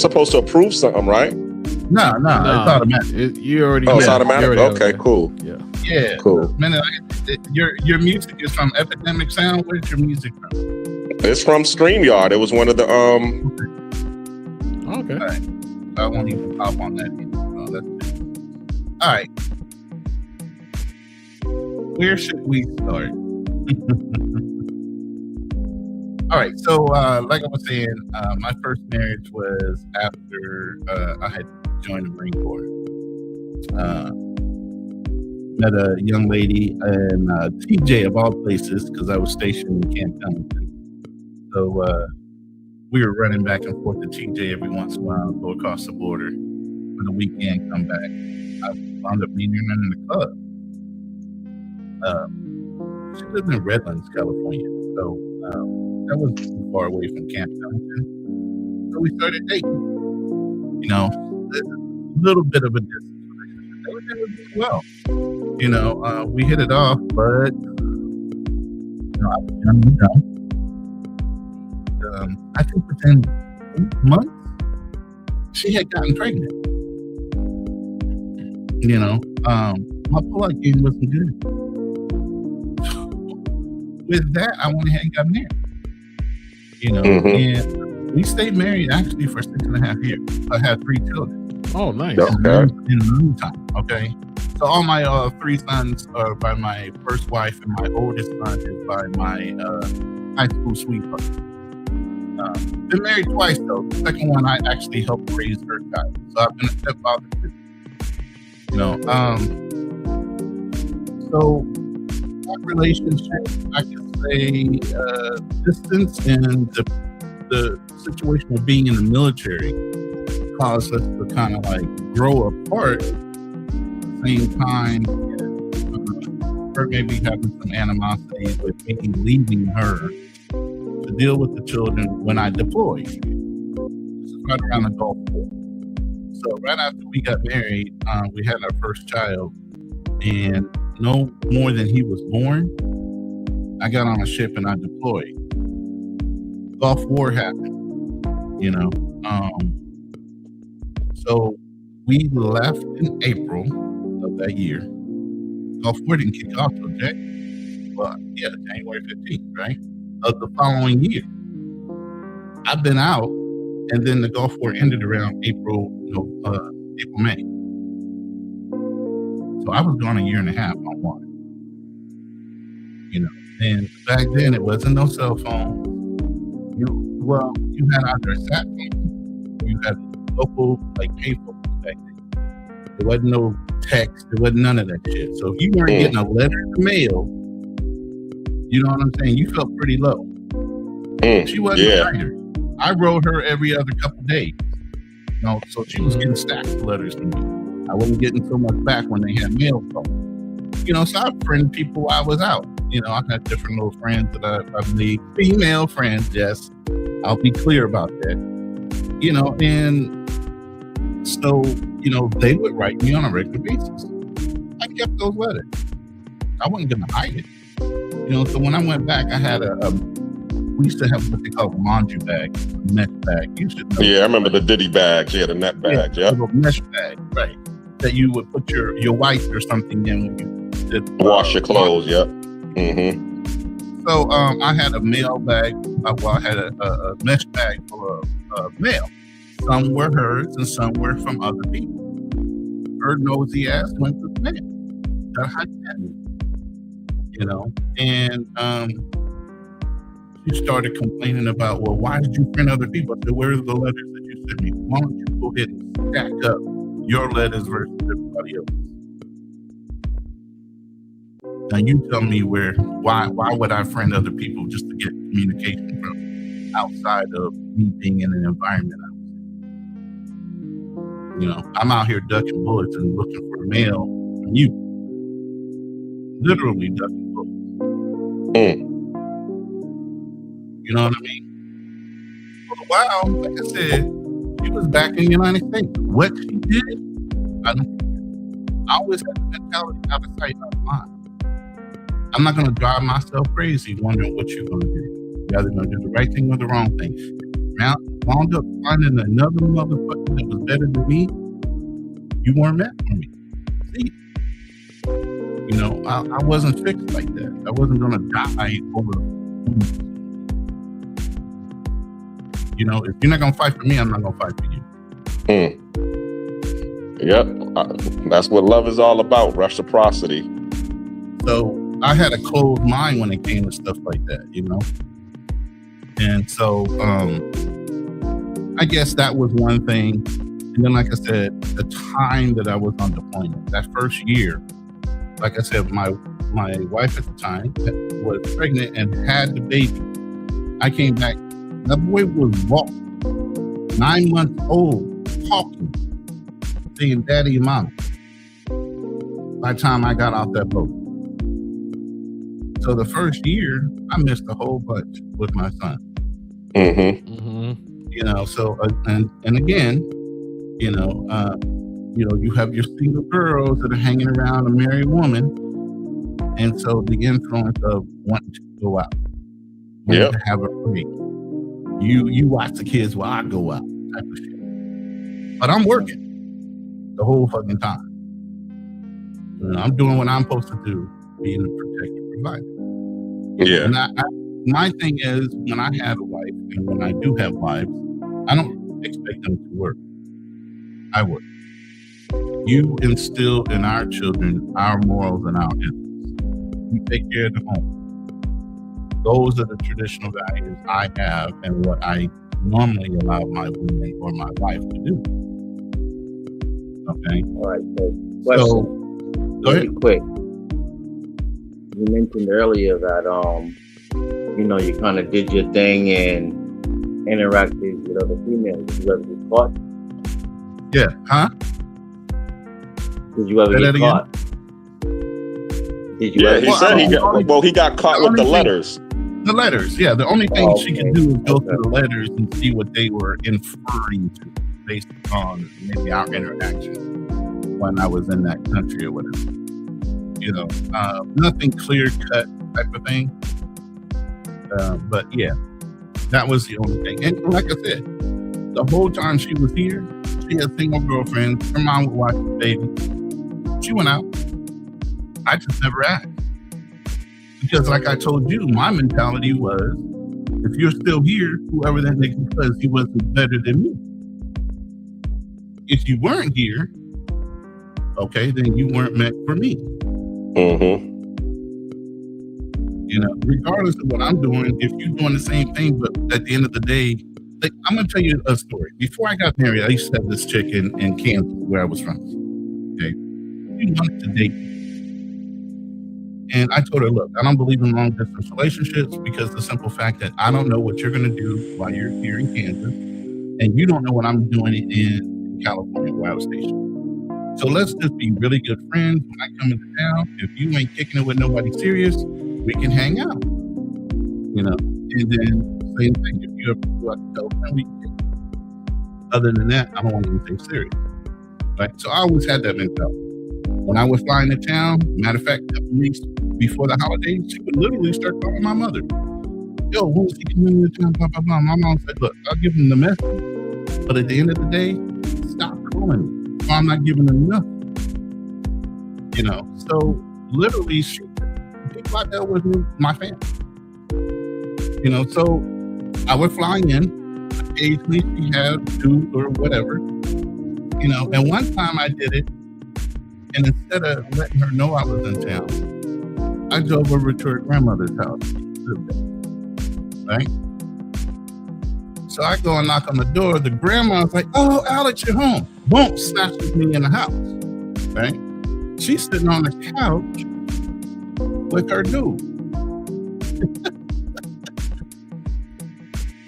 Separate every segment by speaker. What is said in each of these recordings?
Speaker 1: supposed to approve something, right?
Speaker 2: No, it's automatic.
Speaker 3: You already.
Speaker 1: Oh, it's automatic. Okay, cool.
Speaker 2: Yeah.
Speaker 1: Cool.
Speaker 2: Man, your music is from Epidemic Sound. Where's your music from?
Speaker 1: It's from StreamYard. It was one of the
Speaker 3: Okay.
Speaker 2: All right. I won't even pop on that either. Oh, that's good. All right. Where should we start? All right. So, like I was saying, my first marriage was after I had joined the Marine Corps. Met a young lady in TJ of all places, because I was stationed in Camp Pendleton. So we were running back and forth to TJ every once in a while, go across the border for the weekend, come back. I wound up meeting her in the club. She lived in Redlands, California, so that wasn't too far away from Camp Pendleton. So we started dating. You know, a little bit of a distance relationship. Everything was going well. You know, we hit it off, but you know, I was young and dumb. I think within 8 months, she had gotten pregnant. You know, my pull-out game wasn't good. With that, I went ahead and got married. You know, and we stayed married actually for 6.5 years. I had 3 children.
Speaker 3: Oh, nice.
Speaker 1: Okay.
Speaker 2: In the meantime, okay. So all my 3 sons are by my first wife, and my oldest son is by my high school sweetheart. Been married twice though. The second one I actually helped raise her child. So I've been a stepfather too. You know, so that relationship, I can say, distance and the situation of being in the military caused us to kind of like grow apart. At the same time, her maybe having some animosity with me leaving her to deal with the children when I deployed. This is right around the Gulf War. So right after we got married, we had our first child, and no more than he was born, I got on a ship and I deployed. Gulf War happened, you know. So we left in April of that year. Gulf War didn't kick off till January 15th, right? Of the following year. I've been out, and then the Gulf War ended around April, May. So I was gone 1.5 years on one. You know, and back then it wasn't no cell phone. You had either a sat phone, you had local like payphones back then. There wasn't no text, there wasn't none of that shit. So if you weren't getting a letter in the mail, you know what I'm saying? You felt pretty low. She wasn't a writer. I wrote her every other couple days. You know, so she was getting stacks of letters from me. I wasn't getting so much back when they had mail phone. You know, so I friended people while I was out. You know, I had different little friends that I've made. Female friends, yes. I'll be clear about that. You know, and so, you know, they would write me on a regular basis. I kept those letters. I wasn't going to hide it. You know, so when I went back, I had we used to have what they call a laundry bag, a mesh bag. You should know.
Speaker 1: Yeah, I remember the Diddy bags. You had a net bag,
Speaker 2: a mesh bag, right? That you would put your whites or something in when you did
Speaker 1: wash your clothes. Yep.
Speaker 2: So I had a mail bag. I had a mesh bag full of mail. Some were hers and some were from other people. Her nosy ass went to the mail. That's how she had me. You know, and she started complaining about, well, why did you print other people? I said, where are the letters that you sent me? Why don't you go ahead and stack up your letters versus everybody else? Now you tell me why would I friend other people just to get communication from outside of me being in an environment I was in? You know, I'm out here ducking bullets and looking for mail from you. Literally ducking bullets. You know what I mean? For a while, like I said, she was back in the United States. What she did, I don't care. I always have the mentality out of sight, out of mind. I'm not going to drive myself crazy wondering what you're going to do. You're either going to do the right thing or the wrong thing. If you're wound up finding another motherfucker that was better than me, you weren't meant for me. See? You know, I wasn't fixed like that. I wasn't gonna die over. You know, if you're not gonna fight for me, I'm not gonna fight for you.
Speaker 1: Yep, that's what love is all about, reciprocity.
Speaker 2: So I had a closed mind when it came to stuff like that, you know. And so I guess that was one thing. And then, like I said, the time that I was on deployment, that first year, like I said, my wife at the time was pregnant and had the baby. I came back. That boy was walking, 9 months old, talking, saying daddy and mama. By the time I got off that boat. So the first year, I missed a whole bunch with my son. You know, so and again, you know, you have your single girls that are hanging around a married woman, and so the influence of wanting to go out, wanting to have a break. You watch the kids while I go out, type of shit. But I'm working the whole fucking time. You know, I'm doing what I'm supposed to do, being a protective provider.
Speaker 1: Yeah.
Speaker 2: And my thing is, when I have a wife, and when I do have wives, I don't expect them to work. I work. You instill in our children our morals and our ethics. You take care of the home. Those are the traditional values I have and what I normally allow my roommate or my wife to do. Okay?
Speaker 3: All right. So, question.
Speaker 2: Go ahead.
Speaker 3: Really quick. You mentioned earlier that you know, you kind of did your thing and interacted with other females. Did you ever get caught?
Speaker 2: Yeah. Huh?
Speaker 3: Did you ever
Speaker 2: Say
Speaker 3: get
Speaker 2: that
Speaker 3: caught? Did you
Speaker 1: Yeah,
Speaker 3: ever
Speaker 1: he
Speaker 3: get
Speaker 1: said
Speaker 3: caught?
Speaker 1: he got caught with the letters.
Speaker 2: The letters, yeah. The only thing she could do is go
Speaker 3: Okay.
Speaker 2: through the letters and see what they were inferring to based on maybe our interaction when I was in that country or whatever. You know, nothing clear cut type of thing. But yeah, that was the only thing. And like I said, the whole time she was here, she had single girlfriends. Her mom would watch the baby. She went out. I just never asked. Because like I told you, my mentality was, if you're still here, whoever that nigga was, he wasn't better than me. If you weren't here, okay, then you weren't meant for me. You know, regardless of what I'm doing, if you're doing the same thing, but at the end of the day, like, I'm gonna tell you a story. Before I got married, I used to have this chick in Kansas, where I was from. Okay, she wanted to date me. And I told her, look, I don't believe in long distance relationships because the simple fact that I don't know what you're going to do while you're here in Kansas, and you don't know what I'm doing in California, where I was stationed. So let's just be really good friends. When I come into town, if you ain't kicking it with nobody serious, we can hang out. You know, and then same thing. If you ever go out to California, we can kick it. Other than that, I don't want anything serious. Right? So I always had that mentality. When I was flying to town, matter of fact, a couple weeks before the holidays, she would literally start calling my mother. Yo, when was he coming to town? Blah, blah, blah. My mom said, look, I'll give him the message. But at the end of the day, stop calling me. So I'm not giving him nothing. You know, so literally, people I dealt with my family. You know, so I would fly in. Occasionally, she had 2 or whatever. You know, and one time I did it. And instead of letting her know I was in town, I drove over to her grandmother's house. Right? So I go and knock on the door. The grandma's like, oh, Alex, you're home. Boom, snatches me in the house. Right? She's sitting on the couch with her dude.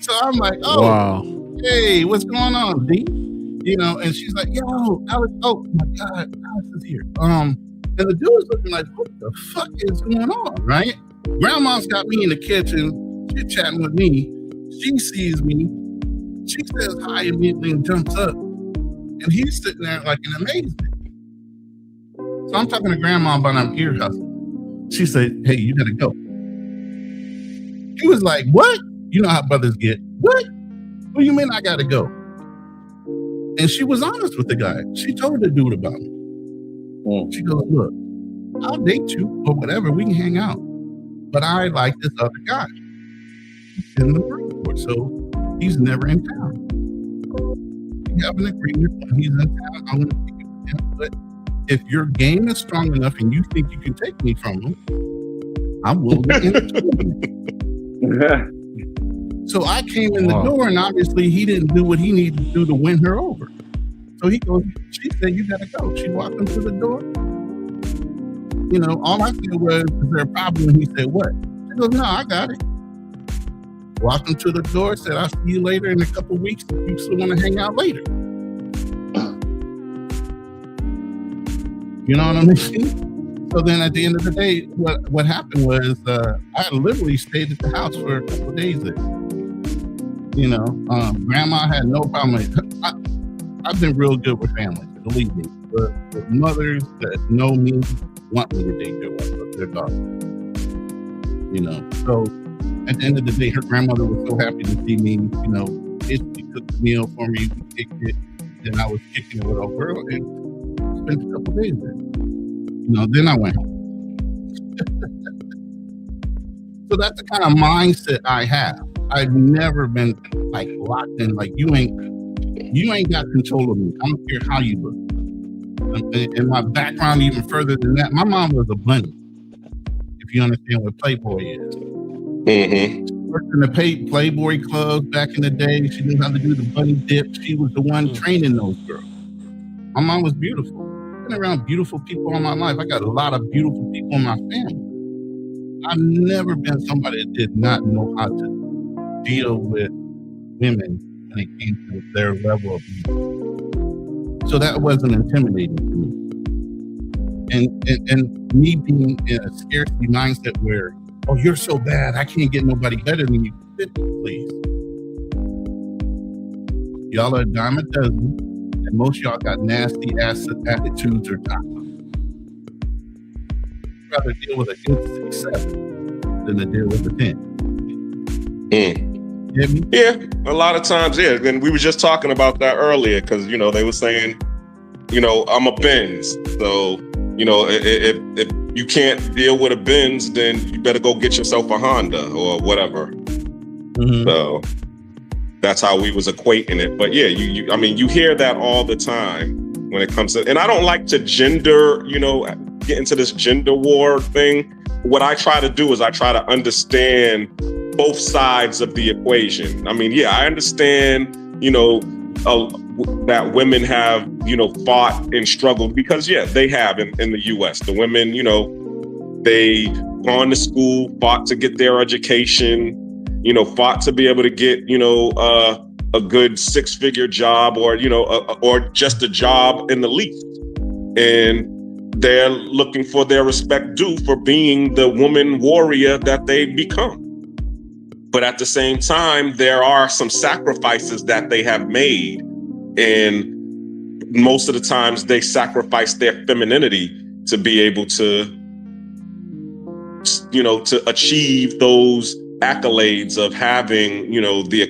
Speaker 2: So I'm like, oh,
Speaker 4: Wow.
Speaker 2: Hey, what's going on, D? You know, and she's like, yo, Alex, oh my God, Alex is here. And the dude's looking like, what the fuck is going on, right? Grandma's got me in the kitchen, chit-chatting with me. She sees me. She says hi immediately and jumps up. And he's sitting there like in amazement. So I'm talking to Grandma about I'm ear hustling. She said, hey, you gotta go. He was like, what? You know how brothers get. What? What do you mean I gotta go? And she was honest with the guy. She told the dude about me. She goes, look, I'll date you or whatever. We can hang out. But I like this other guy. He's in the Marine Corps, so he's never in town. We have an agreement when he's in town. I'm going to take you with him. But if your game is strong enough and you think you can take me from him, I'm willing to entertain it. So I came in the door, and obviously he didn't do what he needed to do to win her over. So he goes, she said, you gotta go. She walked him to the door. You know, all I said was, is there a problem? And he said, what? She goes, no, I got it. Walked him to the door, said, I'll see you later in a couple of weeks if you still want to hang out later. You know what I mean? So then at the end of the day, what happened was I literally stayed at the house for a couple of days there. You know, grandma had no problem with it. I've been real good with families, believe me. But the mothers that know me want me to date their daughter. You know, so at the end of the day, her grandmother was so happy to see me. You know, she cooked the meal for me, we kicked it. Then I was kicking it with old girl and spent a couple of days there. You know, then I went home. So that's the kind of mindset I have. I've never been like locked in. Like you ain't got control of me. I don't care how you look. And my background even further than that. My mom was a bunny. If you understand what Playboy is. Worked in the Playboy clubs back in the day. She knew how to do the bunny dip. She was the one training those girls. My mom was beautiful. Been around beautiful people all my life. I got a lot of beautiful people in my family. I've never been somebody that did not know how to deal with women when it came to their level of beauty. So that wasn't intimidating to me. And me being in a scarcity mindset where, oh, you're so bad, I can't get nobody better than you. Please. Y'all are a dime a dozen, and most of y'all got nasty attitudes or toxic. I'd rather deal with an instant 7 than to deal with a 10.
Speaker 1: Yeah, a lot of times, yeah. And we were just talking about that earlier because, you know, they were saying, you know, I'm a Benz. So, you know, if you can't deal with a Benz, then you better go get yourself a Honda or whatever. So that's how we was equating it. But yeah, I mean, you hear that all the time when it comes to, and I don't like to gender, you know, get into this gender war thing. What I try to do is I try to understand both sides of the equation. I mean, yeah, I understand, you know, that women have, you know, fought and struggled because, yeah, they have in the U.S. The women, you know, they gone to school, fought to get their education, you know, fought to be able to get, you know, a good 6-figure job or, you know, or just a job in the least. And they're looking for their respect due for being the woman warrior that they become. But at the same time, there are some sacrifices that they have made. And most of the times they sacrifice their femininity to be able to, you know, to achieve those accolades of having, you know, the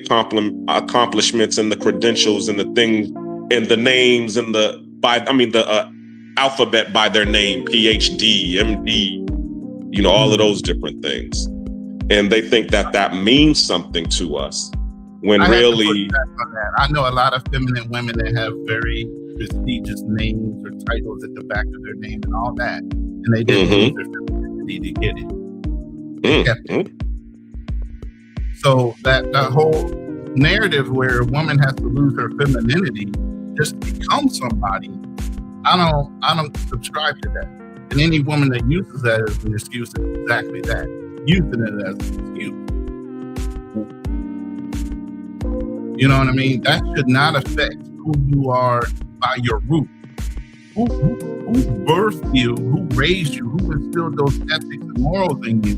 Speaker 1: accomplishments and the credentials and the things and the names and the alphabet by their name, PhD, MD, you know, all of those different things. And they think that means something to us when really.
Speaker 2: I know a lot of feminine women that have very prestigious names or titles at the back of their name and all that. And they didn't use their femininity to get it. So that whole narrative where a woman has to lose her femininity just to become somebody, I don't subscribe to that. And any woman that uses that as an excuse is exactly that. Using it as an excuse. You know what I mean? That should not affect who you are by your root. Who birthed you, who raised you, who instilled those ethics and morals in you,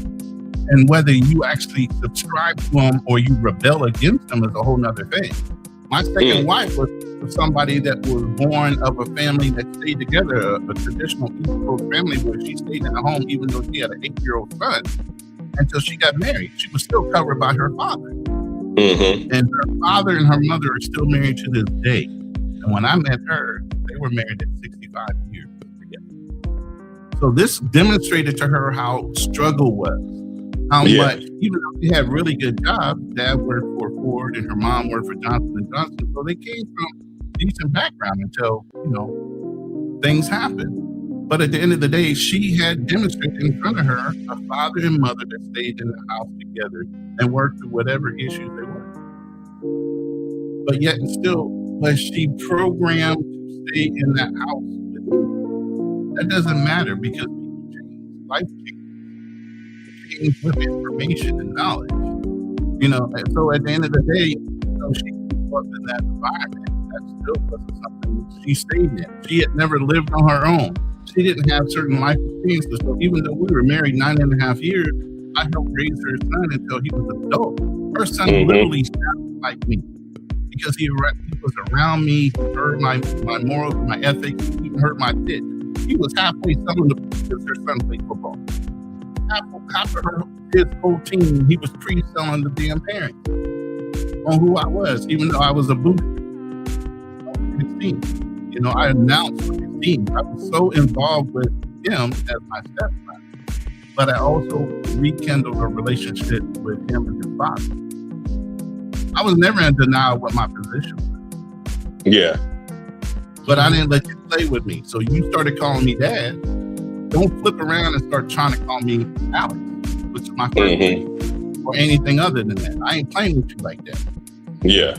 Speaker 2: and whether you actually subscribe to them or you rebel against them is a whole nother thing. My second wife was somebody that was born of a family that stayed together, a traditional East Coast family where she stayed in a home even though she had an 8-year-old son until she got married. She was still covered by her father.
Speaker 1: Mm-hmm.
Speaker 2: And her father and her mother are still married to this day. And when I met her, they were married at 65 years together. So this demonstrated to her how struggle was. How much, even though they had really good jobs, dad worked for Ford and her mom worked for Johnson & Johnson. So they came from decent background until, things happened. But at the end of the day, she had demonstrated in front of her a father and mother that stayed in the house together and worked through whatever issues they were. But yet and still, was she programmed to stay in that house with me? That doesn't matter because people change. Life change with information and knowledge. And so at the end of the day, she grew up in that environment. That still wasn't something she stayed in. She had never lived on her own. She didn't have certain life experiences. So even though we were married 9.5 years, I helped raise her son until he was an adult. Her son literally sounded like me because he was around me, heard my morals, my ethics, he even heard my pitch. He was halfway selling the because her son played football. Half of his whole team, he was pre-selling the damn parents on who I was, even though I was a booster on his team. I announced for his team. I was so involved with him as my stepson, but I also rekindled a relationship with him and his father. I was never in denial what my position was.
Speaker 1: Yeah.
Speaker 2: But I didn't let you play with me. So you started calling me dad. Don't flip around and start trying to call me Alex, which is my first name, or anything other than that. I ain't playing with you like that.
Speaker 1: Yeah.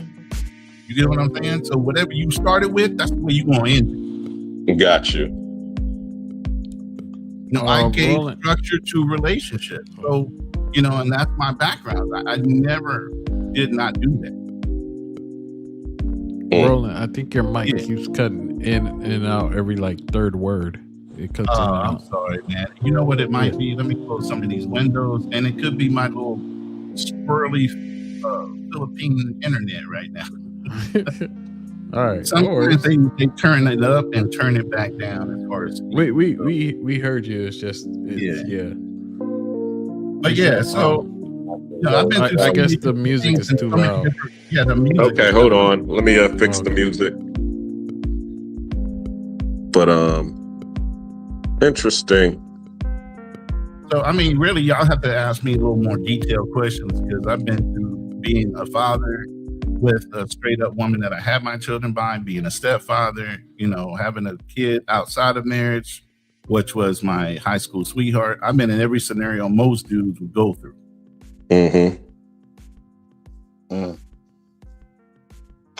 Speaker 2: You get what I'm saying? So whatever you started with, that's the way you're going to end it.
Speaker 1: Got you.
Speaker 2: I gave structure to relationships. So, and that's my background. I never did not do that.
Speaker 4: Roland, I think your mic keeps cutting in and out every third word. It cuts in and out.
Speaker 2: I'm sorry, man. You know what it might be? Let me close some of these windows, and it could be my little squirrely Philippine internet right now.
Speaker 4: All right.
Speaker 2: Sometimes they turn it up and turn it back down as far as
Speaker 4: we heard you. It's just yeah.
Speaker 2: But yeah, so I've been through
Speaker 4: I guess the music is too loud.
Speaker 2: Yeah, the music.
Speaker 1: Okay, hold on. Let me fix the music. But interesting.
Speaker 2: So really, y'all have to ask me a little more detailed questions because I've been through being a father with a straight up woman that I had my children by, being a stepfather, having a kid outside of marriage, which was my high school sweetheart. I've been in every scenario most dudes would go through.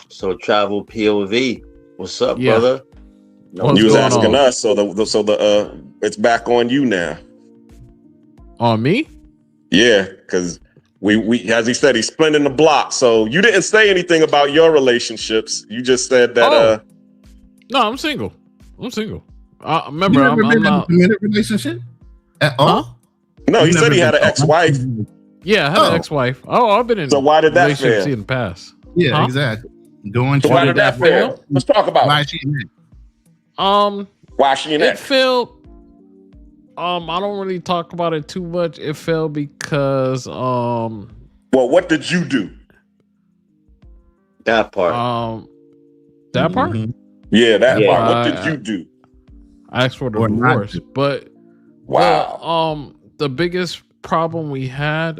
Speaker 3: So travel POV. What's up, brother?
Speaker 1: You was asking us, so the it's back on you now.
Speaker 4: On me?
Speaker 1: Yeah, because we as he said, he's splinting the block. So you didn't say anything about your relationships. You just said that.
Speaker 4: No, I'm single. Remember, I'm
Speaker 2: been
Speaker 4: not
Speaker 2: in a committed relationship at all.
Speaker 4: Huh?
Speaker 1: No, he said he had an ex-wife.
Speaker 4: Yeah, I had an ex-wife. I've been in.
Speaker 1: So why did that
Speaker 4: relationships
Speaker 1: fail?
Speaker 4: in the past?
Speaker 2: Yeah, exactly. Going.
Speaker 1: So why did that fail? Let's talk about
Speaker 2: why
Speaker 1: it.
Speaker 2: she in it.
Speaker 1: Why she in
Speaker 4: it
Speaker 1: that?
Speaker 4: failed. I don't really talk about it too much. It failed because
Speaker 1: Well, what did you do?
Speaker 3: That part.
Speaker 4: That part?
Speaker 1: Yeah, that part. What did you do?
Speaker 4: I asked for the divorce, but
Speaker 1: wow.
Speaker 4: The biggest problem we had,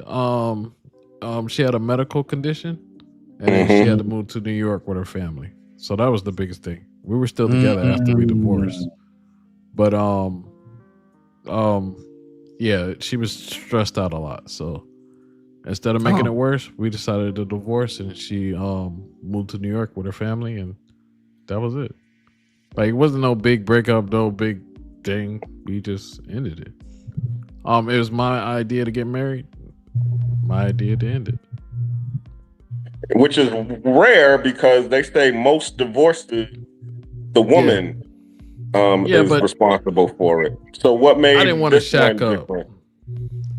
Speaker 4: she had a medical condition, and then she had to move to New York with her family. So that was the biggest thing. We were still together after we divorced, but yeah, she was stressed out a lot. So instead of making it worse, we decided to divorce, and she moved to New York with her family, and that was it. Like, it wasn't no big breakup, no big thing. We just ended it. It was my idea to get married, my idea to end it.
Speaker 1: Which is rare because they say most divorces, the woman is responsible for it. So what made
Speaker 4: I didn't want to shack up.
Speaker 1: Different?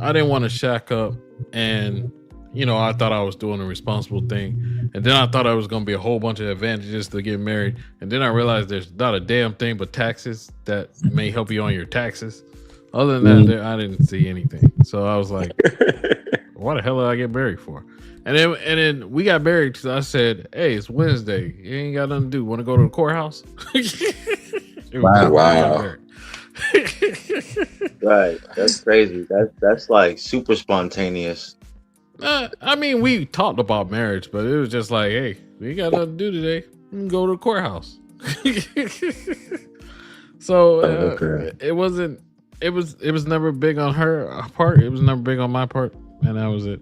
Speaker 4: I didn't want to shack up, and I thought I was doing a responsible thing, and then I thought I was going to be a whole bunch of advantages to get married, and then I realized there's not a damn thing but taxes that may help you on your taxes. Other than that, I didn't see anything. So I was like, what the hell did I get married for? And then we got married because I said, hey, it's Wednesday. You ain't got nothing to do. Want to go to the courthouse?
Speaker 2: Wow.
Speaker 1: Wow.
Speaker 3: Right. That's crazy. That's like super spontaneous.
Speaker 4: I mean, we talked about marriage, but it was just like, hey, we got nothing to do today. We can go to the courthouse. So
Speaker 1: Okay.
Speaker 4: it wasn't. It was never big on her part. It was never big on my part, and that was it.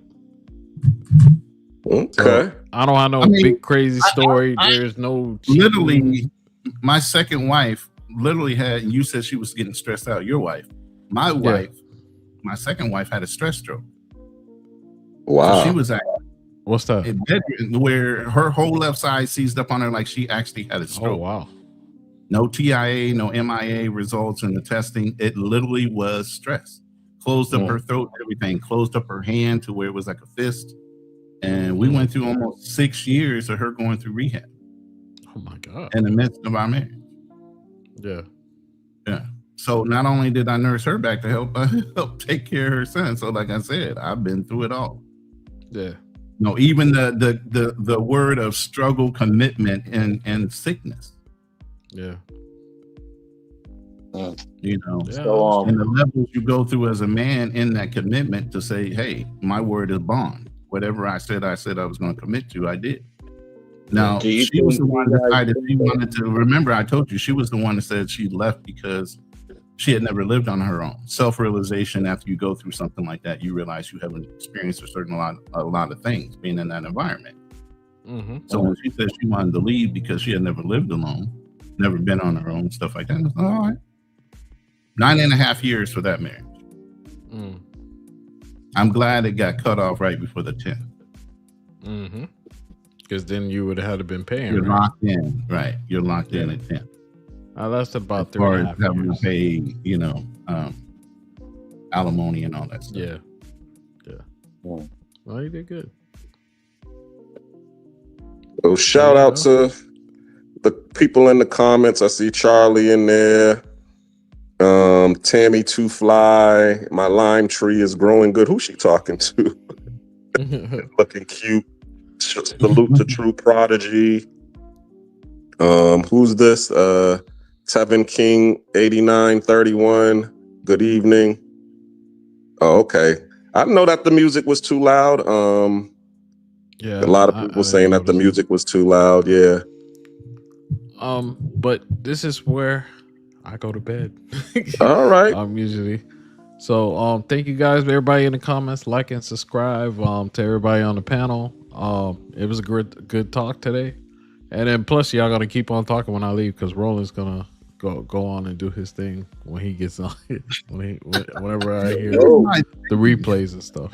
Speaker 1: Okay.
Speaker 4: So, I don't have no big crazy story. There's no
Speaker 2: Literally, my second wife literally had. You said she was getting stressed out. Your wife, my wife, my second wife had a stress stroke.
Speaker 1: Wow.
Speaker 2: So she was at
Speaker 4: What's that?
Speaker 2: a bedroom where her whole left side seized up on her like she actually had a stroke.
Speaker 4: Oh wow.
Speaker 2: No TIA, no MIA results in the testing. It literally was stress. Closed up her throat, everything. Closed up her hand to where it was like a fist. And we went through almost 6 years of her going through rehab.
Speaker 4: Oh my god.
Speaker 2: In the midst of our marriage.
Speaker 4: Yeah.
Speaker 2: Yeah. So not only did I nurse her back to help take care of her son. So like I said, I've been through it all.
Speaker 4: Yeah.
Speaker 2: No, even the word of struggle, commitment, and sickness.
Speaker 4: Yeah.
Speaker 2: You know,
Speaker 4: Yeah.
Speaker 3: So
Speaker 2: and the levels you go through as a man in that commitment to say, hey, my word is bond. Whatever I said I was going to commit to, I did. Now,
Speaker 3: Do you
Speaker 2: she was the
Speaker 3: think
Speaker 2: one
Speaker 3: you
Speaker 2: that
Speaker 3: guys
Speaker 2: decided she
Speaker 3: think that-
Speaker 2: wanted to, remember, I told you, she was the one that said she left because she had never lived on her own. Self-realization, after you go through something like that, you realize you haven't experienced a lot of things being in that environment.
Speaker 4: Mm-hmm.
Speaker 2: So when she said she wanted to leave because she had never lived alone, never been on her own, stuff like that, I was like, all right. 9.5 years for that marriage.
Speaker 4: Mm.
Speaker 2: I'm glad it got cut off right before the 10th.
Speaker 4: Mm-hmm. Because then you would have had to been paying.
Speaker 2: You're
Speaker 4: Right?
Speaker 2: locked in, right? You're locked in at 10.
Speaker 4: I lasted about
Speaker 2: As far as
Speaker 4: 3.5
Speaker 2: having
Speaker 4: years.
Speaker 2: to pay, alimony and all that stuff.
Speaker 4: Yeah. Yeah.
Speaker 3: Yeah.
Speaker 4: Well, you did good.
Speaker 1: So shout out to the people in the comments. I see Charlie in there. Tammy Two Fly. My lime tree is growing good. Who's she talking to? Looking cute. Salute to True Prodigy. Who's this? Tevin King 8931. Good evening. Oh, okay. I didn't know that the music was too loud.
Speaker 4: Yeah.
Speaker 1: A lot of people saying that the music was too loud. Yeah.
Speaker 4: But this is where I go to bed.
Speaker 1: All right.
Speaker 4: Usually. So thank you guys, everybody in the comments, like and subscribe. To everybody on the panel. It was a good talk today. And then plus y'all gonna keep on talking when I leave because Roland's gonna go on and do his thing when he gets on whenever I hear the replays and stuff.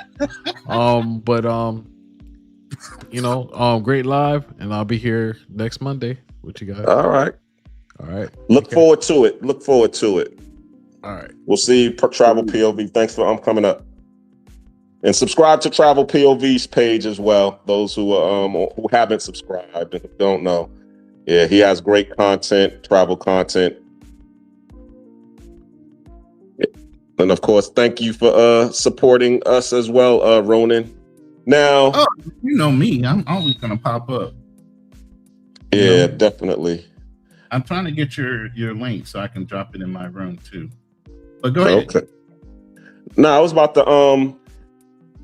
Speaker 4: Great live, and I'll be here next Monday with you guys.
Speaker 1: All right.
Speaker 4: Look
Speaker 1: forward to it.
Speaker 4: All right.
Speaker 1: We'll see you, Travel POV. Thanks for coming up. And subscribe to Travel POV's page as well. Those who haven't subscribed and don't know. Yeah, he has great content, travel content. And of course, thank you for supporting us as well, Ronan. Now,
Speaker 2: you know me, I'm always gonna pop up.
Speaker 1: Yeah, definitely.
Speaker 2: I'm trying to get your link so I can drop it in my room too. But go ahead.
Speaker 1: Okay. Now, I was about to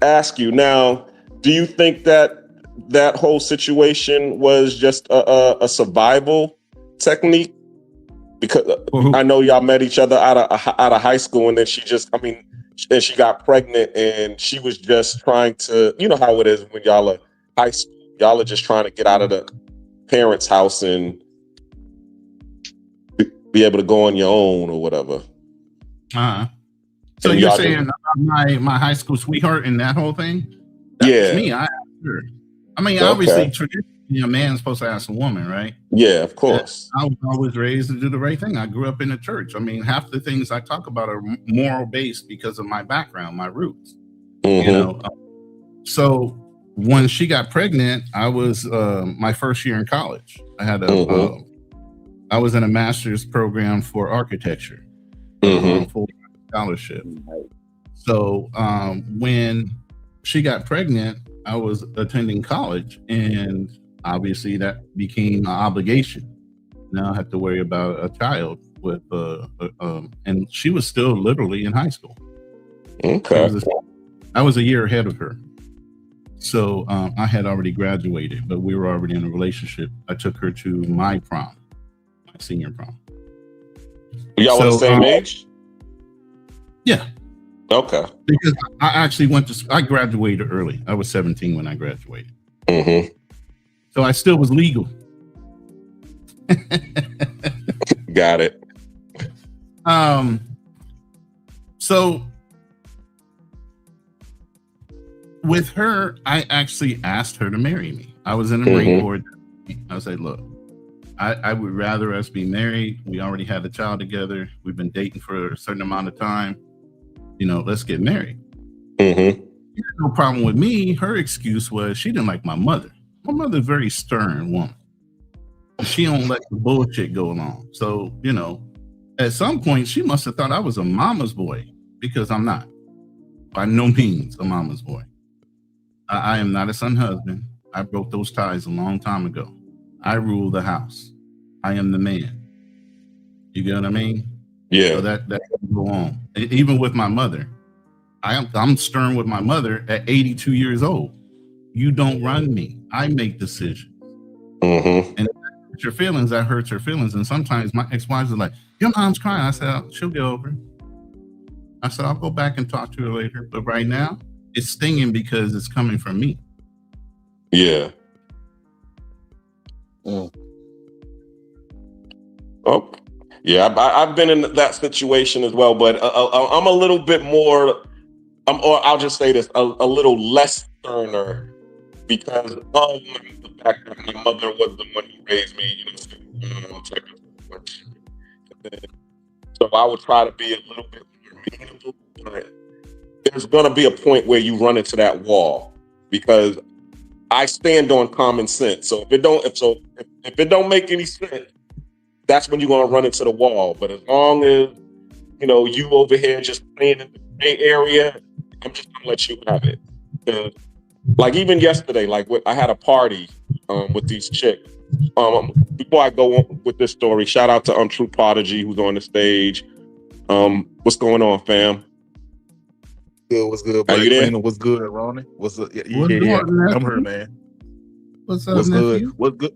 Speaker 1: ask you. Now, do you think that whole situation was just a survival technique? Because I know y'all met each other out of high school, and then and she got pregnant, and she was just trying to, you know how it is when y'all are high school, y'all are just trying to get out of the parents' house and be able to go on your own or whatever.
Speaker 2: So
Speaker 1: And
Speaker 2: you're
Speaker 1: y'all
Speaker 2: saying my high school sweetheart and that whole thing?
Speaker 1: Yeah.
Speaker 2: Was me. I mean, obviously, traditionally, a man's supposed to ask a woman, right?
Speaker 1: Yeah, of course.
Speaker 2: I was always raised to do the right thing. I grew up in the church. I mean, half the things I talk about are moral based because of my background, my roots.
Speaker 1: Mm-hmm.
Speaker 2: You know. So when she got pregnant, I was my first year in college. I had I was in a master's program for architecture, full scholarship. So when she got pregnant, I was attending college, and obviously that became an obligation. Now I have to worry about a child with, and she was still literally in high school.
Speaker 1: Okay.
Speaker 2: I was a year ahead of her. So I had already graduated, but we were already in a relationship. I took her to my prom, my senior prom.
Speaker 1: Y'all were the same age?
Speaker 2: Yeah.
Speaker 1: Okay.
Speaker 2: Because I actually I graduated early. I was 17 when I graduated.
Speaker 1: Mm-hmm.
Speaker 2: So I still was legal.
Speaker 1: Got it.
Speaker 2: So with her, I actually asked her to marry me. I was in the Marine Corps. I said, look, I would rather us be married. We already had a child together. We've been dating for a certain amount of time. Let's get married.
Speaker 1: Mm-hmm.
Speaker 2: She had no problem with me. Her excuse was she didn't like my mother. My mother's a very stern woman. She don't let the bullshit go along. So, at some point she must have thought I was a mama's boy, because I'm not. By no means a mama's boy. I am not a son husband. I broke those ties a long time ago. I rule the house. I am the man. You get what I mean?
Speaker 1: Yeah.
Speaker 2: So that can go on. Even with my mother, I'm stern with my mother at 82 years old. You don't run me. I make decisions.
Speaker 1: Mm-hmm.
Speaker 2: And if that hurts your feelings, that hurts her feelings. And sometimes my ex-wives are like, your mom's crying. I said, she'll get over it. I said, I'll go back and talk to her later. But right now, it's stinging because it's coming from me.
Speaker 1: Yeah.
Speaker 3: Mm.
Speaker 1: Oh, yeah. I've been in that situation as well, but I'm a little bit more. Or I'll just say this: a little less sterner, because of the fact that my mother was the one who raised me. So I would try to be a little bit more amenable, but there's going to be a point where you run into that wall, because I stand on common sense. So if it don't make any sense, that's when you're going to run into the wall. But as long as you over here just playing in the gray area, I'm just going to let you have it. Like even yesterday, I had a party with these chicks. Before I go on with this story, shout out to True Prodigy, who's on the stage. What's going on, fam?
Speaker 5: Good, what's good,
Speaker 1: Are you there?
Speaker 5: What's good, Ronnie? What's up? Yeah, I'm here, man.
Speaker 2: What's up,
Speaker 5: what's
Speaker 2: nephew?
Speaker 5: good? What's good?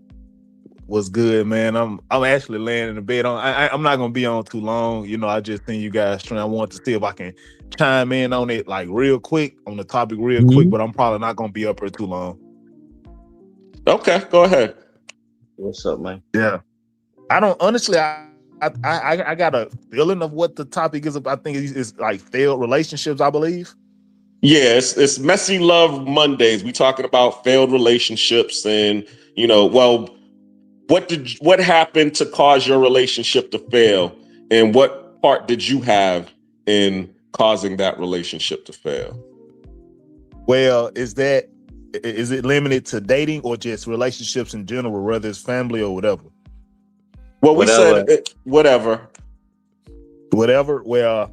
Speaker 5: What's good, man? I'm actually laying in the bed. I'm not gonna be on too long. I just seen you guys trying. I want to see if I can chime in on it real quick on the topic quick, but I'm probably not gonna be up here too long.
Speaker 1: Okay, go ahead.
Speaker 3: What's up, man?
Speaker 5: Yeah, I don't honestly. I got a feeling of what the topic is. I think it's like failed relationships, I believe.
Speaker 1: Yeah, it's Messy Love Mondays. We talking about failed relationships, and what happened to cause your relationship to fail, and what part did you have in causing that relationship to fail?
Speaker 5: Well, is it limited to dating or just relationships in general, whether it's family or whatever?
Speaker 1: Well, we said whatever.
Speaker 5: Well,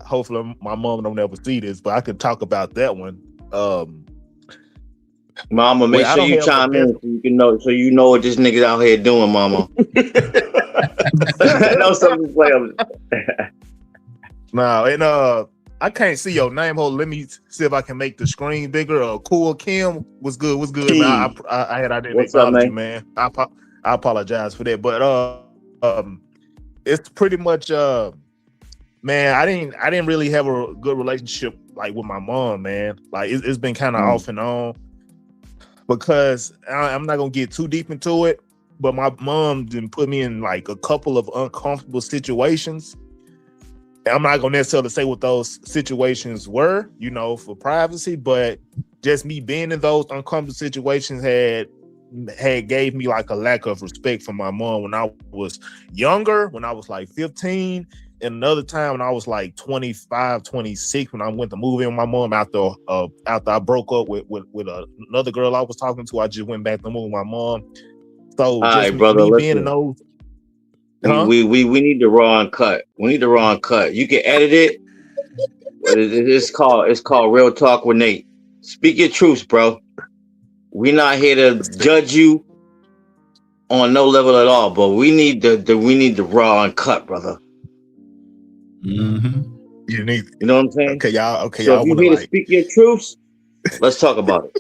Speaker 5: hopefully my mom don't ever see this, but I could talk about that one.
Speaker 3: Mama, make sure you chime in so you know what this nigga's out here doing, Mama. I know something to play on.
Speaker 5: No, and I can't see your name. Hold, let me see if I can make the screen bigger. Cool Kim, what's good? Man? I didn't acknowledge you, man. I apologize for that, but it's pretty much man, I didn't really have a good relationship with my mom, man. It's been kind of off and on, because I'm not gonna get too deep into it, but my mom didn't put me in a couple of uncomfortable situations. I'm not gonna necessarily say what those situations were, for privacy, but just me being in those uncomfortable situations had gave me a lack of respect for my mom when I was younger, when I was 15, and another time when I was 25, 26, when I went to move in with my mom after I broke up with another girl I was talking to. I just went back to move with my mom. So
Speaker 3: all right, brother,
Speaker 5: me being in those.
Speaker 3: We need the raw and cut. We need the raw and cut. You can edit it. It's called Real Talk with Nate. Speak your truths, bro. We're not here to judge you on no level at all, but we need the raw and cut, brother.
Speaker 2: Mm-hmm.
Speaker 5: You need,
Speaker 3: you know what I'm saying?
Speaker 5: Okay, y'all. Okay,
Speaker 3: so
Speaker 5: y'all.
Speaker 3: If you need to speak your truths, let's talk about it.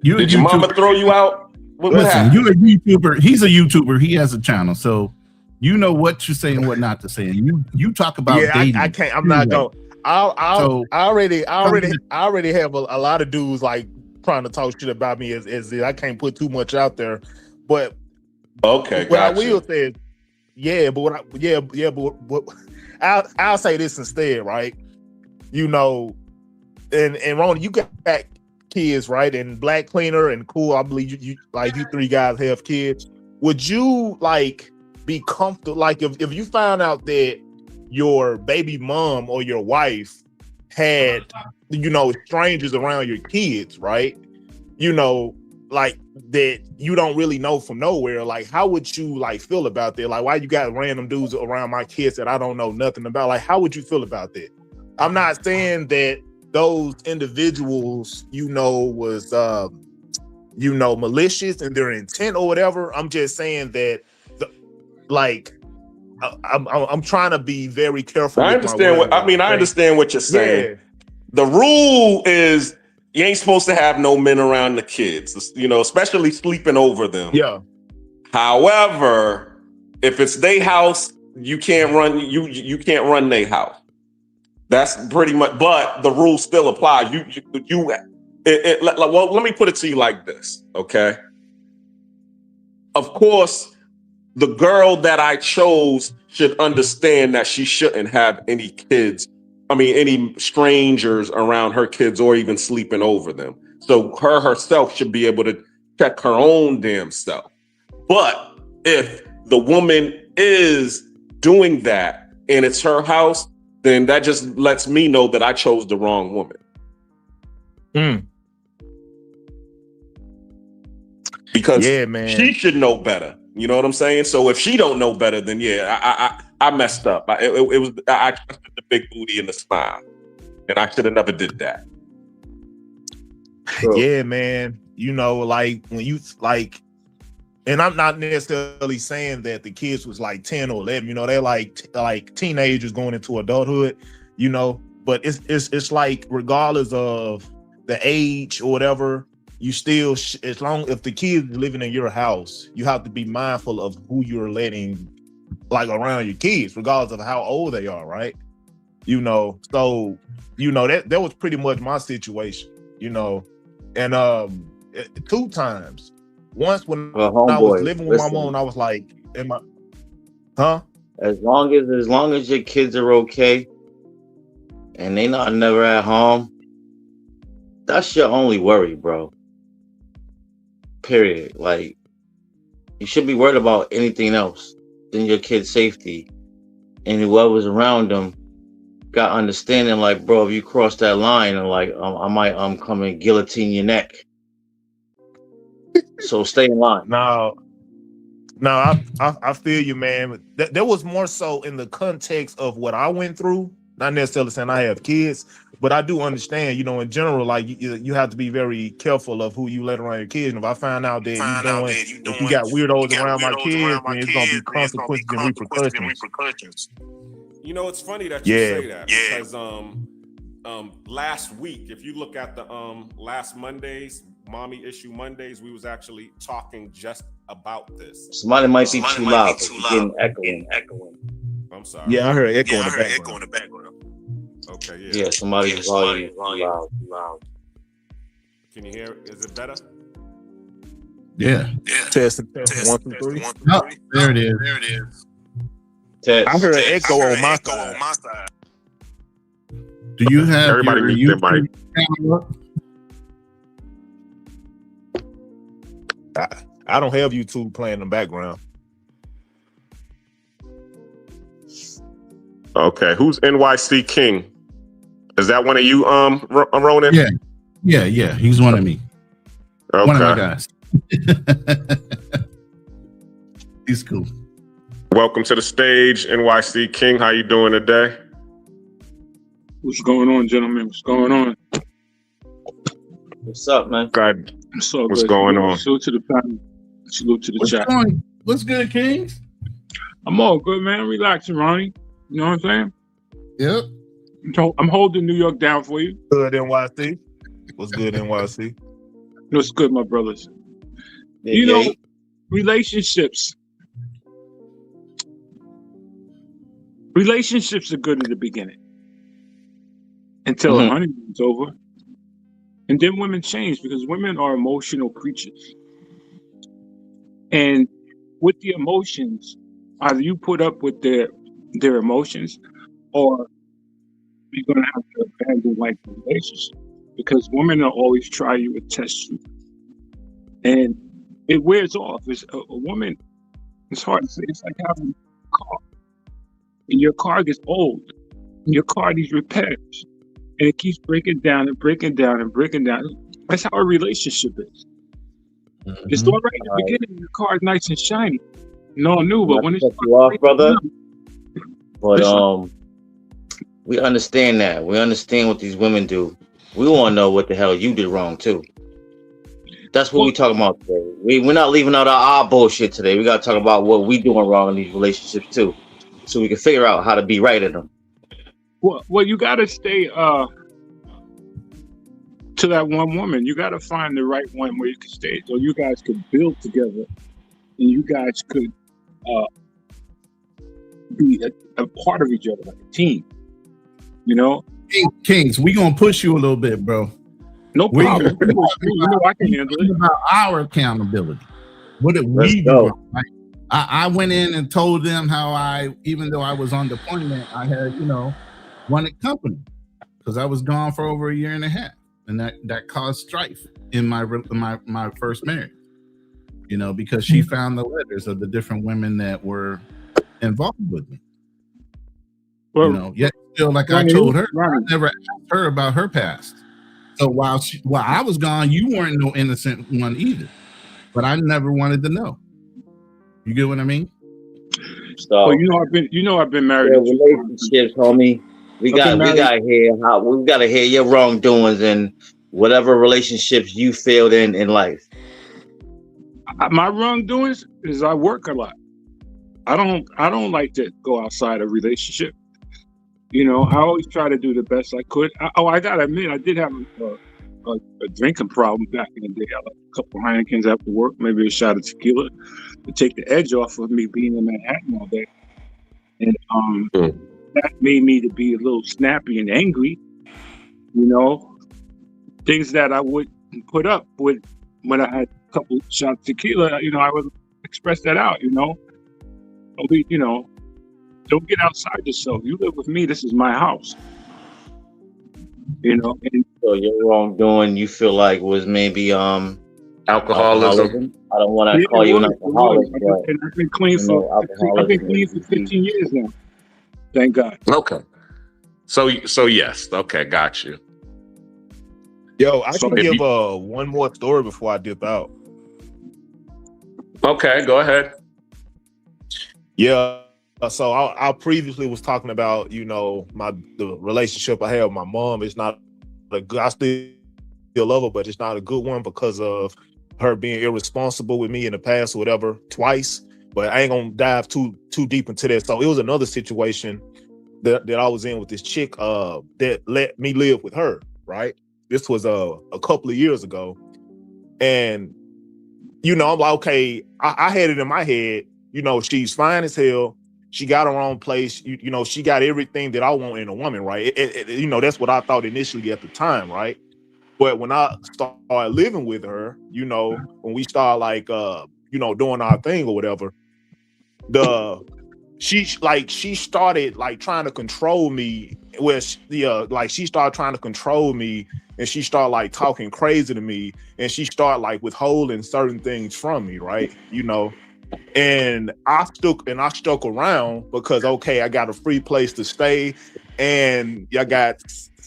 Speaker 1: Did your mama throw you out?
Speaker 2: Listen, you're a YouTuber. He's a YouTuber. He has a channel, so you know what to say and what not to say. And you talk about dating.
Speaker 5: I can't. I'm not going. I already have a lot of dudes like trying to talk shit about me as I can't put too much out there. But
Speaker 1: okay,
Speaker 5: what I will say is, but I'll say this instead, right? You know, and Ron, you got kids, right? And Black Cleaner and Cool, I believe you three guys have kids. Would you like be comfortable, like if you found out that your baby mom or your wife had, you know, strangers around your kids, right? You know, like that you don't really know from nowhere. Like, how would you like feel about that? Like, why you got random dudes around my kids that I don't know nothing about? Like, how would you feel about that? I'm not saying that those individuals, you know, was you know, malicious in their intent or whatever. I'm just saying that, I'm trying to be very careful.
Speaker 1: I understand I understand what you're saying.
Speaker 5: Yeah.
Speaker 1: The rule is you ain't supposed to have no men around the kids, you know, especially sleeping over them.
Speaker 5: Yeah.
Speaker 1: However, if it's their house, you can't run their house. That's pretty much, but the rule still applies. Well, let me put it to you like this, okay? Of course, the girl that I chose should understand that she shouldn't have any kids. I mean, any strangers around her kids or even sleeping over them. So her herself should be able to check her own damn self. But if the woman is doing that and it's her house, then that just lets me know that I chose the wrong woman. Because she should know better. You know what I'm saying? So if she don't know better, then I messed up. I trusted the big booty and the smile, and I should have never did that.
Speaker 5: Sure. Yeah, man. You know, like when you like, and I'm not necessarily saying that the kids was like 10 or 11. You know, they're like teenagers going into adulthood. You know, but it's like regardless of the age or whatever. You still, if the kids living in your house, you have to be mindful of who you're letting like around your kids, regardless of how old they are, right? You know, so, you know, that was pretty much my situation, you know, and 2 times. Once when I was living with my mom, I was like,
Speaker 3: As long as your kids are okay and they not never at home, that's your only worry, bro. Period. Like, you should be worried about anything else than your kid's safety, and whoever's around them got understanding. Like, bro, if you cross that line, and like, I might come and guillotine your neck. So stay in line.
Speaker 5: No, I feel you, man. That was more so in the context of what I went through. Not necessarily saying I have kids, but I do understand, you know, in general, like you have to be very careful of who you let around your kids. And if I find out that if you got weirdos around my kids, then it's gonna be consequences and repercussions.
Speaker 1: You know, it's funny that you say that because last week, if you look at the last Mondays, Mommy Issue Mondays, we was actually talking just about this.
Speaker 3: Somebody might be too loud. Getting echoing.
Speaker 1: I'm sorry.
Speaker 5: Yeah, I heard echo in the background.
Speaker 1: Okay,
Speaker 3: yeah, somebody's volume loud.
Speaker 1: Can you hear? Is it better?
Speaker 2: Yeah.
Speaker 5: Test 1, 2, 3.
Speaker 2: Oh, there it is.
Speaker 3: Test.
Speaker 5: I heard an echo on my side.
Speaker 2: Do you have
Speaker 1: everybody
Speaker 2: your
Speaker 1: mute their mic?
Speaker 5: I don't have YouTube playing in the background.
Speaker 1: Okay, who's NYC King? Is that one of you, Ronan?
Speaker 2: Yeah. He's one of me.
Speaker 1: Okay.
Speaker 2: One of my guys. He's cool.
Speaker 1: Welcome to the stage, NYC King. How you doing today?
Speaker 6: What's going on, gentlemen? What's going on?
Speaker 3: What's up, man?
Speaker 1: God,
Speaker 6: It's all
Speaker 1: what's
Speaker 6: good.
Speaker 1: going on?
Speaker 6: Salute to the family. Salute to the chat.
Speaker 2: What's good, Kings?
Speaker 6: I'm all good, man. Relaxing, Ronnie. You know what I'm saying?
Speaker 2: Yep.
Speaker 6: I'm holding New York down for you.
Speaker 5: Good NYC. What's good NYC?
Speaker 6: What's good, my brothers?
Speaker 3: Yeah,
Speaker 6: You know,
Speaker 3: yeah.
Speaker 6: relationships. Relationships are good at the beginning until the honeymoon's over. And then women change because women are emotional creatures. And with the emotions, either you put up with their emotions or you're going to have to abandon like the relationship because women will always try you and test you. And it wears off. It's a woman, it's hard to say. It's like having a car. And your car gets old. And your car needs repairs. And it keeps breaking down and breaking down and breaking down. That's how a relationship is. It's all right in the beginning. Your car is nice and shiny. No new, but when it's
Speaker 3: you off, brother. But we understand that. We understand what these women do. We want to know what the hell you did wrong too. That's what we talking about today. We're not leaving out our bullshit today. We got to talk about what we doing wrong in these relationships too, so we can figure out how to be right in them.
Speaker 6: Well, you got to stay to that one woman. You got to find the right one where you can stay, so you guys could build together, and you guys could be a part of each other like a team. You know,
Speaker 2: Kings, we gonna push you a little bit, bro.
Speaker 6: No problem. You know I can handle it.
Speaker 2: About our accountability. What did we do? Like, I went in and told them how even though I was on deployment, I had, wanted company because I was gone for over a year and a half, and that caused strife in my first marriage. Because she found the letters of the different women that were involved with me.
Speaker 6: Well,
Speaker 2: yet still, like I told her, I never asked her about her past. So while I was gone, you weren't no innocent one either. But I never wanted to know. You get what I mean?
Speaker 3: So
Speaker 6: well, I've been married.
Speaker 3: Relationships, homie. We gotta hear your wrongdoings and whatever relationships you failed in life.
Speaker 6: My wrongdoings is I work a lot. I don't like to go outside a relationship. I always try to do the best I could. I gotta admit, I did have a drinking problem back in the day. I like a couple of Heinekens after work, maybe a shot of tequila to take the edge off of me being in Manhattan all day. And that made me to be a little snappy and angry. Things that I would put up with when I had a couple of shots of tequila. I would express that out. Don't get outside yourself. You live with me. This is my house. And
Speaker 3: so your wrongdoing, you feel like was maybe
Speaker 1: alcoholism.
Speaker 3: I don't want to call you an alcoholic, but
Speaker 6: I've been clean for 15 years now. Thank God.
Speaker 1: Okay. So yes. Okay, got you.
Speaker 5: Yo, I can give one more story before I dip out.
Speaker 1: Okay, go ahead.
Speaker 5: Yeah. So I previously was talking about, the relationship I have with my mom. It's not a good, I still love her, but it's not a good one because of her being irresponsible with me in the past or whatever, twice. But I ain't gonna dive too deep into that. So it was another situation that I was in with this chick that let me live with her, right? This was a couple of years ago. And, I'm like, okay, I had it in my head, she's fine as hell. She got her own place. She got everything that I want in a woman, right? That's what I thought initially at the time, right? But when I started living with her, when we started doing our thing or whatever, she started trying to control me. She started trying to control me, and she started talking crazy to me, and she started withholding certain things from me, right? And I stuck around because, okay, I got a free place to stay and I got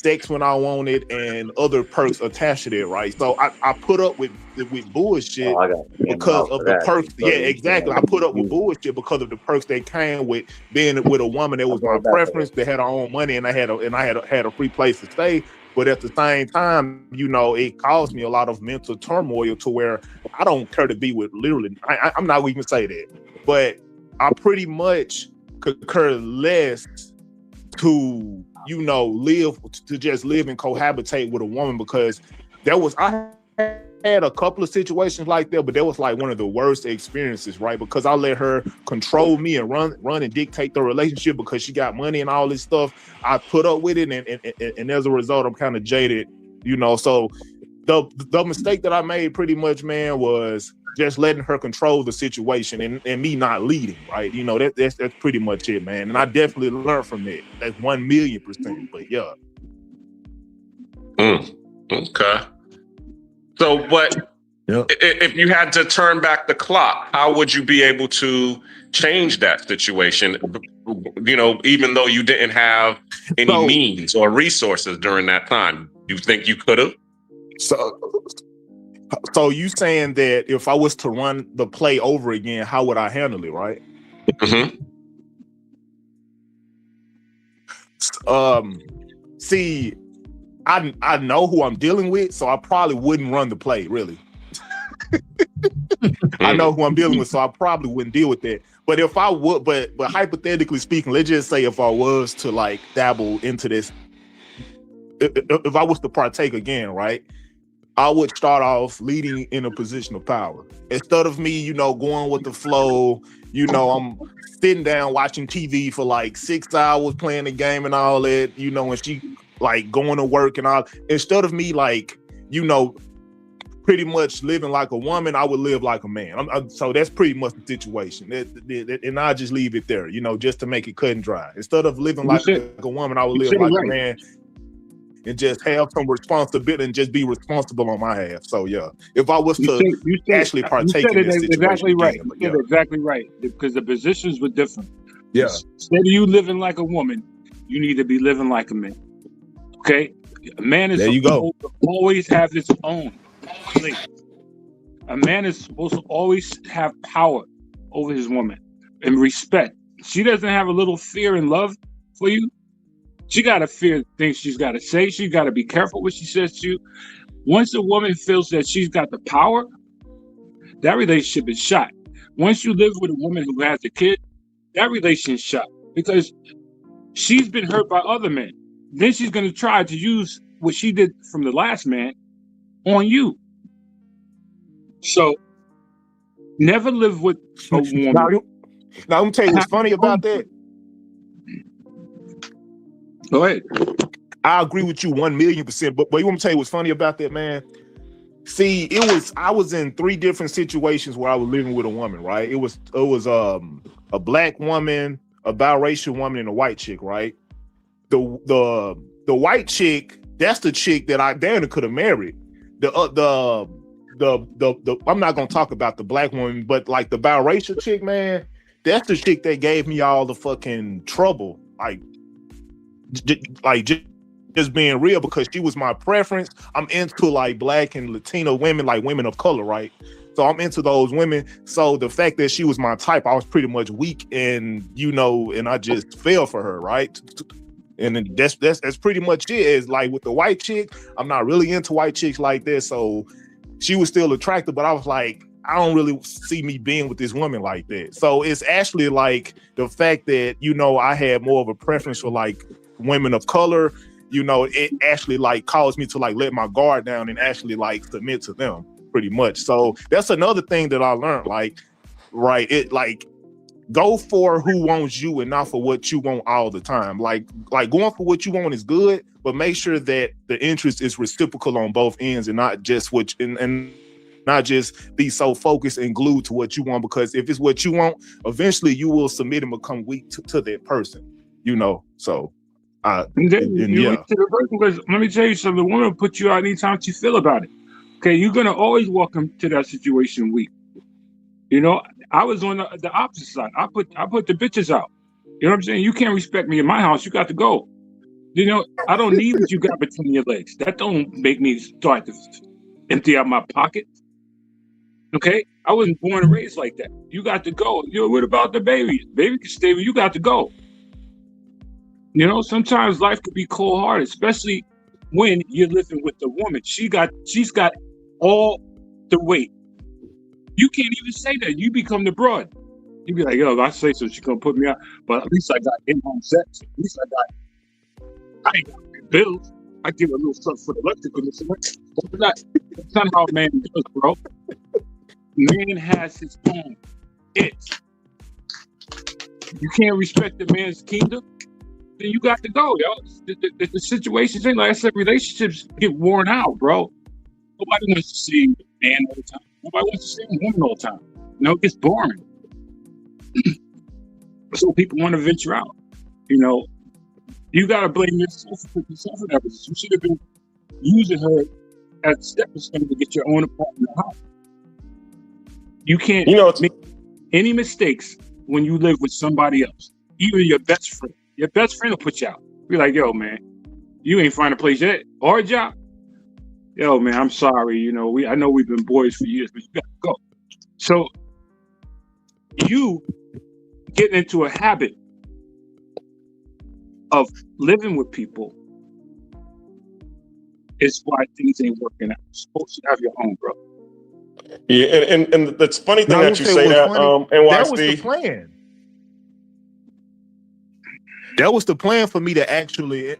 Speaker 5: sex when I want it, and other perks attached to that, right? So I put up with bullshit because of the perks. Yeah, exactly. I put up with bullshit because of the perks that came with being with a woman that was my preference, that had her own money, and I had a free place to stay. But at the same time, you know, it caused me a lot of mental turmoil to where I don't care to be with literally. I'm not even say that, but I pretty much could care less to, you know, just live and cohabitate with a woman, because I had a couple of situations like that, but that was like one of the worst experiences, right? Because I let her control me and run and dictate the relationship because she got money and all this stuff. I put up with it, and as a result, I'm kind of jaded, you know. So the mistake that I made pretty much, man, was just letting her control the situation and me not leading, right? You know, that's pretty much it, man. And I definitely learned from that. That's 1,000,000%. But yeah.
Speaker 1: Okay. So, but if you had to turn back the clock, how would you be able to change that situation? You know, even though you didn't have any means or resources during that time, do you think you could have?
Speaker 5: So you saying that if I was to run the play over again, how would I handle it, right?
Speaker 1: Mm-hmm.
Speaker 5: See, I know who I'm dealing with, so I probably wouldn't run the play, really. I know who I'm dealing with, so I probably wouldn't deal with that. But if I would, but hypothetically speaking, let's just say if I was to like dabble into this, if I was to partake again, right? I would start off leading in a position of power. Instead of me, you know, going with the flow, you know, I'm sitting down watching TV for like 6 hours, playing the game and all that, you know, and she like going to work and all. Instead of me like, you know, pretty much living like a woman, I would live like a man. So that's pretty much the situation. And I'll just leave it there, you know, just to make it cut and dry. Instead of living like a woman, I would live like a man. And just have some responsibility and just be responsible on my half. So yeah, if I was to actually partake in this situation,
Speaker 6: exactly right.
Speaker 5: Again, yeah.
Speaker 6: Exactly right, because the positions were different.
Speaker 5: Yeah.
Speaker 6: Instead of you living like a woman, you need to be living like a man. Okay, a man is supposed to always have his own place. A man is supposed to always have power over his woman and respect. She doesn't have a little fear and love for you. She got to fear things she's got to say. She got to be careful what she says to you. Once a woman feels that she's got the power, that relationship is shot. Once you live with a woman who has a kid, that relationship is shot because she's been hurt by other men. Then she's going to try to use what she did from the last man on you. So never live with a woman.
Speaker 5: Now, I'm going to tell you what's funny about that.
Speaker 6: Go ahead.
Speaker 5: I agree with you 1,000,000%. But you want me to tell you what's funny about that, man? See, I was in 3 different situations where I was living with a woman, right? It was a black woman, a biracial woman, and a white chick, right? The white chick, that's the chick that I damn could have married. The I'm not gonna talk about the black woman, but like the biracial chick, man, that's the chick that gave me all the fucking trouble. Just being real, because she was my preference. I'm into like black and Latino women, like women of color, right? So I'm into those women. So the fact that she was my type, I was pretty much weak, and you know, and I just fell for her, right? And then that's pretty much it. Is like with the white chick, I'm not really into white chicks like that. So she was still attractive, but I was like, I don't really see me being with this woman like that. So it's actually like the fact that, you know, I had more of a preference for like women of color, you know, it actually like caused me to like let my guard down and actually like submit to them pretty much. So that's another thing that I learned, like, right, it like go for who wants you and not for what you want all the time. Like going for what you want is good, but make sure that the interest is reciprocal on both ends and not just and not just be so focused and glued to what you want, because if it's what you want, eventually you will submit and become weak to that person, you know. So
Speaker 6: let me tell you something. The woman will put you out anytime she feel about it. Okay, you're gonna always welcome to that situation weak. You know, I was on the opposite side. I put the bitches out. You know what I'm saying? You can't respect me in my house. You got to go. You know, I don't need what you got between your legs. That don't make me start to empty out my pocket. Okay? I wasn't born and raised like that. You got to go. You know, what about the baby? Baby can stay, but you got to go. You know, sometimes life could be cold hearted, especially when you're living with a woman. She's got all the weight. You can't even say that. You become the broad. You be like, yo, if I say so, she's gonna put me out. But at least I got in-home sex. At least I ain't got to pay bills. I give a little stuff for the electrical. That's not how a man does, bro. Man has his own it. You can't respect the man's kingdom, then you got to go, yo. The situations ain't like I said, relationships get worn out, bro. Nobody wants to see a man all the time. Nobody wants to see a woman all the time. You know, it gets boring. So people want to venture out. You know, you got to blame yourself for that. You should have been using her as a stepping stone to get your own apartment in the house. You can't make any mistakes when you live with somebody else, even your best friend. Your best friend will put you out. Be like, yo, man, you ain't find a place yet or a job. Yo, man, I'm sorry. You know, I know we've been boys for years, but you got to go. So you get into a habit of living with people is why things ain't working out. You're supposed to have your own, bro.
Speaker 1: Yeah, and the funny thing that you say that, NYC.
Speaker 5: That was the plan. That was the plan for me to actually,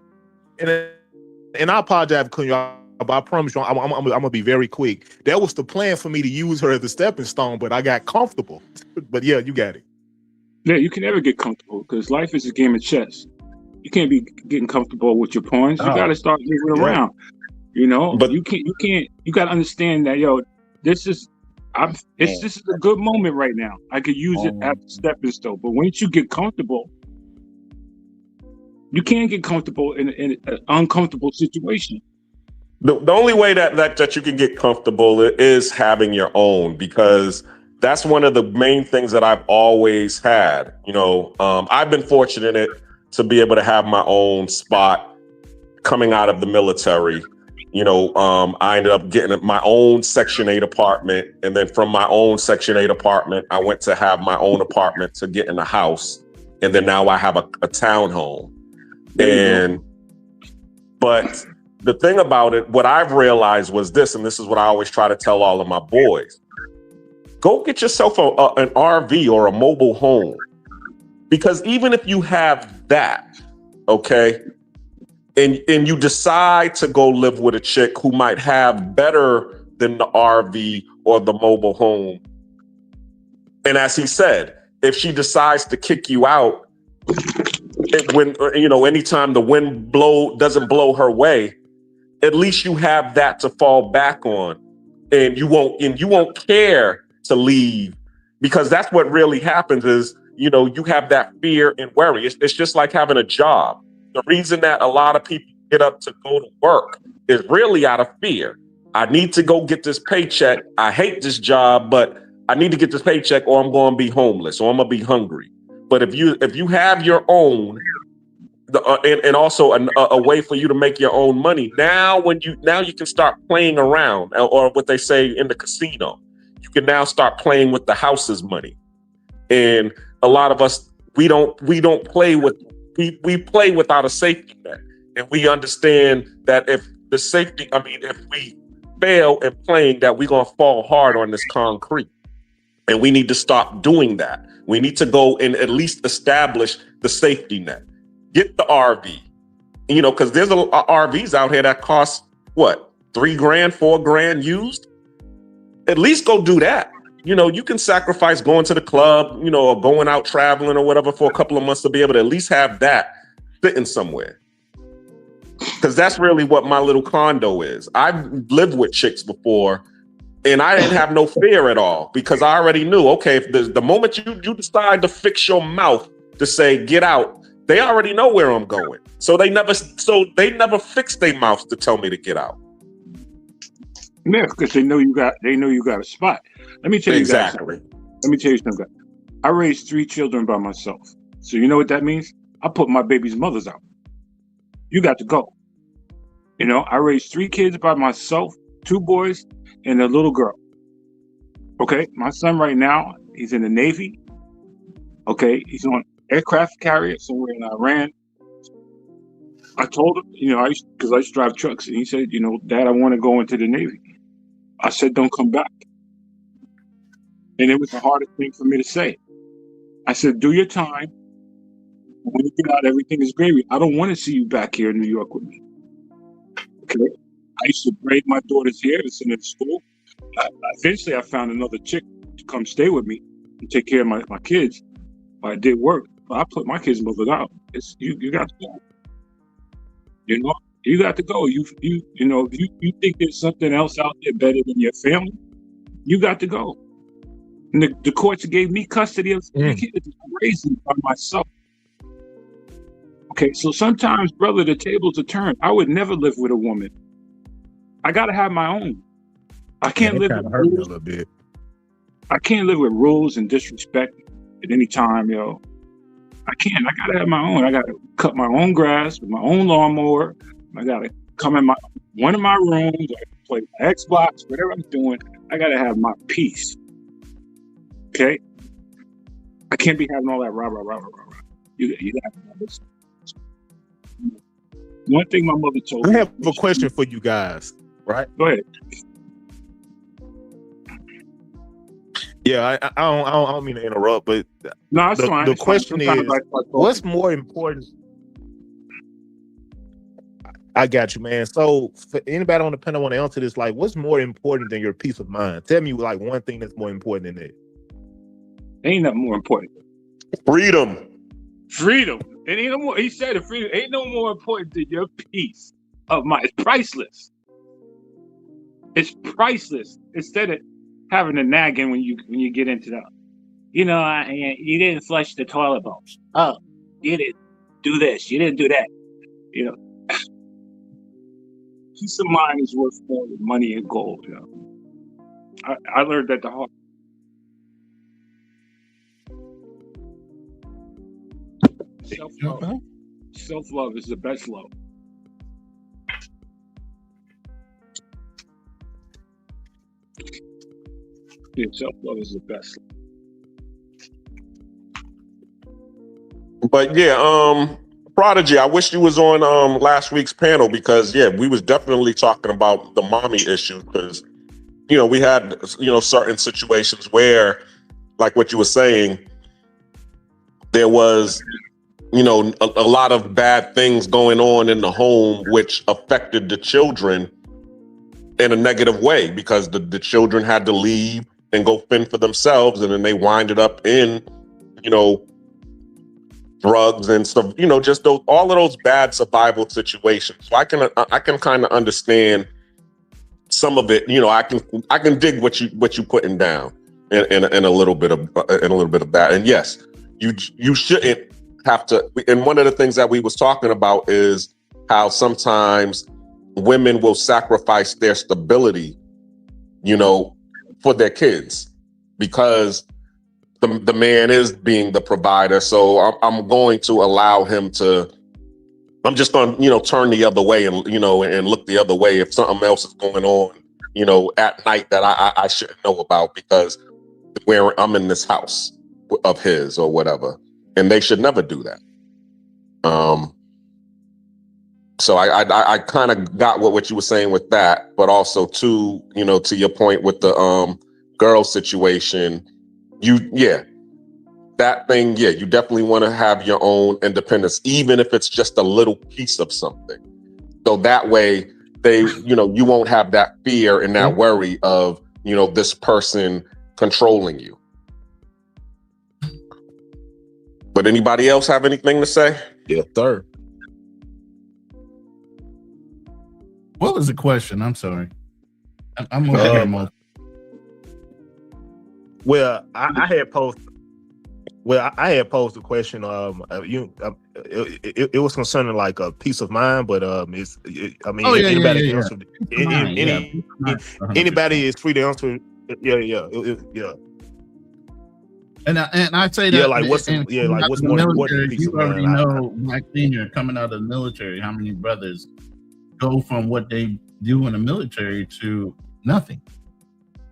Speaker 5: and I apologize for y'all, but I promise you, I'm gonna be very quick. That was the plan for me to use her as a stepping stone, but I got comfortable. But yeah, you got it.
Speaker 6: Yeah, you can never get comfortable because life is a game of chess. You can't be getting comfortable with your pawns. You got to start moving around. You know, but you can't. You got to understand that, yo, this is a good moment right now. I could use it as a stepping stone. But once you get comfortable, you can't get comfortable in an uncomfortable situation.
Speaker 1: The only way that you can get comfortable is having your own, because that's one of the main things that I've always had. You know, I've been fortunate to be able to have my own spot coming out of the military. You know, I ended up getting my own Section 8 apartment. And then from my own Section 8 apartment, I went to have my own apartment to get in a house. And then now I have a townhome. But the thing about it, what I've realized was this, and this is what I always try to tell all of my boys: go get yourself an RV or a mobile home. Because even if you have that, okay, and you decide to go live with a chick who might have better than the RV or the mobile home, and as he said, if she decides to kick you out, anytime the wind doesn't blow her way, at least you have that to fall back on, and you won't care to leave, because that's what really happens is, you know, you have that fear and worry. It's just like having a job. The reason that a lot of people get up to go to work is really out of fear. I need to go get this paycheck. I hate this job, but I need to get this paycheck or I'm going to be homeless or I'm going to be hungry. But if you have your own, and also a way for you to make your own money, now you can start playing around, or what they say in the casino. You can now start playing with the house's money. And a lot of us, we don't play with, we play without a safety net. And we understand that if we fail in playing, that we're going to fall hard on this concrete. And we need to stop doing that. We need to go and at least establish the safety net. Get the RV, you know, because there's RVs out here that cost what, $3,000, $4,000 used. At least go do that. You know, you can sacrifice going to the club, you know, or going out traveling or whatever for a couple of months to be able to at least have that sitting somewhere. Because that's really what my little condo is. I've lived with chicks before, and I didn't have no fear at all, because I already knew, okay, if the moment you decide to fix your mouth to say get out, they already know where I'm going. So they never fixed their mouths to tell me to get out.
Speaker 6: Yeah, because they know you got a spot. Let me tell you guys something. Let me tell you something. I raised 3 children by myself. So you know what that means? I put my baby's mothers out. you got to go. You know, I raised 3 kids by myself, 2 boys and a little girl. Okay, my son right now, he's in the Navy. Okay, he's on aircraft carrier somewhere in Iran. I told him, you know, because I used to drive trucks, and he said, you know, Dad, I want to go into the Navy. I said, don't come back. And it was the hardest thing for me to say. I said, do your time. When you get out, everything is gravy. I don't want to see you back here in New York with me. Okay. I used to braid my daughter's hair to send her to school. Eventually, I found another chick to come stay with me and take care of my kids. But I did work. But I put my kids' mother out. It's you got to go. You know, you got to go. You know, if you think there's something else out there better than your family, you got to go. And the courts gave me custody of 3 kids. I raised them by myself. Okay, so sometimes, brother, the tables are turned. I would never live with a woman. I got to have my own. I can't live with
Speaker 5: hurt me a
Speaker 6: rules.
Speaker 5: little bit.
Speaker 6: I can't live with rules and disrespect at any time, yo. I can't. I got to have my own. I got to cut my own grass with my own lawnmower. I got to come in one of my rooms. I play my Xbox, whatever I'm doing. I got to have my peace. Okay? I can't be having all that rah. You got to have this. One thing my mother told me.
Speaker 5: I have a question for you guys, right?
Speaker 6: Go ahead.
Speaker 5: Yeah, I don't mean to interrupt, but
Speaker 6: No, it's fine.
Speaker 5: the
Speaker 6: It's
Speaker 5: question
Speaker 6: fine.
Speaker 5: is, what's more important? I got you, man. So for anybody on the panel want to answer this, like, what's more important than your peace of mind? Tell me, like, one thing that's more important than that.
Speaker 6: Ain't nothing more important.
Speaker 1: Freedom.
Speaker 6: Freedom. It ain't no more. He said it. Freedom ain't no more important than your peace of mind. It's priceless. It's priceless. Instead of having a nagging when you get into that, you know, you didn't flush the toilet bowl. Oh, you didn't do this. You didn't do that. You know, peace of mind is worth more than money and gold. You know, I learned that the hard. Self-love is the best love. Yeah, self-love is the best.
Speaker 1: But yeah, Prodigy, I wish you was on last week's panel because yeah, we was definitely talking about the mommy issue because you know we had certain situations where, like what you were saying, there was a lot of bad things going on in the home which affected the children in a negative way because the children had to leave and go fend for themselves, and then they winded up in drugs and stuff, just all of those bad survival situations. So I can kind of understand some of it. I can dig what you putting down in a little bit of that. And yes, you shouldn't have to. And one of the things that we was talking about is how sometimes women will sacrifice their stability, for their kids because the man is being the provider. So I'm going to allow him to. I'm just going to turn the other way and and look the other way if something else is going on at night that I shouldn't know about because where I'm in this house of his or whatever, and they should never do that. So I kind of got what you were saying with that, but also too, to your point with the girl situation, that thing, you definitely want to have your own independence, even if it's just a little piece of something. So that way they, you won't have that fear and that worry of, this person controlling you. But anybody else have anything to say?
Speaker 5: Yes, sir.
Speaker 2: What was the question? I'm sorry. I'm over here most.
Speaker 5: Well, I had posed. Well, I had posed a question. It was concerning like a peace of mind, but anybody can answer. Anybody is free to answer. Yeah.
Speaker 2: And I say that,
Speaker 5: Yeah, like what's
Speaker 2: and
Speaker 5: yeah, like what's
Speaker 2: the
Speaker 5: more
Speaker 2: military,
Speaker 5: important? Peace
Speaker 2: you
Speaker 5: of
Speaker 2: already
Speaker 5: mind.
Speaker 2: know, Black Senior, coming out of the military, how many brothers go from what they do in the military to nothing.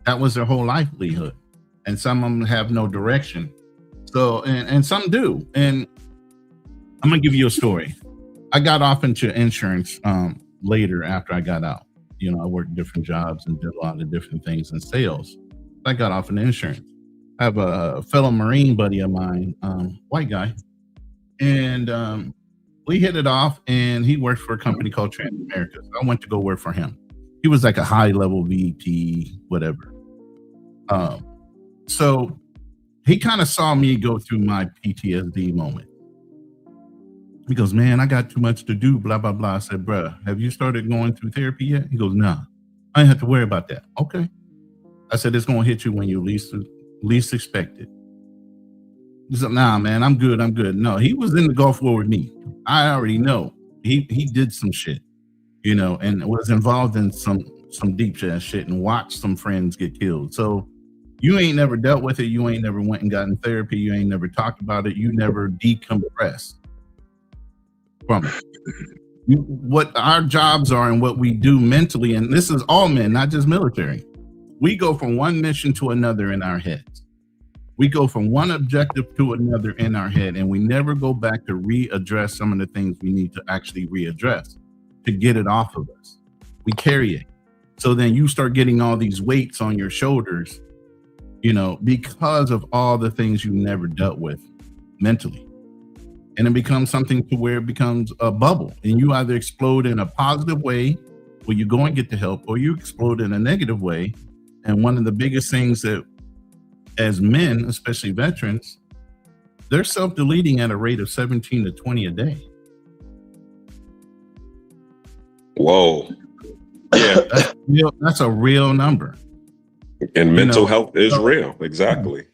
Speaker 2: That was their whole livelihood, and some of them have no direction. So, and some do. And I'm gonna give you a story. I got off into insurance later after I got out. You know, I worked different jobs and did a lot of different things in sales. I got off in insurance. I have a fellow Marine buddy of mine, white guy, and we hit it off. And he worked for a company called Transamerica. So I went to go work for him. He was like a high-level VP, whatever. So he kind of saw me go through my PTSD moment. He goes, man, I got too much to do, blah, blah, blah. I said, bruh, have you started going through therapy yet? He goes, nah, I ain't have to worry about that. Okay. I said, it's going to hit you when you least expect it. He said, nah, man, I'm good. No, he was in the Gulf War with me. I already know. He did some shit, you know, and was involved in some deep ass shit and watched some friends get killed. So you ain't never dealt with it. You ain't never went and gotten therapy. You ain't never talked about it. You never decompressed from it. What our jobs are and what we do mentally, and this is all men, not just military. We go from one mission to another in our heads. We go from one objective to another in our head, and we never go back to readdress some of the things we need to actually readdress to get it off of us. We carry it. So then you start getting all these weights on your shoulders, you know, because of all the things you never dealt with mentally. And it becomes something to where it becomes a bubble, and you either explode in a positive way where you go and get the help, or you explode in a negative way. And one of the biggest things that as men, especially veterans, they're self-deleting at a rate of 17 to 20 a day.
Speaker 1: Whoa. Yeah.
Speaker 2: That's a real number.
Speaker 1: And mental health is real. Exactly.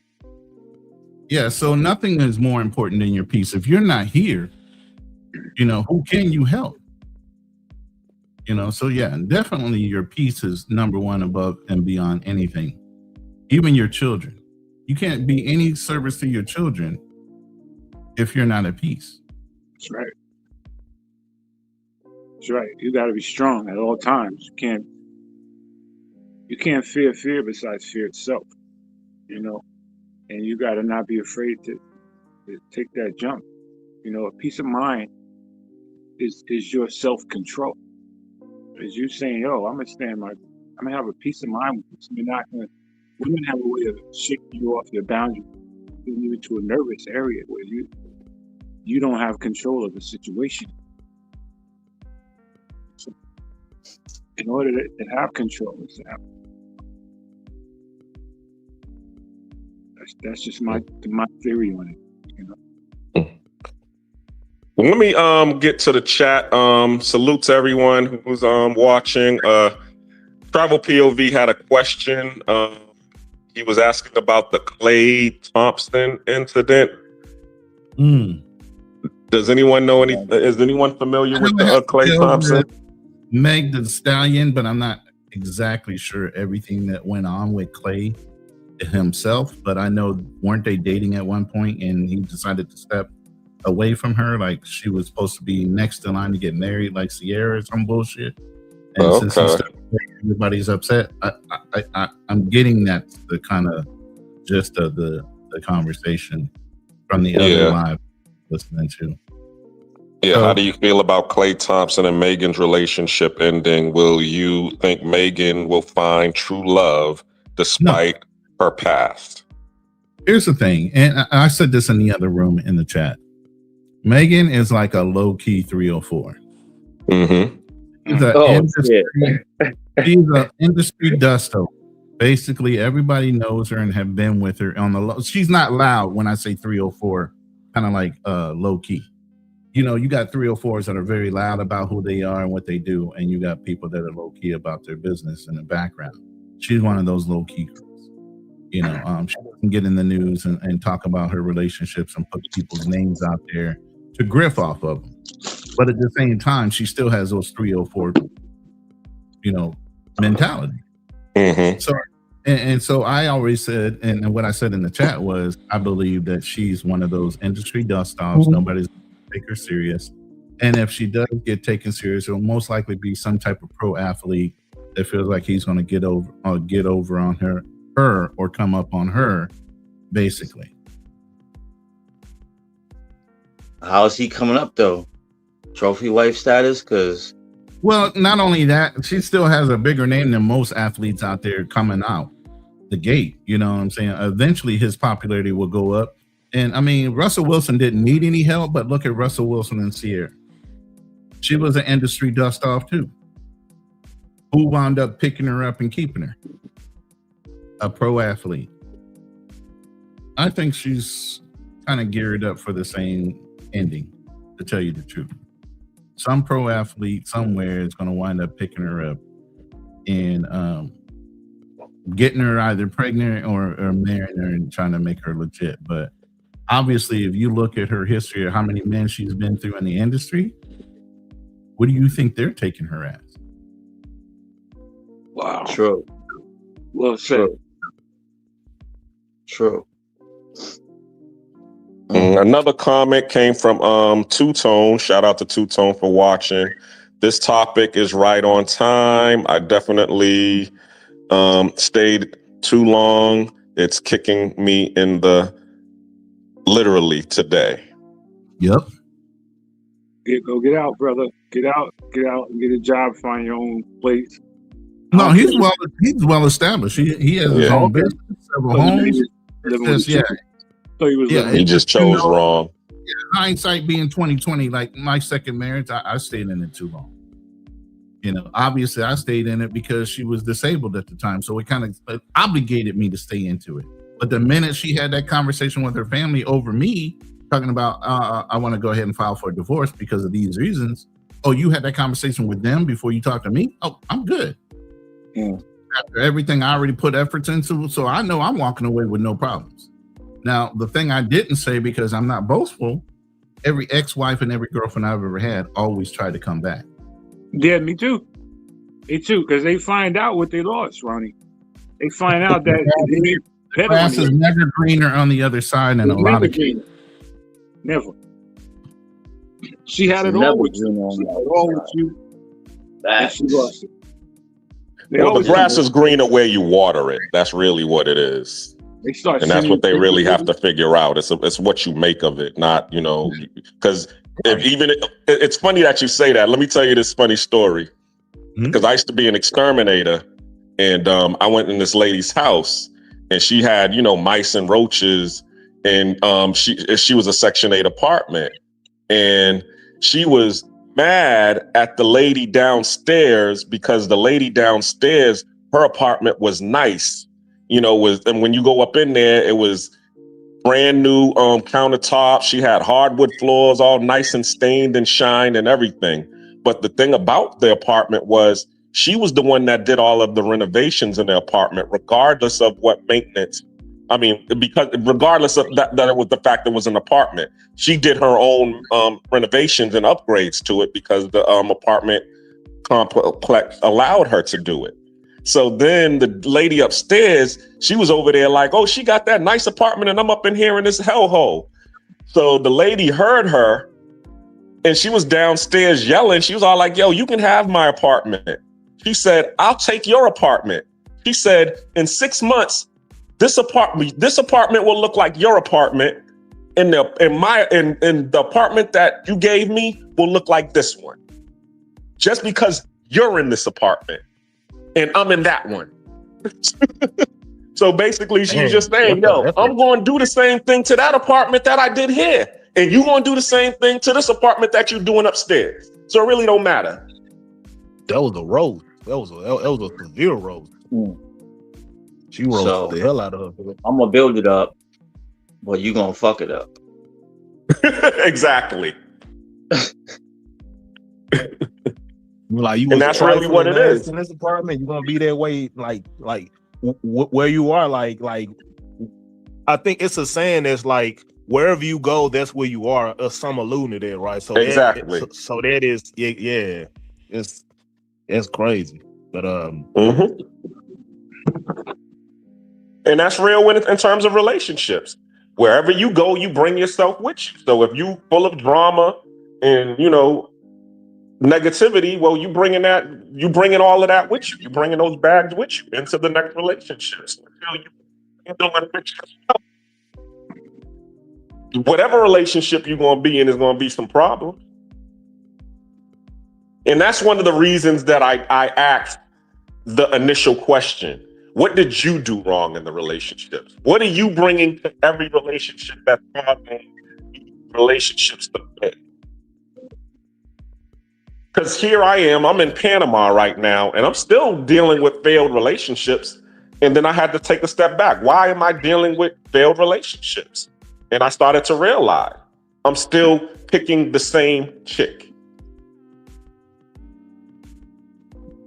Speaker 2: Yeah, so nothing is more important than your peace. If you're not here, you know, who can you help? You know, so yeah, definitely your peace is number one above and beyond anything. Even your children. You can't be any service to your children if you're not at peace.
Speaker 6: That's right. That's right. You got to be strong at all times. You can't fear besides fear itself, you know. And you got to not be afraid to take that jump. You know, a peace of mind is your self-control. Is you saying, yo, I'm gonna have a peace of mind with this. Women have a way of shaking you off your boundaries, putting you into a nervous area where you don't have control of the situation. So in order to have control, that's just my theory on it, you know.
Speaker 1: Well, let me get to the chat. Salute to everyone who's watching. Travel POV had a question. He was asking about the Klay Thompson incident. Does anyone know is anyone familiar with the Klay Thompson?
Speaker 2: Meg the Stallion, but I'm not exactly sure everything that went on with Klay himself. But I know, weren't they dating at one point and he decided to step away from her, like she was supposed to be next in line to get married, like Sierra or some bullshit. And since he stepped away, everybody's upset. I'm getting that the kind of gist of the conversation from the other live listening to.
Speaker 1: Yeah, how do you feel about Klay Thompson and Megan's relationship ending? Will you think Megan will find true love despite her past?
Speaker 2: Here's the thing, and I said this in the other room in the chat. Megan is like a low-key 304.
Speaker 1: Mm-hmm.
Speaker 2: She's an industry dusto. Basically, everybody knows her and have been with her on the low. She's not loud when I say 304, kind of like low-key. You know, you got 304s that are very loud about who they are and what they do, and you got people that are low-key about their business in the background. She's one of those low-key girls. You know, she doesn't get in the news and talk about her relationships and put people's names out there to griff off of them. But at the same time, she still has those 304, you know, mentality.
Speaker 1: Mm-hmm.
Speaker 2: So, And so I always said, and what I said in the chat was, I believe that she's one of those industry dust offs. Nobody's going to take her serious. And if she does get taken serious, it'll most likely be some type of pro athlete that feels like he's going to get over on her or come up on her, basically.
Speaker 3: How's he coming up though? Trophy wife status? Because
Speaker 2: well, not only that, she still has a bigger name than most athletes out there coming out the gate. You know what I'm saying? Eventually, his popularity will go up. And I mean, Russell Wilson didn't need any help, but look at Russell Wilson and Sierra. She was an industry dust off too. Who wound up picking her up and keeping her? A pro athlete. I think she's kind of geared up for the same ending, to tell you the truth. Some pro athlete somewhere is going to wind up picking her up and getting her either pregnant or marrying her and trying to make her legit. But obviously, if you look at her history of how many men she's been through in the industry, what do you think they're taking her as?
Speaker 6: Wow.
Speaker 3: true.
Speaker 6: Well said.
Speaker 3: True.
Speaker 1: Another comment came from Two-Tone. Shout out to Two-Tone for watching. This topic is right on time. I definitely stayed too long. It's kicking me in the literally today.
Speaker 2: Yep.
Speaker 6: Go get out, brother. Get out and get a job, find your own place.
Speaker 2: No, he's well established. He has his own business, several homes.
Speaker 6: So he was
Speaker 1: he just chose wrong.
Speaker 2: Yeah, hindsight being 2020, like my second marriage, I stayed in it too long. You know, obviously I stayed in it because she was disabled at the time. So it kind of obligated me to stay into it. But the minute she had that conversation with her family over me, talking about, I want to go ahead and file for a divorce because of these reasons. Oh, you had that conversation with them before you talked to me? Oh, I'm good. After everything I already put efforts into, so I know I'm walking away with no problems. Now, the thing I didn't say, because I'm not boastful, every ex-wife and every girlfriend I've ever had always tried to come back.
Speaker 6: Yeah, me too. Me too, because they find out what they lost, Ronnie. They find out that
Speaker 2: the grass is never greener on the other side in a lot of cases.
Speaker 6: Never. She had it all with you. She had it all with you. And she lost it.
Speaker 1: Well, the grass is greener where you water it. That's really what it is. And that's what they really have to figure out. It's what you make of it, not, you know, because it's funny that you say that. Let me tell you this funny story. Because I used to be an exterminator, and I went in this lady's house, and she had, you know, mice and roaches, and she was a Section 8 apartment, and she was mad at the lady downstairs because the lady downstairs, her apartment was nice. You know, and when you go up in there, it was brand new countertops. She had hardwood floors, all nice and stained and shined and everything. But the thing about the apartment was she was the one that did all of the renovations in the apartment, regardless of what maintenance. I mean, because regardless of that it was the fact that it was an apartment, she did her own renovations and upgrades to it because the apartment complex allowed her to do it. So then the lady upstairs, she was over there like, oh, she got that nice apartment and I'm up in here in this hellhole. So the lady heard her and she was downstairs yelling. She was all like, yo, you can have my apartment. She said, I'll take your apartment. She said, in 6 months, this apartment will look like your apartment. And the apartment that you gave me will look like this one. Just because you're in this apartment. And I'm in that one. So basically, she's just saying, yo, I'm going to do the same thing to that apartment that I did here. And you're going to do the same thing to this apartment that you're doing upstairs. So it really don't matter.
Speaker 5: That was a roast. That was a severe roast. She roasted the hell out of her.
Speaker 3: I'm going to build it up, but you're going to fuck it up.
Speaker 1: Exactly.
Speaker 5: And
Speaker 1: that's really what it is.
Speaker 5: In this apartment, you're gonna be that way, like where you are. Like, I think it's a saying that's like wherever you go, that's where you are. Some alluding to that, right? So
Speaker 1: exactly.
Speaker 5: So that is, yeah, it's crazy. But
Speaker 1: And that's real in terms of relationships. Wherever you go, you bring yourself with you. So if you full of drama and, you know, negativity, well, you bringing all of that with you. You bringing those bags with you into the next relationship. So you don't let it fix yourself. Whatever relationship you're going to be in is going to be some problems. And that's one of the reasons that I asked the initial question. What did you do wrong in the relationships? What are you bringing to every relationship that's causing relationships to fail? Because here I am, I'm in Panama right now, and I'm still dealing with failed relationships. And then I had to take a step back. Why am I dealing with failed relationships? And I started to realize I'm still picking the same chick.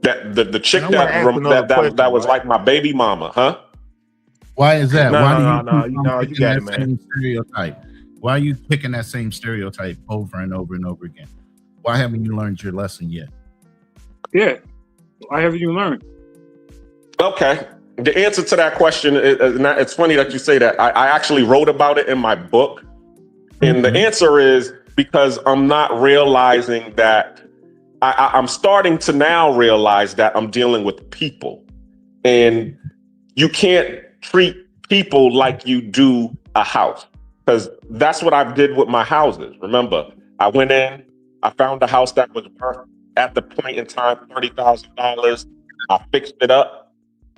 Speaker 1: The chick that was like my baby mama, huh?
Speaker 2: Why is that?
Speaker 5: No, you got it, man.
Speaker 2: Same stereotype. Why are you picking that same stereotype over and over and over again? Why haven't you learned your lesson yet?
Speaker 6: Yeah. Why haven't you learned?
Speaker 1: Okay. The answer to that question it's funny that you say that. I actually wrote about it in my book. And the answer is because I'm not realizing that I'm starting to now realize that I'm dealing with people, and you can't treat people like you do a house, because that's what I did with my houses. Remember, I went in, I found a house that was worth at the point in time $30,000. I fixed it up,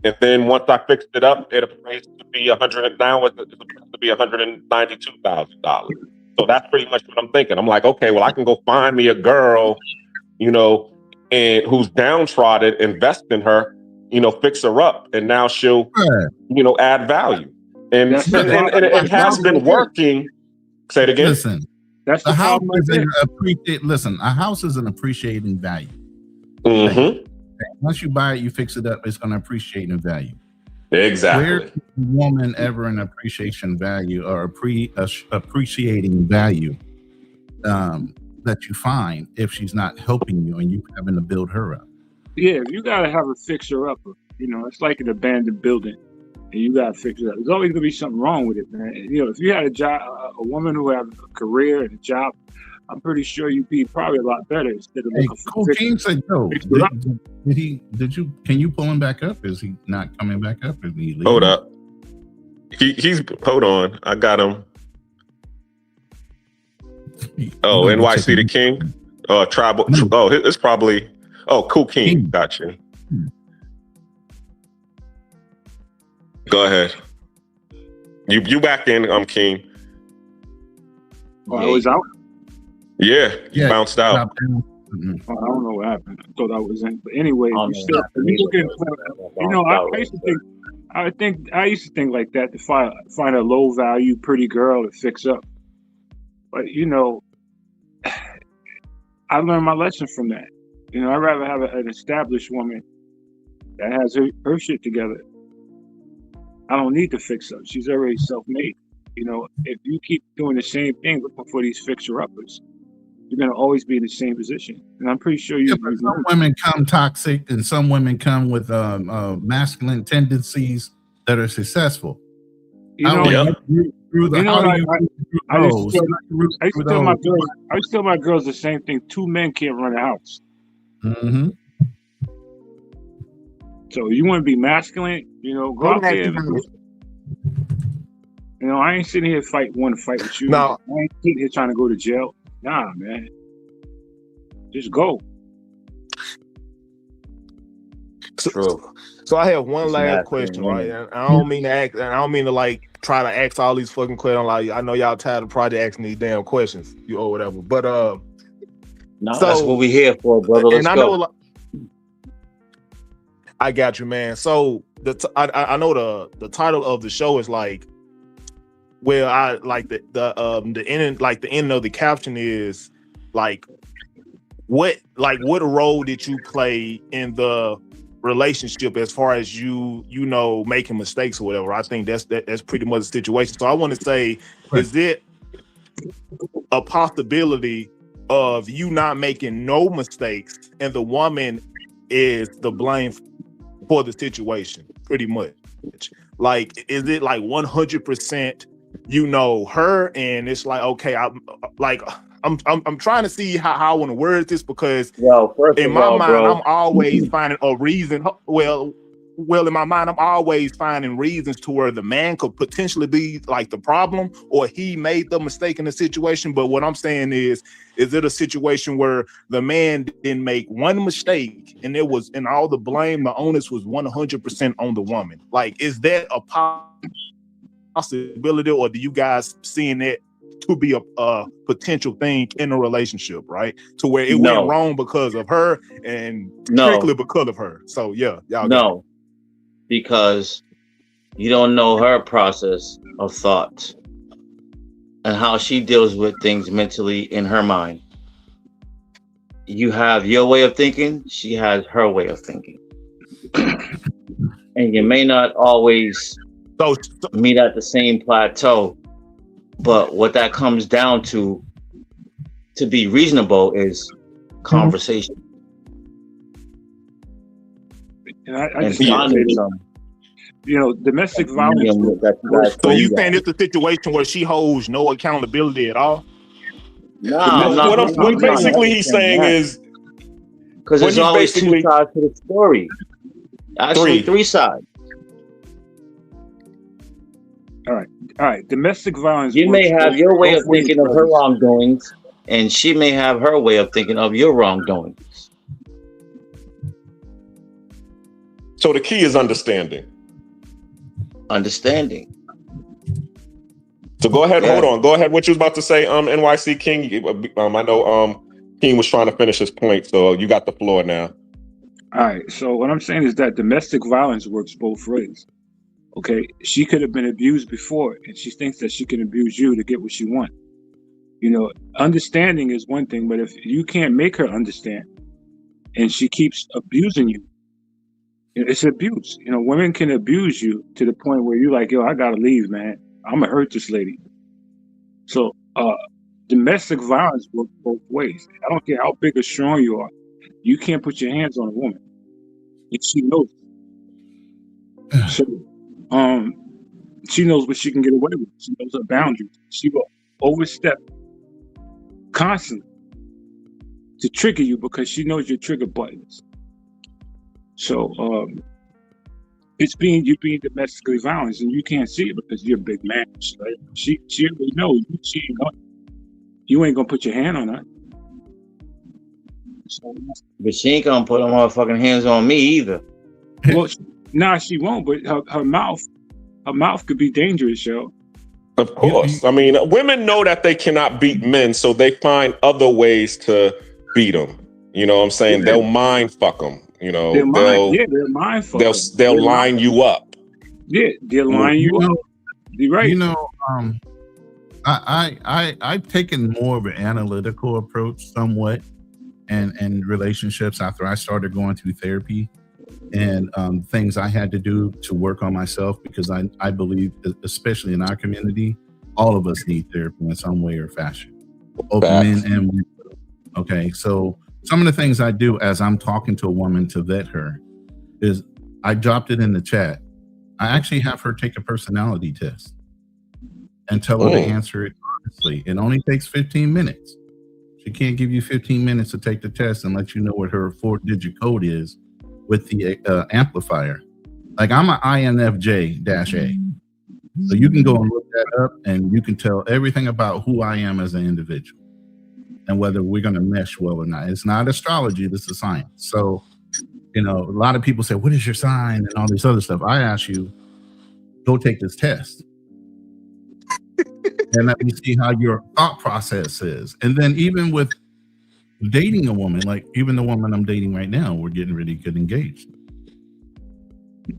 Speaker 1: and then once I fixed it up, it appraised to be $192,000. So that's pretty much what I'm thinking. I'm like, okay, well, I can go find me a girl, you know, and who's downtrodden, invest in her, you know, fix her up, and now she'll, you know, add value. And it has been working. Say it again.
Speaker 2: Listen,
Speaker 6: that's
Speaker 2: the house is a house is an appreciating value.
Speaker 1: Mm-hmm.
Speaker 2: Once you buy it, you fix it up, it's going to appreciate in value.
Speaker 1: Exactly.
Speaker 2: Where is a woman ever an appreciation value or appreciating value that you find if she's not helping you and you having to build her up?
Speaker 6: Yeah, you gotta have a fixer-upper. You know, it's like an abandoned building, and you gotta fix it up. There's always gonna be something wrong with it, man. You know, if you had a job, a woman who had a career and a job, I'm pretty sure you'd be probably a lot better instead of looking for
Speaker 2: Cool King said, "Yo, can you pull him back up? Is he not coming back up? Is he leaving?
Speaker 1: Hold up. He's hold on. I got him. Oh, NYC the King. Tribal. Oh, it's probably. Oh, Cool King. Gotcha. Go ahead. You back in? I'm King.
Speaker 6: Oh, I was out.
Speaker 1: Yeah, you bounced out.
Speaker 6: I don't know what happened. I thought I was in, but anyway, I used to think like that, to find a low value pretty girl to fix up. But you know, I learned my lesson from that. You know, I'd rather have an established woman that has her shit together. I don't need to fix up. She's already self-made. You know, if you keep doing the same thing, looking for these fixer-uppers, you're going to always be in the same position. And I'm pretty sure
Speaker 2: some women come toxic and some women come with masculine tendencies that are successful.
Speaker 6: You know, I used to tell my girls the same thing. Two men can't run a house.
Speaker 2: Mm-hmm.
Speaker 6: So you want to be masculine, you know, go out there. You know, I ain't sitting here want to fight with you.
Speaker 5: No.
Speaker 6: I ain't sitting here trying to go to jail. Nah, man. Just go.
Speaker 5: So I have one last question, right? And I don't mean to ask, and I don't mean to like try to ask all these fucking questions. Like, I know y'all tired of probably asking these damn questions, you or whatever. But
Speaker 3: no, that's what we here for, brother. Let's go.
Speaker 5: I got you, man. So I know the title of the show is like, well, I like the end, like the end of the caption is like, what role did you play in the relationship as far as you know, making mistakes or whatever? I think that's pretty much the situation. So I want to say, is it a possibility of you not making no mistakes and the woman is the blame for the situation, pretty much? Like, is it like 100%, her? And it's like, okay, I'm trying to see how I want to word this, because in my mind,
Speaker 3: bro,
Speaker 5: I'm always finding a reason. Well, in my mind, I'm always finding reasons to where the man could potentially be like the problem, or he made the mistake in the situation. But what I'm saying is it a situation where the man didn't make one mistake and all the blame, the onus was 100% on the woman? Like, is that a possibility, or do you guys seeing that to be a potential thing in a relationship, right? To where it went wrong because of her and strictly because of her. So yeah, y'all got it.
Speaker 3: Because you don't know her process of thought and how she deals with things mentally in her mind. You have your way of thinking, she has her way of thinking. And you may not always meet at the same plateau, but what that comes down to be reasonable, is conversation.
Speaker 6: And I just domestic violence.
Speaker 5: So you saying it's a situation where she holds no accountability at all?
Speaker 1: What basically he's saying is,
Speaker 3: because there's always two sides to the story. Actually, three sides.
Speaker 6: All right. Domestic violence.
Speaker 3: You may have your way of thinking of her wrongdoings, and she may have her way of thinking of your wrongdoings.
Speaker 1: So the key is understanding.
Speaker 3: Understanding.
Speaker 1: So go ahead, hold on. Go ahead. What you was about to say, NYC King? I know King was trying to finish his point, so you got the floor now.
Speaker 6: All right. So what I'm saying is that domestic violence works both ways. Okay, she could have been abused before, and she thinks that she can abuse you to get what she wants. Understanding is one thing, but if you can't make her understand, and she keeps abusing you, it's abuse. Women can abuse you to the point where you're like, yo, I gotta leave, man. I'm gonna hurt this lady. So domestic violence works both ways. I don't care how big or strong you are. You can't put your hands on a woman. And she knows it. So she knows what she can get away with. She knows her boundaries. She will overstep constantly to trigger you because she knows your trigger buttons. So you're being domestically violent, and you can't see it because you're a big man. Right? She already knows you ain't gonna put your hand on her. So,
Speaker 3: but she ain't gonna put her motherfucking hands on me either.
Speaker 6: Well, she won't. But her mouth could be dangerous, yo.
Speaker 1: Of course. I mean, women know that they cannot beat men, so they find other ways to beat them. You know what I'm saying? Yeah. They'll mind fuck them. They're mind fuck them. They'll line you up.
Speaker 6: Yeah, they'll line you up. You're right.
Speaker 2: I've taken more of an analytical approach somewhat and relationships after I started going through therapy and things I had to do to work on myself, because I believe, especially in our community, all of us need therapy in some way or fashion, both men and women. Okay, so some of the things I do as I'm talking to a woman to vet her is I dropped it in the chat. I actually have her take a personality test and tell her to answer it honestly. It only takes 15 minutes. She can't give you 15 minutes to take the test and let you know what her 4-digit code is with the amplifier. Like, I'm an INFJ-A. So you can go and look that up and you can tell everything about who I am as an individual and whether we're going to mesh well or not. It's not astrology, this is science. So, a lot of people say, what is your sign and all this other stuff. I ask you, go take this test. And let me see how your thought process is. And then even with dating a woman, like even the woman I'm dating right now, we're getting ready to get engaged.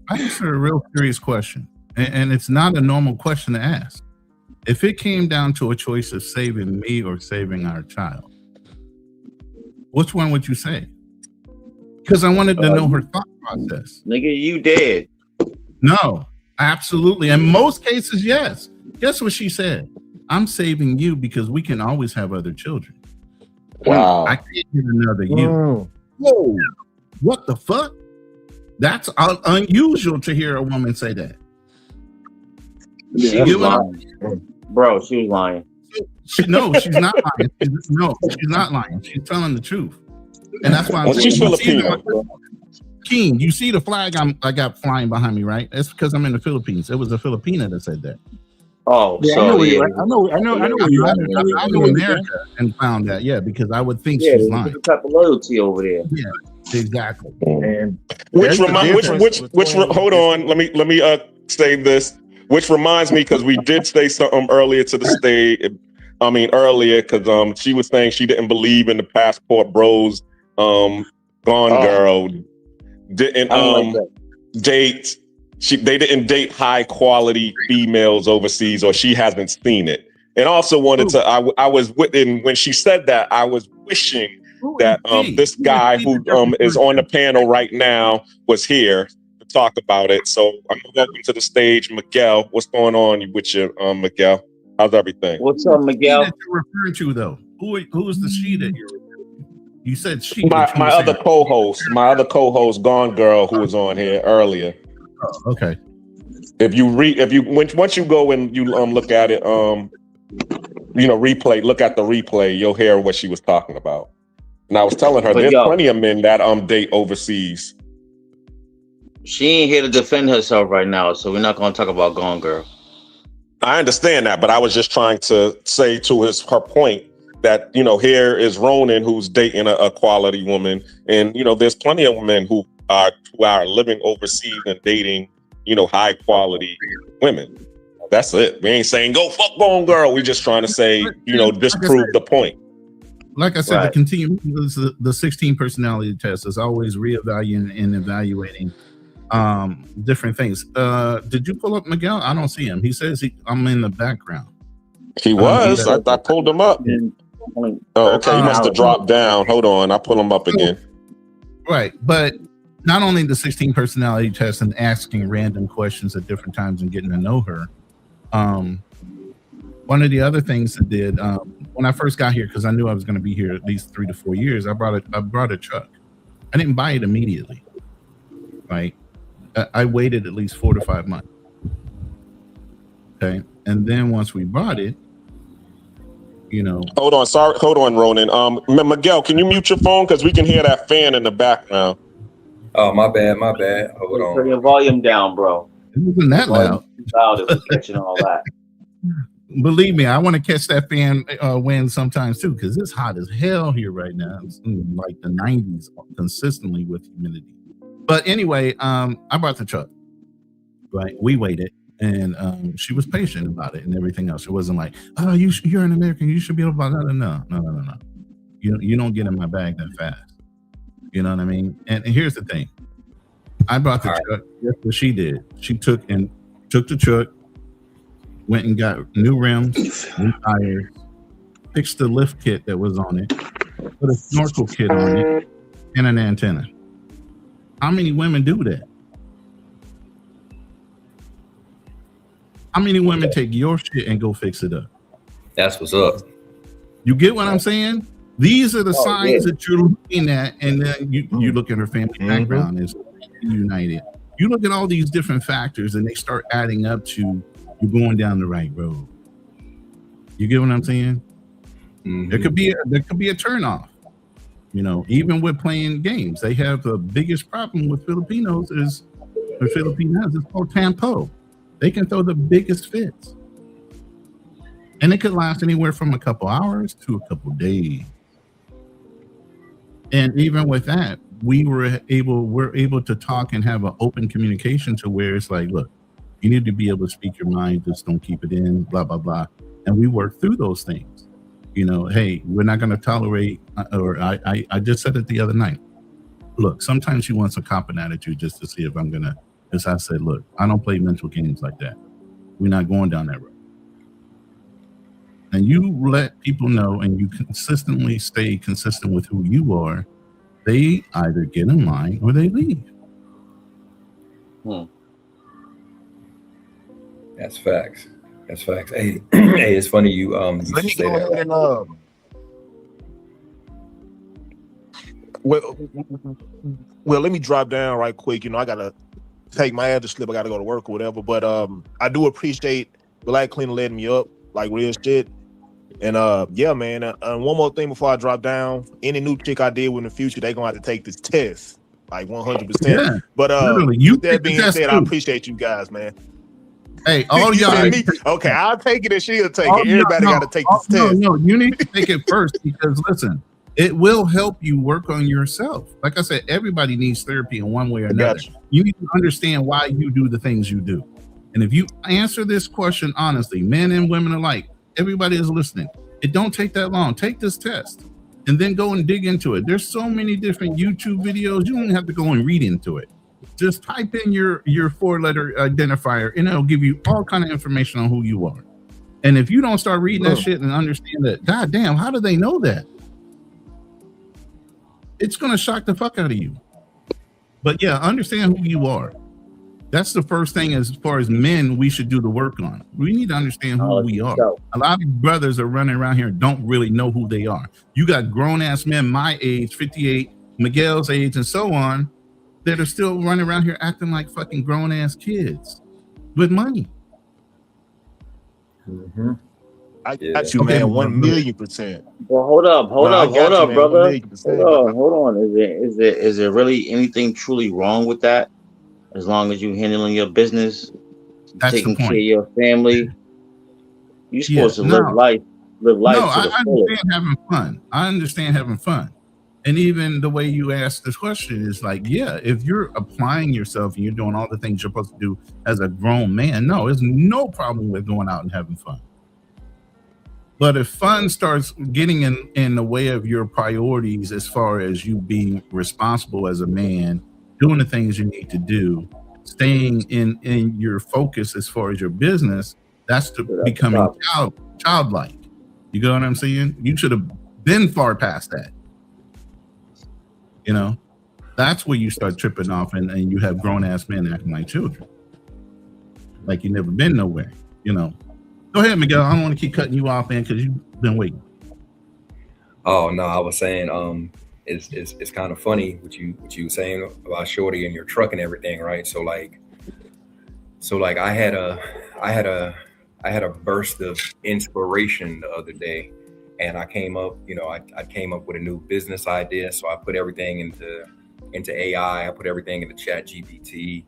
Speaker 2: I asked her a real serious question. And it's not a normal question to ask. If it came down to a choice of saving me or saving our child, which one would you say? Because I wanted to know her thought process.
Speaker 3: Nigga, you dead.
Speaker 2: No, absolutely. In most cases, yes. Guess what she said? I'm saving you because we can always have other children.
Speaker 1: Wow.
Speaker 2: I can't get another you. Whoa. What the fuck? That's unusual to hear a woman say that.
Speaker 3: She was lying. Bro, she was lying.
Speaker 2: No, she's not lying. She's not lying. She's telling the truth. And that's why
Speaker 1: she's Filipino.
Speaker 2: King, you see the flag I got flying behind me, right? That's because I'm in the Philippines. It was a Filipina that said that.
Speaker 3: Oh,
Speaker 6: yeah,
Speaker 3: so
Speaker 6: I know where you are.
Speaker 2: I know America and found that, because I would think she's lying.
Speaker 3: There's a type of loyalty over there.
Speaker 2: Yeah, exactly.
Speaker 5: And
Speaker 1: hold on, let me say this, which reminds me, because we did say something earlier to the stage. Earlier, because she was saying she didn't believe in the passport bros. Gone Girl didn't date. They didn't date high quality females overseas, or she hasn't seen it. And also wanted to. I was when she said that, I was wishing that this guy who is on the panel right now was here to talk about it. So I'm gonna welcome to the stage Miguel. What's going on with you, Miguel? How's everything?
Speaker 3: What's up, Miguel?
Speaker 2: That you're referring to, though, who is the she that you're referring to? You said she.
Speaker 1: My other co-host, Gone Girl, who was on here earlier.
Speaker 2: Oh, okay.
Speaker 1: Once you go and you look at it, look at the replay, you'll hear what she was talking about. And I was telling her, there's plenty of men that date overseas.
Speaker 3: She ain't here to defend herself right now, so we're not going to talk about Gone Girl.
Speaker 1: I understand that, but I was just trying to say to her point that, here is Ronan, who's dating a quality woman, and there's plenty of men who are living overseas and dating, high quality women. That's it. We ain't saying go fuck Gone Girl. We're just trying to say, disprove the point.
Speaker 2: Like I said, the 16 personality test is always reevaluating and evaluating different things. Did you pull up Miguel? I don't see him. He says I'm in the background.
Speaker 1: He was. I pulled him up. Oh, okay. He must have dropped down. Hold on. I'll pull him up again.
Speaker 2: Right. But not only the 16 personality test and asking random questions at different times and getting to know her. One of the other things I did when I first got here, because I knew I was going to be here at least 3 to 4 years, I brought a truck. I didn't buy it immediately. Right. I waited at least 4 to 5 months. Okay. And then once we bought it,
Speaker 1: Hold on, Ronan. Miguel, can you mute your phone? Because we can hear that fan in the background.
Speaker 7: Oh, my bad. Hold on.
Speaker 3: Turn your volume down, bro.
Speaker 2: It wasn't that loud.
Speaker 3: It was catching all that.
Speaker 2: Believe me, I want to catch that fan wind sometimes too, because it's hot as hell here right now. It's like the 90s consistently with humidity. But anyway, I bought the truck. Right, we waited, and she was patient about it and everything else. It wasn't like, oh, you're an American, you should be able to buy that. No. You don't get in my bag that fast. You know what I mean? And here's the thing. I bought the truck. That's what she did. She took the truck, went and got new rims, new tires, fixed the lift kit that was on it, put a snorkel kit on it, and an antenna. How many women do that? How many women take your shit and go fix it up?
Speaker 7: That's what's up.
Speaker 2: You get what I'm saying? These are the signs that you're looking at, and then you look at her family background is united. You look at all these different factors, and they start adding up to you going down the right road. You get what I'm saying? Mm-hmm. There could be a turnoff. Even with playing games, they have the biggest problem with Filipinos is called tampo. They can throw the biggest fits, and it could last anywhere from a couple hours to a couple days. And even with that, we're able to talk and have an open communication to where it's like, look, you need to be able to speak your mind, just don't keep it in, blah blah blah, and we work through those things. Hey, we're not going to tolerate, or I just said it the other night. Look, sometimes she wants a copping attitude just to see if I'm going to, as I said, look, I don't play mental games like that. We're not going down that road. And you let people know, and you consistently stay consistent with who you are, they either get in line or they leave.
Speaker 7: That's facts. Hey, it's funny you
Speaker 5: let me
Speaker 7: say
Speaker 5: go
Speaker 7: that.
Speaker 5: ahead and Well, let me drop down right quick. You know, I gotta take my address slip. I gotta go to work or whatever. But I do appreciate Black Cleaner letting me up, like real shit. And yeah, man. And one more thing before I drop down. Any new chick I deal with in the future, they gonna have to take this test, like 100%.
Speaker 2: Yeah,
Speaker 5: but
Speaker 2: literally, you
Speaker 5: with that
Speaker 2: take the
Speaker 5: being
Speaker 2: test
Speaker 5: said,
Speaker 2: too.
Speaker 5: I appreciate you guys, man.
Speaker 2: Hey, all
Speaker 5: You
Speaker 2: y'all.
Speaker 5: said me? Okay, I'll take it and she'll take
Speaker 2: all
Speaker 5: it.
Speaker 2: y'all-
Speaker 5: Everybody got to take this
Speaker 2: no,
Speaker 5: test.
Speaker 2: No, you need to take it first because listen, it will help you work on yourself. Like I said, everybody needs therapy in one way or another.
Speaker 5: Gotcha.
Speaker 2: You need to understand why you do the things you do. And if you answer this question honestly, men and women alike, everybody is listening. It don't take that long. Take this test and then go and dig into it. There's so many different YouTube videos. You don't have to go and read into it. Just type in your 4-letter identifier and it'll give you all kind of information on who you are. And if you don't start reading that shit and understand that, god damn, how do they know that? It's going to shock the fuck out of you. But yeah, understand who you are. That's the first thing as far as men we should do the work on. We need to understand who we are. A lot of brothers are running around here and don't really know who they are. You got grown-ass men my age, 58, Miguel's age, and so on, that are still running around here acting like fucking grown-ass kids with money.
Speaker 7: Mm-hmm.
Speaker 5: I got you, man. 1,000,000%.
Speaker 3: Well, hold up, brother.
Speaker 5: 1,000,000%.
Speaker 3: Hold on. Is there really anything truly wrong with that? As long as you're handling your business, taking care of your family, you're supposed to live life. No,
Speaker 2: I understand having fun. I understand having fun. And even the way you ask this question is like, yeah, if you're applying yourself and you're doing all the things you're supposed to do as a grown man, no, there's no problem with going out and having fun. But if fun starts getting in the way of your priorities as far as you being responsible as a man, doing the things you need to do, staying in your focus as far as your business, that's becoming childlike. You know what I'm saying? You should have been far past that. You know, that's where you start tripping off and you have grown ass men acting like children. Like you never been nowhere, you know. Go ahead, Miguel. I don't want to keep cutting you off, man, because you've been waiting.
Speaker 7: Oh no, I was saying it's kind of funny what you were saying about Shorty and your truck and everything, right? So like I had a burst of inspiration the other day. And I came up, I came up with a new business idea. So I put everything into AI. I put everything into ChatGPT.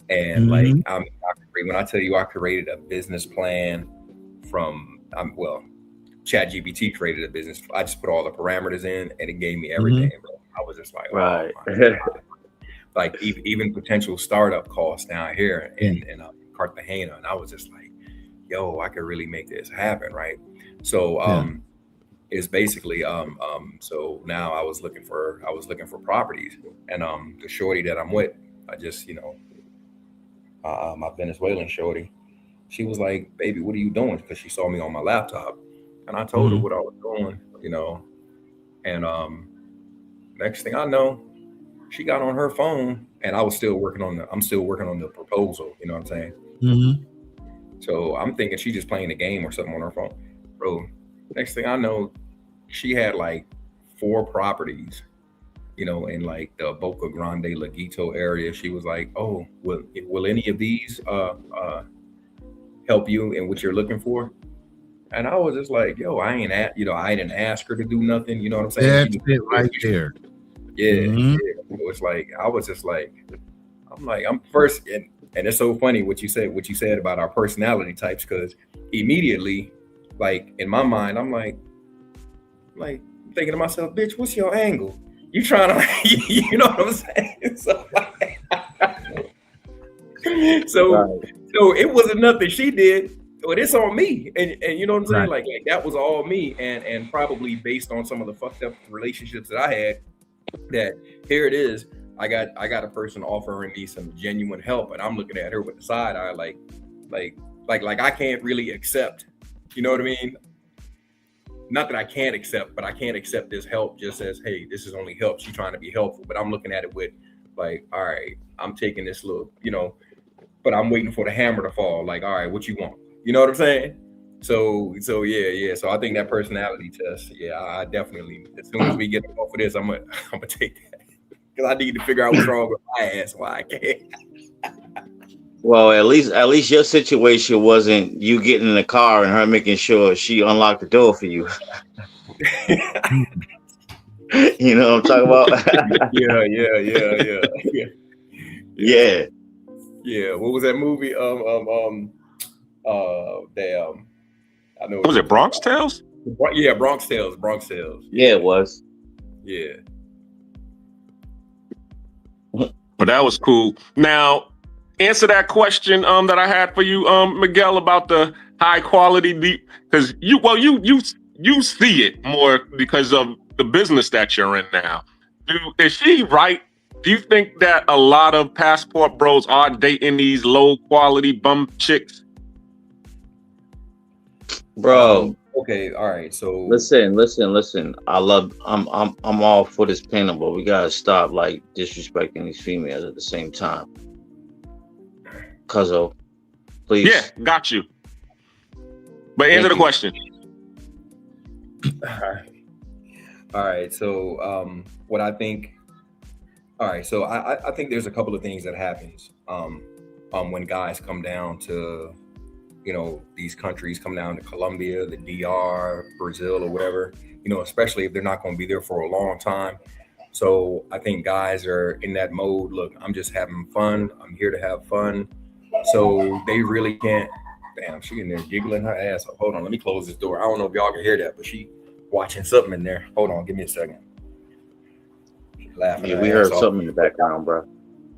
Speaker 7: And when I tell you I created a business plan from, ChatGPT created a business. I just put all the parameters in and it gave me everything. Bro. I was just like,
Speaker 3: right.
Speaker 7: Oh, like even potential startup costs down here in Cartagena. And I was just like, yo, I could really make this happen. Right. So, it's basically so now I was looking for properties, and the shorty that I'm with, I just my Venezuelan shorty, she was like, baby, what are you doing? Because she saw me on my laptop, and I told her what I was doing, and next thing I know, she got on her phone, and I'm still working on the proposal, you know what I'm saying?
Speaker 2: Mm-hmm.
Speaker 7: So I'm thinking she just playing a game or something on her phone, bro. Next thing I know, she had like 4 properties, in like the Boca Grande, Laguito area. She was like, "Oh, will any of these help you in what you're looking for?" And I was just like, "Yo, I didn't ask her to do nothing." You know what I'm saying?
Speaker 2: That's it right there.
Speaker 7: Yeah, yeah. It's like I was just like, I'm first, and it's so funny what you said about our personality types, because immediately, like in my mind, I'm like thinking to myself, bitch, what's your angle? You trying to, you know what I'm saying? So it wasn't nothing she did, but it's on me, and you know what I'm saying? Right. Like that was all me, and probably based on some of the fucked up relationships that I had. That here it is, I got a person offering me some genuine help, and I'm looking at her with the side eye, like I can't really accept. You know what I mean? Not that I can't accept, but I can't accept this help just as, hey, this is only help. She's trying to be helpful. But I'm looking at it with like, all right, I'm taking this little, but I'm waiting for the hammer to fall. Like, all right, what you want? You know what I'm saying? So yeah. So I think that personality test, I definitely, as soon as we get off of this, I'm gonna take that. because I need to figure out what's wrong with my ass. Why I can't.
Speaker 3: Well, at least your situation wasn't you getting in the car and her making sure she unlocked the door for you. You know what I'm talking about?
Speaker 7: Yeah.
Speaker 3: Yeah.
Speaker 7: What was that movie? Damn. I know.
Speaker 1: Was it Bronx Tales?
Speaker 7: Yeah, Bronx Tales.
Speaker 3: Yeah, it was.
Speaker 7: Yeah.
Speaker 1: But that was cool. Now, answer that question that I had for you, Miguel, about the high quality deep, because you see it more because of the business that you're in now. Is she right? Do you think that a lot of passport bros are dating these low quality bum chicks?
Speaker 3: Bro.
Speaker 7: Okay, all right. So
Speaker 3: listen. I'm all for this panel, but we gotta stop like disrespecting these females at the same time. Cuzzo, please.
Speaker 1: Yeah, got you. But answer the question.
Speaker 7: All right. So what I think. All right. So I think there's a couple of things that happens when guys come down to, you know, these countries, come down to Colombia, the DR, Brazil, or whatever, you know, especially if they're not going to be there for a long time. So I think guys are in that mode. Look, I'm just having fun. I'm here to have fun. So they really can't. Damn, she in there giggling her ass off. Hold on, let me close this door. I don't know if y'all can hear that, but she watching something in there. Hold on, give me a second. She's laughing.
Speaker 3: Yeah, we heard something in the background, bro.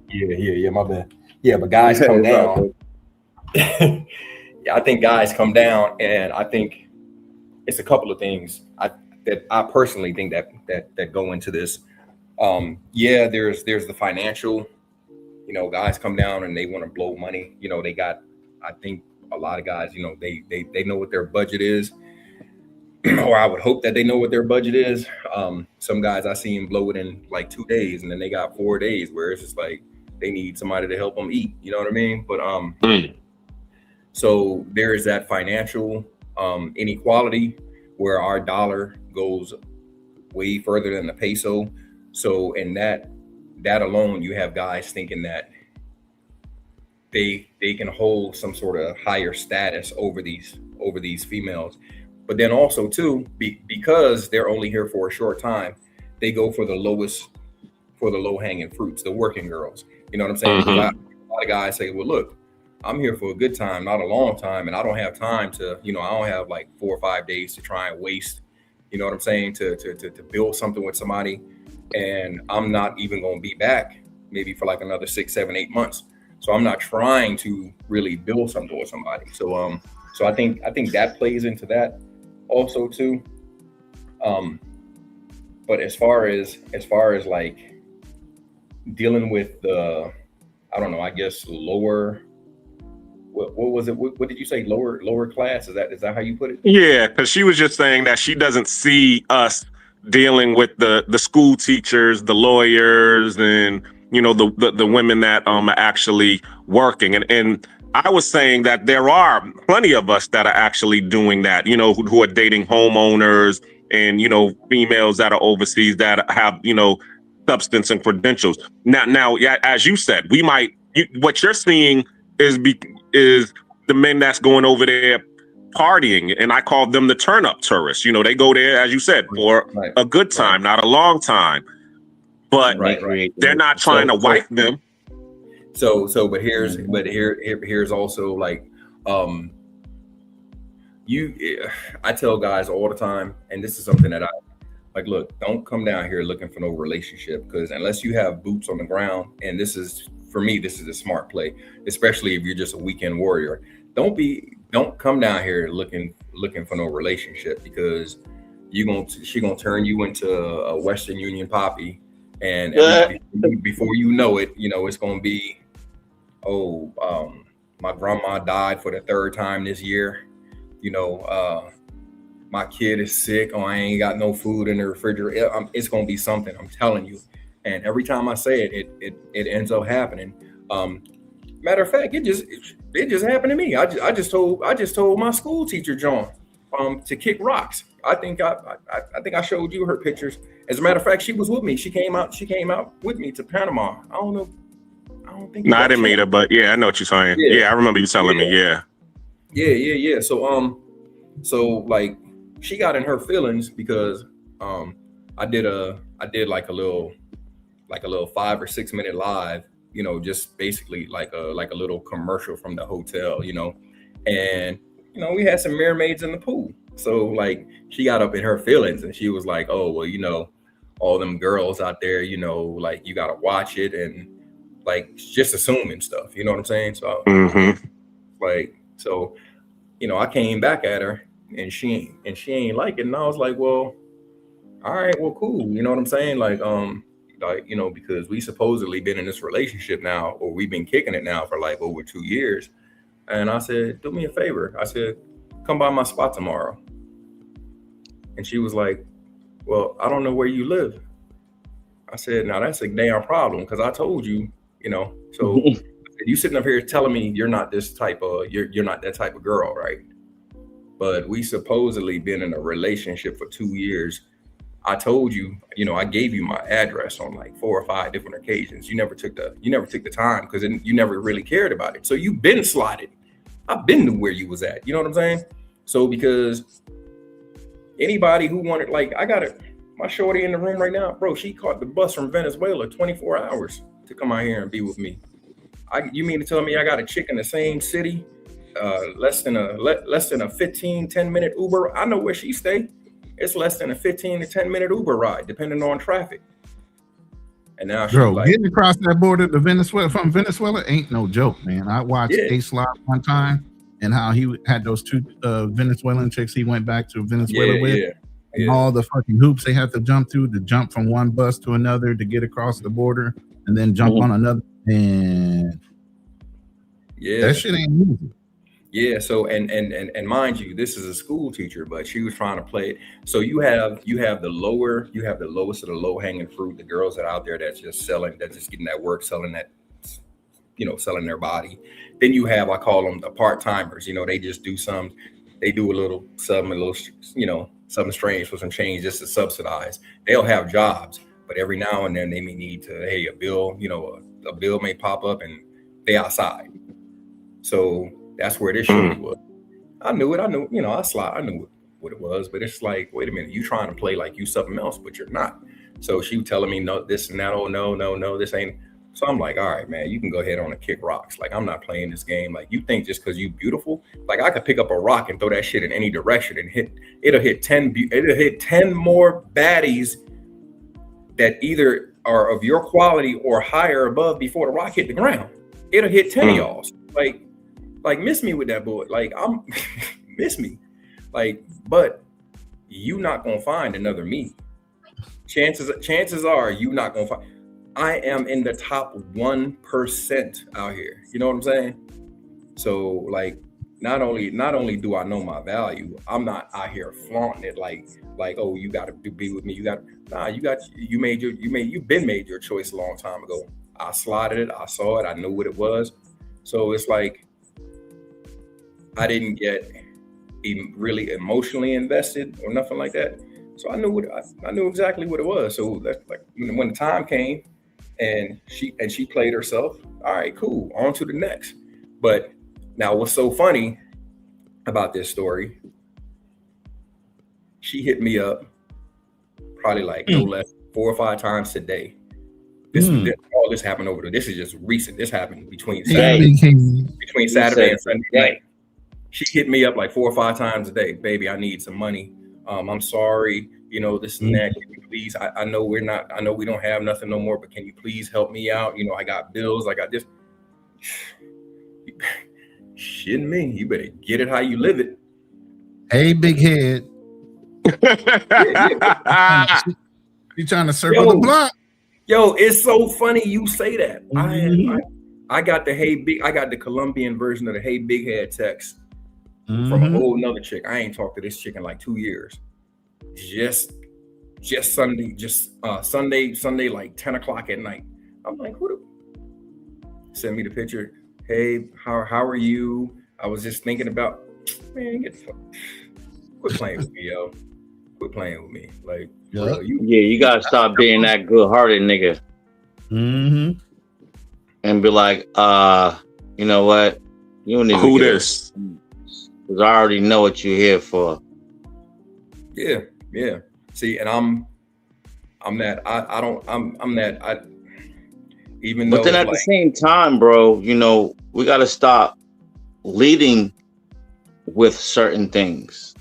Speaker 7: Yeah, my bad. Yeah, but guys come down. Yeah, I think guys come down, and I think it's a couple of things that I personally think that go into this. Yeah, there's the financial. You know, guys come down and they want to blow money. You know, I think a lot of guys, you know, they know what their budget is, or I would hope that they know what their budget is. Some guys I see them blow it in like 2 days, and then they got 4 days where it's just like they need somebody to help them eat. You know what I mean? But so there is that financial inequality where our dollar goes way further than the peso. So in that alone, you have guys thinking that they can hold some sort of higher status over these females. But then also too, because they're only here for a short time, they go for the low hanging fruits, the working girls. You know what I'm saying? A lot of guys say, well, look, I'm here for a good time, not a long time. And I don't have time to, you know, I don't have like 4 or 5 days to try and waste, you know what I'm saying? To build something with somebody. And I'm not even going to be back maybe for like another 6, 7, 8 months. So I'm not trying to really build something with somebody. So, so I think that plays into that also too. But as far as like dealing with the, I don't know, I guess lower, what was it? What did you say? Lower class? Is that how you put it?
Speaker 1: Yeah, because she was just saying that she doesn't see us dealing with the school teachers, the lawyers, and you know the women that are actually working. And I was saying that there are plenty of us that are actually doing that. You know, who are dating homeowners and you know females that are overseas that have you know substance and credentials. Now, yeah, as you said, we might. What you're seeing is the men that's going over there partying, and I call them the turn up tourists. You know, they go there, as you said, for a good time, not a long time, but they're not trying to wife them.
Speaker 7: But here's also like, I tell guys all the time, and this is something that I like, look, don't come down here looking for no relationship, because unless you have boots on the ground, and this is, for me, this is a smart play, especially if you're just a weekend warrior. Don't come down here looking for no relationship, because she gonna turn you into a Western Union poppy, and before you know it, you know it's gonna be, my grandma died for the 3rd time this year. You know, my kid is sick. I ain't got no food in the refrigerator. It's gonna be something. I'm telling you. And every time I say it ends up happening. Matter of fact, it just happened to me. I just told my school teacher, John, to kick rocks. I think I showed you her pictures. As a matter of fact, she was with me. She came out with me to Panama. I don't think.
Speaker 1: No, I didn't meet her, but yeah, I know what you're saying. Yeah, I remember you telling me. Yeah.
Speaker 7: So like, she got in her feelings because I did like a little 5 or 6 minute live, you know, just basically like a little commercial from the hotel, you know, and you know, we had some mermaids in the pool. So like, she got up in her feelings and she was like, oh, well, you know, all them girls out there, you know, like you gotta watch it, and like just assuming stuff, you know what I'm saying? So like, so, you know, I came back at her and she ain't like it, and I was like, well, all right, well, cool, you know what I'm saying? Like, you know, because we supposedly been in this relationship now, or we've been kicking it now for like over 2 years. And I said, do me a favor. I said, come by my spot tomorrow. And she was like, well, I don't know where you live. I said, now that's a damn problem, because I told you, you know, so you sitting up here telling me you're not this type of, you're not that type of girl, right? But we supposedly been in a relationship for 2 years. I told you, you know, I gave you my address on like 4 or 5 different occasions. You never took the time, because you never really cared about it. So you've been slotted. I've been to where you was at. You know what I'm saying? So because anybody who wanted, like, I got my shorty in the room right now, bro. She caught the bus from Venezuela 24 hours to come out here and be with me. You mean to tell me I got a chick in the same city, less than a 15, 10 minute Uber? I know where she stay. It's less than a 15 to 10 minute Uber ride, depending on traffic. And now she's like,
Speaker 2: getting across that border to Venezuela from Venezuela ain't no joke, man. I watched Ace Live one time, and how he had those 2 Venezuelan chicks he went back to Venezuela with. And all the fucking hoops they have to jump through to jump from one bus to another to get across the border, and then jump on another. And that shit ain't easy.
Speaker 7: Yeah. So and mind you, this is a school teacher, but she was trying to play it. So you have the lowest of the low hanging fruit, the girls that are out there that's just getting that work, selling that, you know, selling their body. Then you have, I call them the part timers. You know, they just do a little something, you know, something strange for some change just to subsidize. They'll have jobs, but every now and then they may need to, hey, a bill may pop up and they outside. So that's where this shit was. I knew, you know, I knew what it was, but it's like, wait a minute, you trying to play like you something else, but you're not. So she was telling me, no, this and that, oh, no, this ain't. So I'm like, all right, man, you can go ahead on and kick rocks. Like, I'm not playing this game. Like, you think just because you beautiful, like I could pick up a rock and throw that shit in any direction and it'll hit 10 more baddies that either are of your quality or higher above before the rock hit the ground. It'll hit 10 of y'all. Like miss me with that boy. Like, I'm miss me. Like, but you not gonna find another me. Chances are you not gonna find. I am in the top 1% out here. You know what I'm saying? So like, not only do I know my value, I'm not out here flaunting it like, oh, you got to be with me. You've been made your choice a long time ago. I slotted it. I saw it. I knew what it was. So it's like, I didn't get even really emotionally invested or nothing like that. So I knew exactly what it was. So that's like when the time came and she played herself. All right, cool. On to the next. But now what's so funny about this story, she hit me up probably like no less 4 or 5 times today. All this happened over there. This is just recent. This happened between Saturday and Sunday night. She hit me up like 4 or 5 times a day. Baby, I need some money. I'm sorry, you know, this and that. Can you please? I know we don't have nothing no more, but can you please help me out? You know, I got bills. I got this. Shitting me. You better get it how you live it.
Speaker 2: Hey, big head. You trying to circle the block?
Speaker 7: Yo, it's so funny you say that. I got the Colombian version of the Hey Big Head text from a whole nother chick. I ain't talked to this chick in like 2 years. Just Sunday, Sunday like 10 o'clock at night. I'm like, send me the picture. Hey, how are you? I was just thinking about, man, get the fuck. quit playing with me, yo. Quit playing with me. Like,
Speaker 2: Yeah.
Speaker 7: bro,
Speaker 3: You gotta stop being that good-hearted nigga
Speaker 2: Mm-hmm.
Speaker 3: and be like, you know what? You don't even
Speaker 1: Who
Speaker 3: get
Speaker 1: this?
Speaker 3: because I already know what you're here for.
Speaker 7: yeah. See, and I'm that. I'm that. Even
Speaker 3: But
Speaker 7: though
Speaker 3: then
Speaker 7: it's
Speaker 3: at the
Speaker 7: like,
Speaker 3: same time, bro, you know, we gotta stop leading with certain things.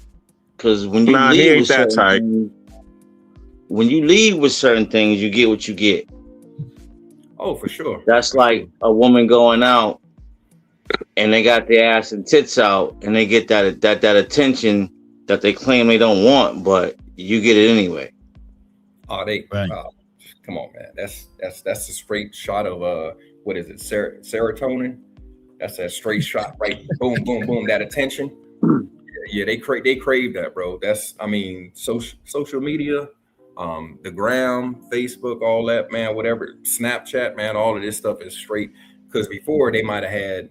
Speaker 3: Because when you
Speaker 1: Nah, he
Speaker 3: lead
Speaker 1: ain't
Speaker 3: with
Speaker 1: that
Speaker 3: certain
Speaker 1: type.
Speaker 3: things, when you lead with certain things, you get what you get.
Speaker 7: oh, for sure.
Speaker 3: That's like a woman going out and they got their ass and tits out and they get that attention that they claim they don't want, but you get it anyway.
Speaker 7: Oh, they
Speaker 2: Right.
Speaker 7: come on, man. That's a straight shot of what is it? Serotonin. That's a straight shot, right? Boom, boom, boom. That attention. Yeah, they crave that, bro. That's, I mean, social media, the gram, Facebook, all that, man, whatever, Snapchat, man, all of this stuff is straight. Because before they might have had,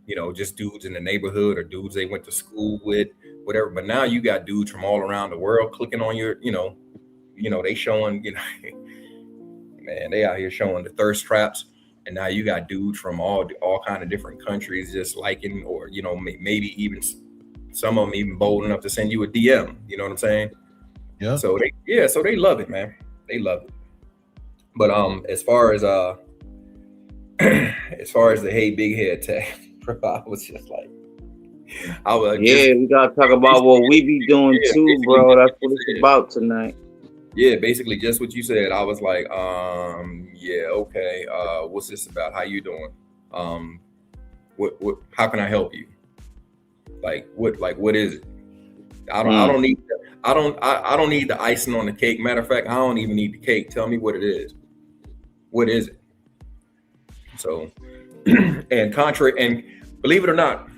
Speaker 7: you know, just dudes in the neighborhood or dudes they went to school with, whatever. But now you got dudes from all around the world clicking on your, you know, they showing, you know, man, they out here showing the thirst traps. And now you got dudes from all kind of different countries just liking, or, you know, maybe even some of them even bold enough to send you a DM. You know what I'm saying?
Speaker 2: Yeah.
Speaker 7: So they love it, man. They love it. But as far as the hey big head tag, bro, I was just like,
Speaker 3: we gotta talk about what we be doing too, bro. That's what it's about tonight.
Speaker 7: Yeah, basically just what you said. I was like, yeah, okay. What's this about? How you doing? What how can I help you? What is it? I don't need the icing on the cake. Matter of fact, I don't even need the cake. Tell me what it is. What is it? So, and believe it or not,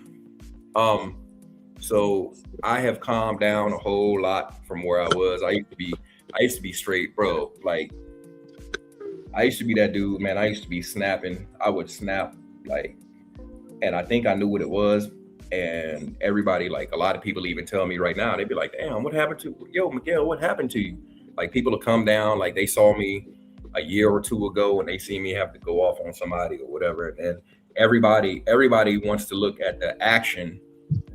Speaker 7: so I have calmed down a whole lot from where I was. I used to be straight, bro. Like, I used to be that dude, man. I used to be snapping. I would snap, like, and I think I knew what it was. And everybody, like, a lot of people even tell me right now, they'd be like, damn, what happened to yo, Miguel, what happened to you? Like, people will come down, like, they saw me a year or two ago and they see me have to go off on somebody or whatever. And everybody wants to look at the action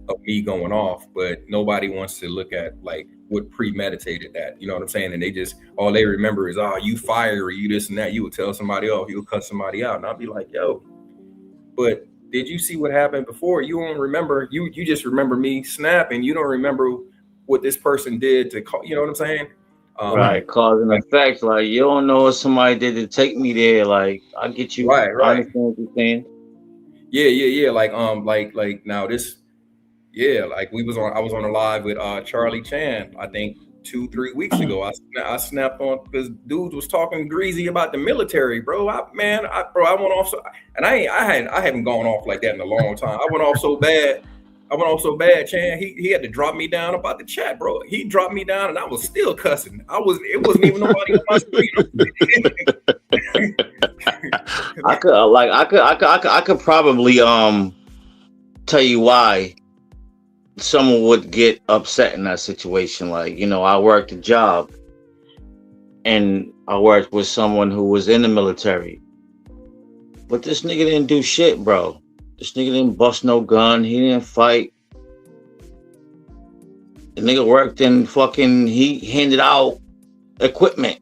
Speaker 7: of me going off, but nobody wants to look at, like, what premeditated that. You know what I'm saying? And they just, all they remember is, oh, you fire, or you this and that. You would tell somebody off, you would cut somebody out. And I'll be like, yo, but did you see what happened before? You don't remember. You just remember me snapping. You don't remember what this person did to call. You know what I'm saying?
Speaker 3: Right, cause and effect. Like, you don't know what somebody did to take me there. Like, I get you.
Speaker 7: Right.
Speaker 3: I understand what you're saying.
Speaker 7: Yeah. Like now this. Yeah, like I was on a live with Charlie Chan, I think 2-3 weeks ago. I snapped on because dudes was talking greasy about the military, bro. I went off and I haven't gone off like that in a long time. I went off so bad, Chan. He had to drop me down about the chat, bro. He dropped me down and I was still cussing. It wasn't even nobody on my screen.
Speaker 3: I could probably tell you why someone would get upset in that situation. Like, you know, I worked a job and I worked with someone who was in the military, but this nigga didn't do shit, bro. This nigga didn't bust no gun. He didn't fight. The nigga worked in he handed out equipment.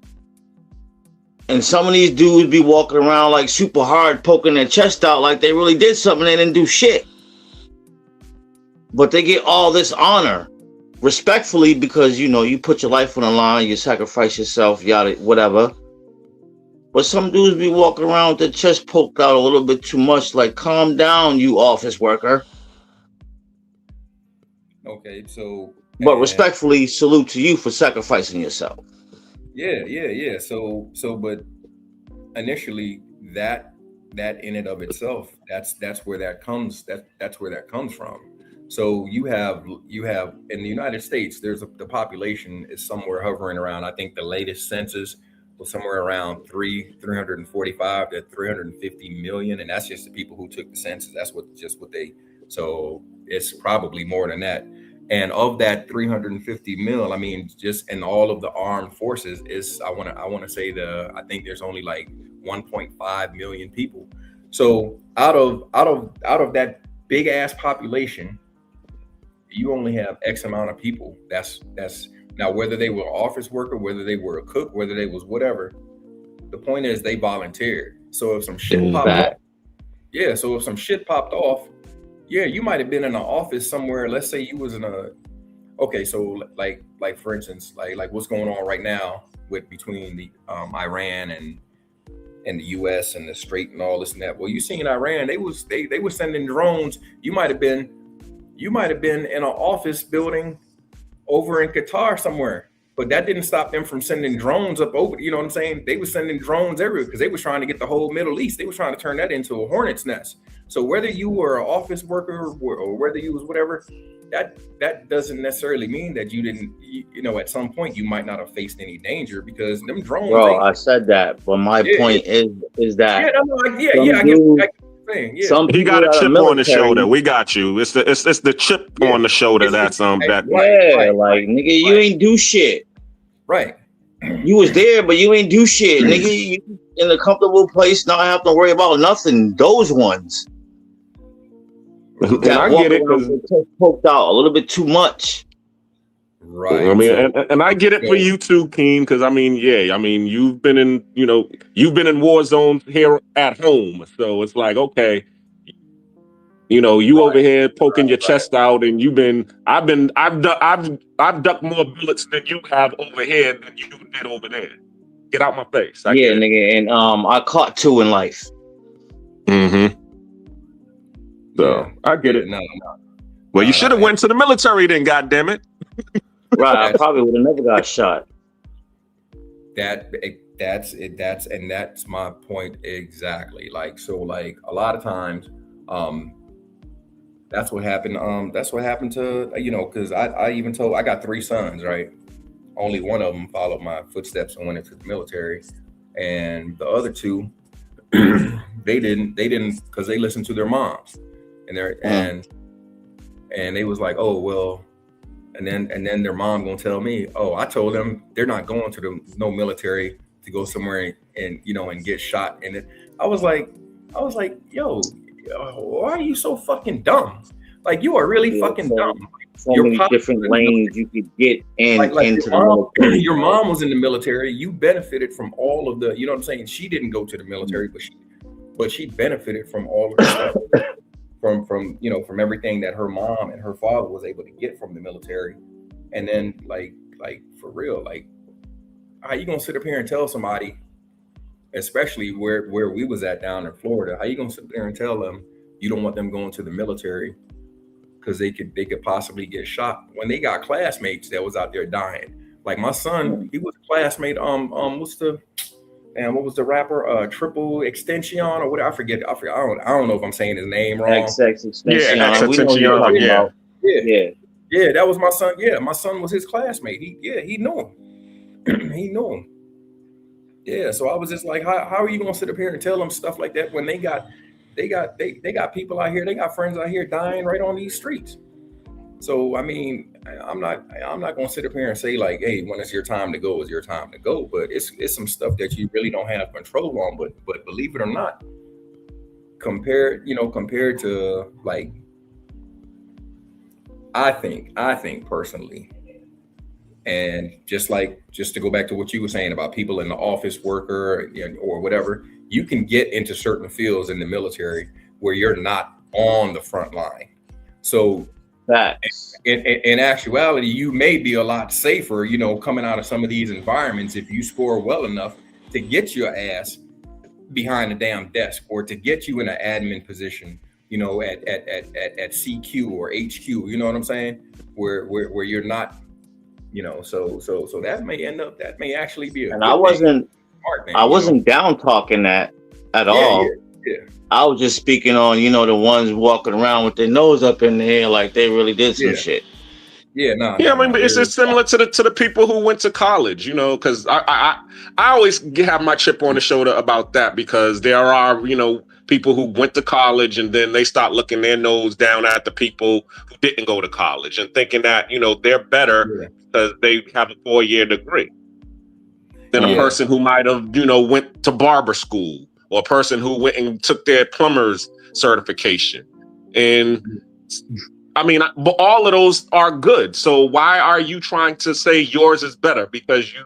Speaker 3: And some of these dudes be walking around like super hard, poking their chest out like they really did something. They didn't do shit. But they get all this honor, respectfully, because, you know, you put your life on the line, you sacrifice yourself, yada, whatever. But some dudes be walking around with their chest poked out a little bit too much. Like, calm down, you office worker.
Speaker 7: Okay, so.
Speaker 3: But respectfully, salute to you for sacrificing yourself.
Speaker 7: Yeah. So, but initially, that in and of itself, that's where that comes. That's where that comes from. So you have in the United States, the population is somewhere hovering around. I think the latest census was somewhere around 345 to 350 million, and that's just the people who took the census. That's what they. So it's probably more than that. And of that 350 mil, I mean, just in all of the armed forces is, I want to say I think there's only like 1.5 million people. So out of that big ass population, you only have X amount of people. That's now, whether they were an office worker, whether they were a cook, whether they was whatever, the point is they volunteered. So if some shit popped off, so if some shit popped off, you might have been in an office somewhere. Let's say you was in so like for instance, like what's going on right now between the Iran and the US and the Strait and all this and that. Well, you seen Iran, they were sending drones. You might have been in an office building over in Qatar somewhere, but that didn't stop them from sending drones up over, you know what I'm saying? They were sending drones everywhere because they were trying to get the whole Middle East. They were trying to turn that into a hornet's nest. So whether you were an office worker or whether you was whatever, that doesn't necessarily mean that you didn't, at some point you might not have faced any danger because them drones.
Speaker 3: Bro, I said that, but my point is that.
Speaker 7: I get yeah.
Speaker 1: Some he got a chip on the shoulder. We got you. It's the chip on the shoulder that's that.
Speaker 3: Like nigga, you ain't do shit.
Speaker 7: Right.
Speaker 3: You was there, but you ain't do shit, nigga. You in a comfortable place, not have to worry about nothing. Those ones.
Speaker 1: And I get it because
Speaker 3: poked out a little bit too much.
Speaker 7: Right.
Speaker 1: I mean, and I get it for you too, Keen, because I mean, you've been in war zones here at home, so it's like, okay, you over here poking your chest out, and I've ducked more bullets than you have over here than you did over there. Get out my face.
Speaker 3: Nigga, and I caught 2 in life.
Speaker 1: Mm-hmm. So I get it.
Speaker 7: No.
Speaker 1: Well, you should have went to the military then, goddammit.
Speaker 3: Right, I probably would have never got shot.
Speaker 7: That's my point exactly. Like, so like a lot of times, that's what happened. That's what happened to, because I got 3 sons, right? Only one of them followed my footsteps and went into the military. And the other 2, they didn't because they listened to their moms and they was like, oh, well, and then their mom gonna tell me, oh, I told them they're not going to no military to go somewhere and get shot. And I was like, yo, why are you so fucking dumb? Like, you are really fucking dumb.
Speaker 3: So many different lanes you could get into the military.
Speaker 7: Your mom was in the military. You benefited from all of the, you know what I'm saying? She didn't go to the military, but she benefited from all of the stuff. From everything that her mom and her father was able to get from the military. And then like for real, like, how you gonna sit up here and tell somebody, especially where we was at down in Florida, how you gonna sit there and tell them you don't want them going to the military because they could possibly get shot when they got classmates that was out there dying. Like my son, he was a classmate. What was the rapper? Triple Extension or what? I forget. I don't know if I'm saying his name wrong.
Speaker 3: XX Extension.
Speaker 7: Yeah, that was my son. Yeah, my son was his classmate. He knew him. He knew him. Yeah, so I was just like, how are you gonna sit up here and tell them stuff like that when they got people out here, they got friends out here dying right on these streets. So I mean, I'm not gonna sit up here and say like, hey, when it's your time to go, it's your time to go. But it's some stuff that you really don't have control on. But believe it or not, compared to like, I think personally, and just to go back to what you were saying about people in the office worker or whatever, you can get into certain fields in the military where you're not on the front line. So in actuality, you may be a lot safer, coming out of some of these environments if you score well enough to get your ass behind the damn desk or to get you in an admin position, at CQ or HQ. You know what I'm saying? Where you're not, so that may actually be a.
Speaker 3: And I wasn't down talking that at all.
Speaker 7: Yeah.
Speaker 3: I was just speaking on, the ones walking around with their nose up in the air like they really did some shit.
Speaker 7: Yeah, no.
Speaker 1: Yeah, I mean, but it's just similar to the people who went to college, because I always have my chip on the shoulder about that because there are, people who went to college, and then they start looking their nose down at the people who didn't go to college and thinking that, you know, they're better because they have a 4-year degree than a person who might have, you know, went to barber school, or a person who went and took their plumber's certification. And I mean, but all of those are good. So why are you trying to say yours is better because you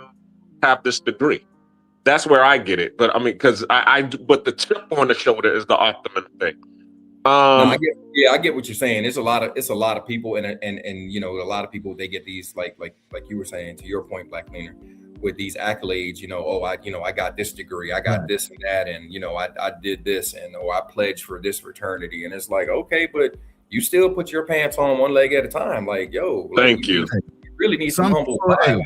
Speaker 1: have this degree? That's where I get it. But I mean, because but the chip on the shoulder is the optimum thing.
Speaker 7: I get what you're saying. It's a lot of people, and you know, a lot of people, they get these like you were saying, to your point, Black Cleaner, with these accolades. You know, I got this degree, I got this and that, and you know, I did this, and I pledged for this fraternity, and it's like, okay, but you still put your pants on one leg at a time. Like, yo,
Speaker 1: thank you.
Speaker 7: You really need some humble pie.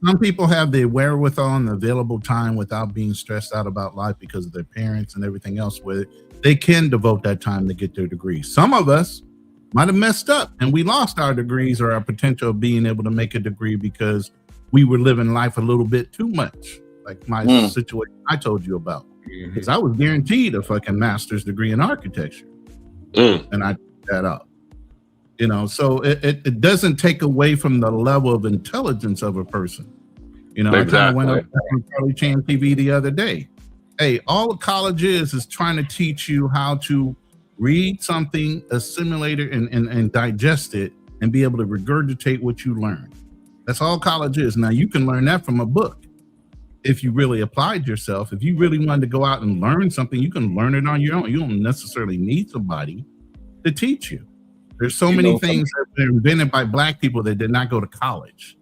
Speaker 2: Some people have the wherewithal and the available time without being stressed out about life because of their parents and everything else, where they can devote that time to get their degree. Some of us might have messed up and we lost our degrees or our potential of being able to make a degree because we were living life a little bit too much, like my situation I told you about. Because I was guaranteed a fucking master's degree in architecture, and I took that up. You know, so it doesn't take away from the level of intelligence of a person. You know, I kind of went up on Charlie Chan TV the other day. Hey, all a college is trying to teach you how to read something, assimilate it, and digest it, and be able to regurgitate what you learn. That's all college is. Now, you can learn that from a book. If you really applied yourself, if you really wanted to go out and learn something, you can learn it on your own. You don't necessarily need somebody to teach you. There's so many things that were invented by Black people that did not go to college.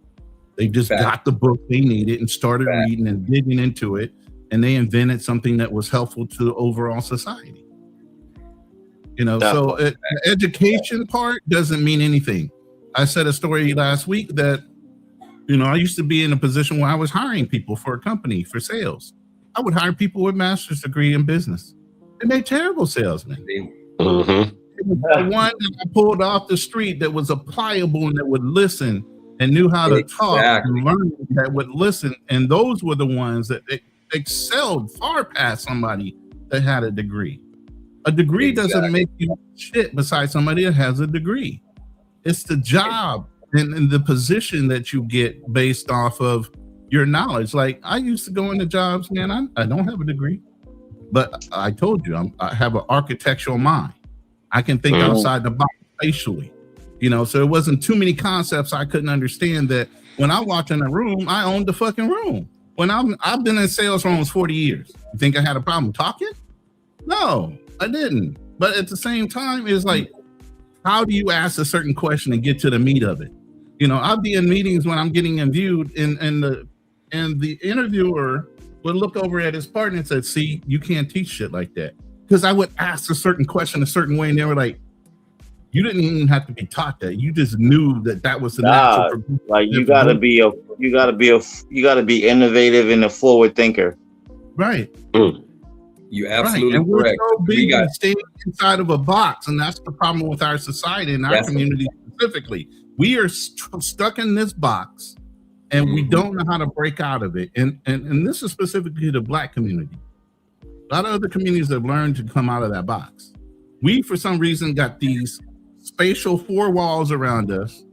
Speaker 2: They just got the book they needed and started reading and digging into it, and they invented something that was helpful to the overall society. You know, so the education part doesn't mean anything. I said a story last week that, you know, I used to be in a position where I was hiring people for a company for sales. I would hire people with master's degree in business, and they're terrible salesmen. The one that I pulled off the street that was pliable and that would listen and knew how to talk and learn, that would listen. And those were the ones that excelled far past somebody that had a degree. A degree doesn't make you shit beside somebody that has a degree. It's the job and the position that you get based off of your knowledge. Like, I used to go into jobs, man, I don't have a degree, but I told you, I have an architectural mind. I can think outside the box spatially, you know, so it wasn't too many concepts I couldn't understand. That when I walked in a room, I owned the fucking room. When I've been in sales for almost 40 years. You think I had a problem talking? No, I didn't. But at the same time, it's like, how do you ask a certain question and get to the meat of it? You know, I'll be in meetings when I'm getting interviewed, and the interviewer would look over at his partner and said, see, you can't teach shit like that. Because I would ask a certain question a certain way, and they were like, you didn't even have to be taught that. You just knew that was the natural.
Speaker 3: Like, you gotta be innovative and a forward thinker.
Speaker 2: Right.
Speaker 7: You absolutely
Speaker 2: and we're
Speaker 7: correct.
Speaker 2: so big on staying inside of a box, and that's the problem with our society and our community specifically. We are stuck in this box, and we don't know how to break out of it. And this is specifically the Black community. A lot of other communities have learned to come out of that box. We, for some reason, got these spatial 4 walls around us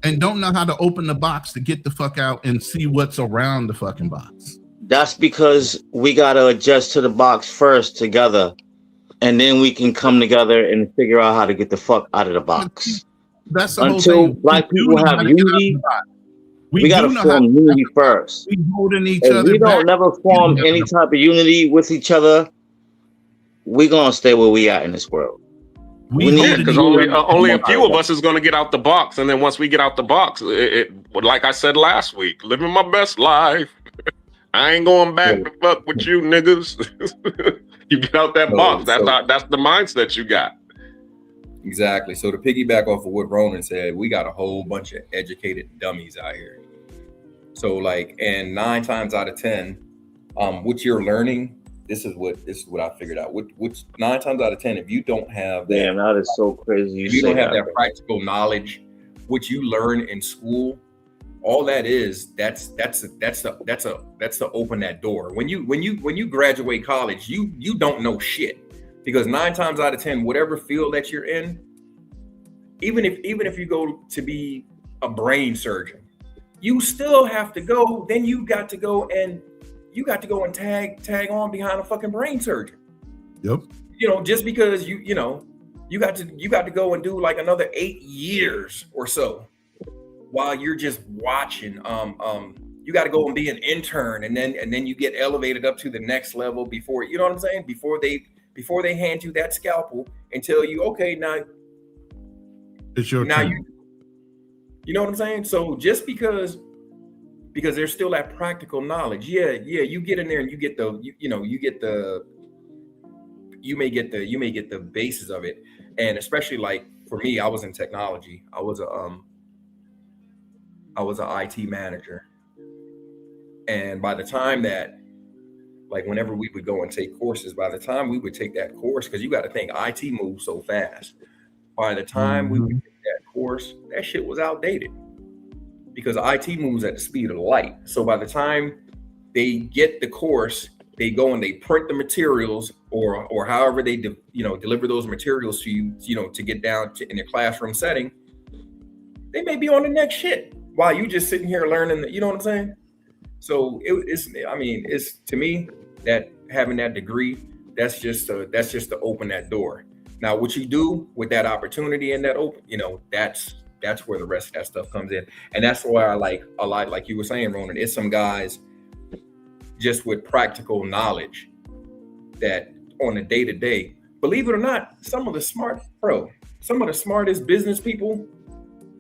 Speaker 2: and don't know how to open the box to get the fuck out and see what's around the fucking box.
Speaker 3: That's because we got to adjust to the box first together, and then we can come together and figure out how to get the fuck out of the box.
Speaker 2: That's the
Speaker 3: Until
Speaker 2: whole thing.
Speaker 3: Black people have unity, we got to form unity first.
Speaker 2: We holding each
Speaker 3: if
Speaker 2: other
Speaker 3: we don't
Speaker 2: back.
Speaker 3: never form any type of unity with each other, we're going to stay where we at in this world. We need
Speaker 1: because only a few of us is going to get out the box. And then once we get out the box, like I said last week, living my best life. I ain't going back to fuck with you niggas. You get out that box. That's the mindset you got.
Speaker 7: Exactly. So to piggyback off of what Ronan said, we got a whole bunch of educated dummies out here. So like, and 9 times out of 10, what you're learning, this is what I figured out. Which 9 times out of 10, if you don't have that,
Speaker 3: damn, that is so crazy.
Speaker 7: If you don't have that practical knowledge, what you learn in school, all that is, that's to open that door. When you graduate college, you don't know shit. Because 9 times out of 10, whatever field that you're in, even if you go to be a brain surgeon, you still have to go. Then you got to go and tag on behind a fucking brain surgeon.
Speaker 2: Yep.
Speaker 7: Just because you got to go and do like another 8 years or so while you're just watching. You got to go and be an intern, and then you get elevated up to the next level before, you know what I'm saying? Before they hand you that scalpel and tell you, okay, now
Speaker 2: it's your turn.
Speaker 7: You know what I'm saying? So just because there's still that practical knowledge, you get in there and you may get the basis of it. And especially like for me, I was in technology. I was an IT manager. And by the time that, like, whenever we would go and take courses, by the time we would take that course, because you got to think IT moves so fast. By the time we would take that course, that shit was outdated, because IT moves at the speed of light. So by the time they get the course, they go and they print the materials, or however they deliver those materials to you, to get down to in a classroom setting. They may be on the next shit while you just sitting here learning. You know what I'm saying? So it's to me that having that degree, that's just to open that door. Now, what you do with that opportunity and that open, that's where the rest of that stuff comes in. And that's why I like a lot, like you were saying, Ronan, it's some guys just with practical knowledge that on a day-to-day, believe it or not, some of the smartest business people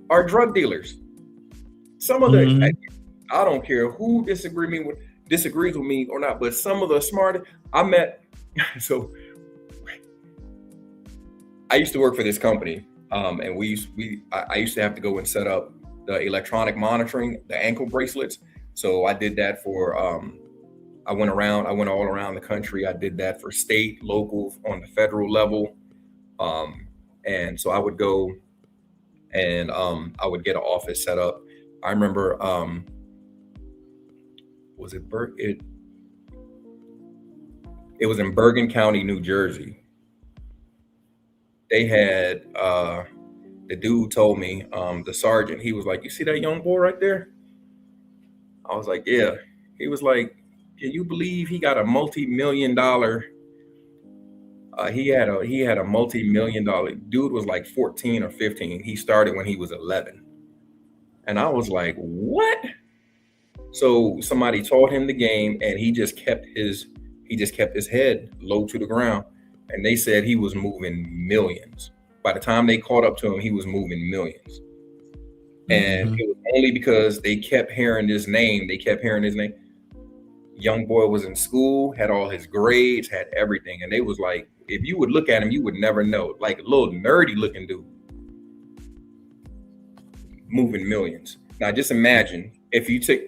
Speaker 7: are drug dealers. Some of the, I don't care who disagrees with me or not, but some of the smartest I met. So I used to work for this company, and I used to have to go and set up the electronic monitoring, the ankle bracelets. So I did that for, I went all around the country. I did that for state, local, on the federal level. And so I would go and I would get an office set up. I remember, it was in Bergen County, New Jersey. They had, the dude told me, the sergeant, he was like, "You see that young boy right there?" I was like, "Yeah." He was like, "Can you believe he got a multi-million-dollar?" He had a multi-million-dollar. Dude was like 14 or 15. He started when he was 11. And I was like, "What?" So somebody taught him the game, and he just kept his head low to the ground. And they said he was moving millions. By the time they caught up to him, he was moving millions. And it was only because they kept hearing his name. Young boy was in school, had all his grades, had everything. And they was like, if you would look at him, you would never know. Like a little nerdy looking dude moving millions. Now just imagine if you took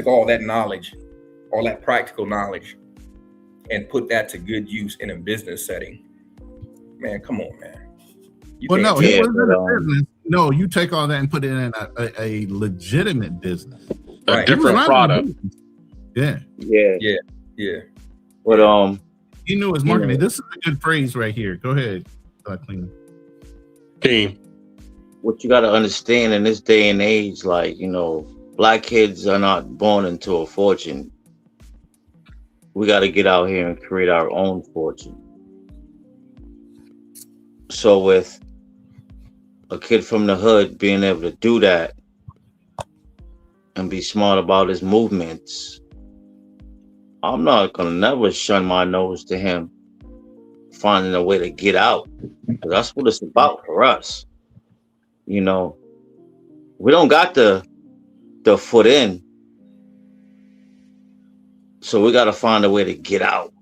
Speaker 7: all that knowledge, all that practical knowledge, and put that to good use in a business setting. Man, come on, man.
Speaker 2: He wasn't in a business. No, you take all that and put it in a legitimate business.
Speaker 1: A different product.
Speaker 2: Yeah.
Speaker 3: But
Speaker 2: he knew his marketing. This is a good phrase right here. Go ahead,
Speaker 1: Team.
Speaker 3: What you got to understand in this day and age, like, Black kids are not born into a fortune. We got to get out here and create our own fortune. So with a kid from the hood being able to do that and be smart about his movements, I'm not going to never shun my nose to him finding a way to get out. That's what it's about for us. We don't got the foot in. So we got to find a way to get out.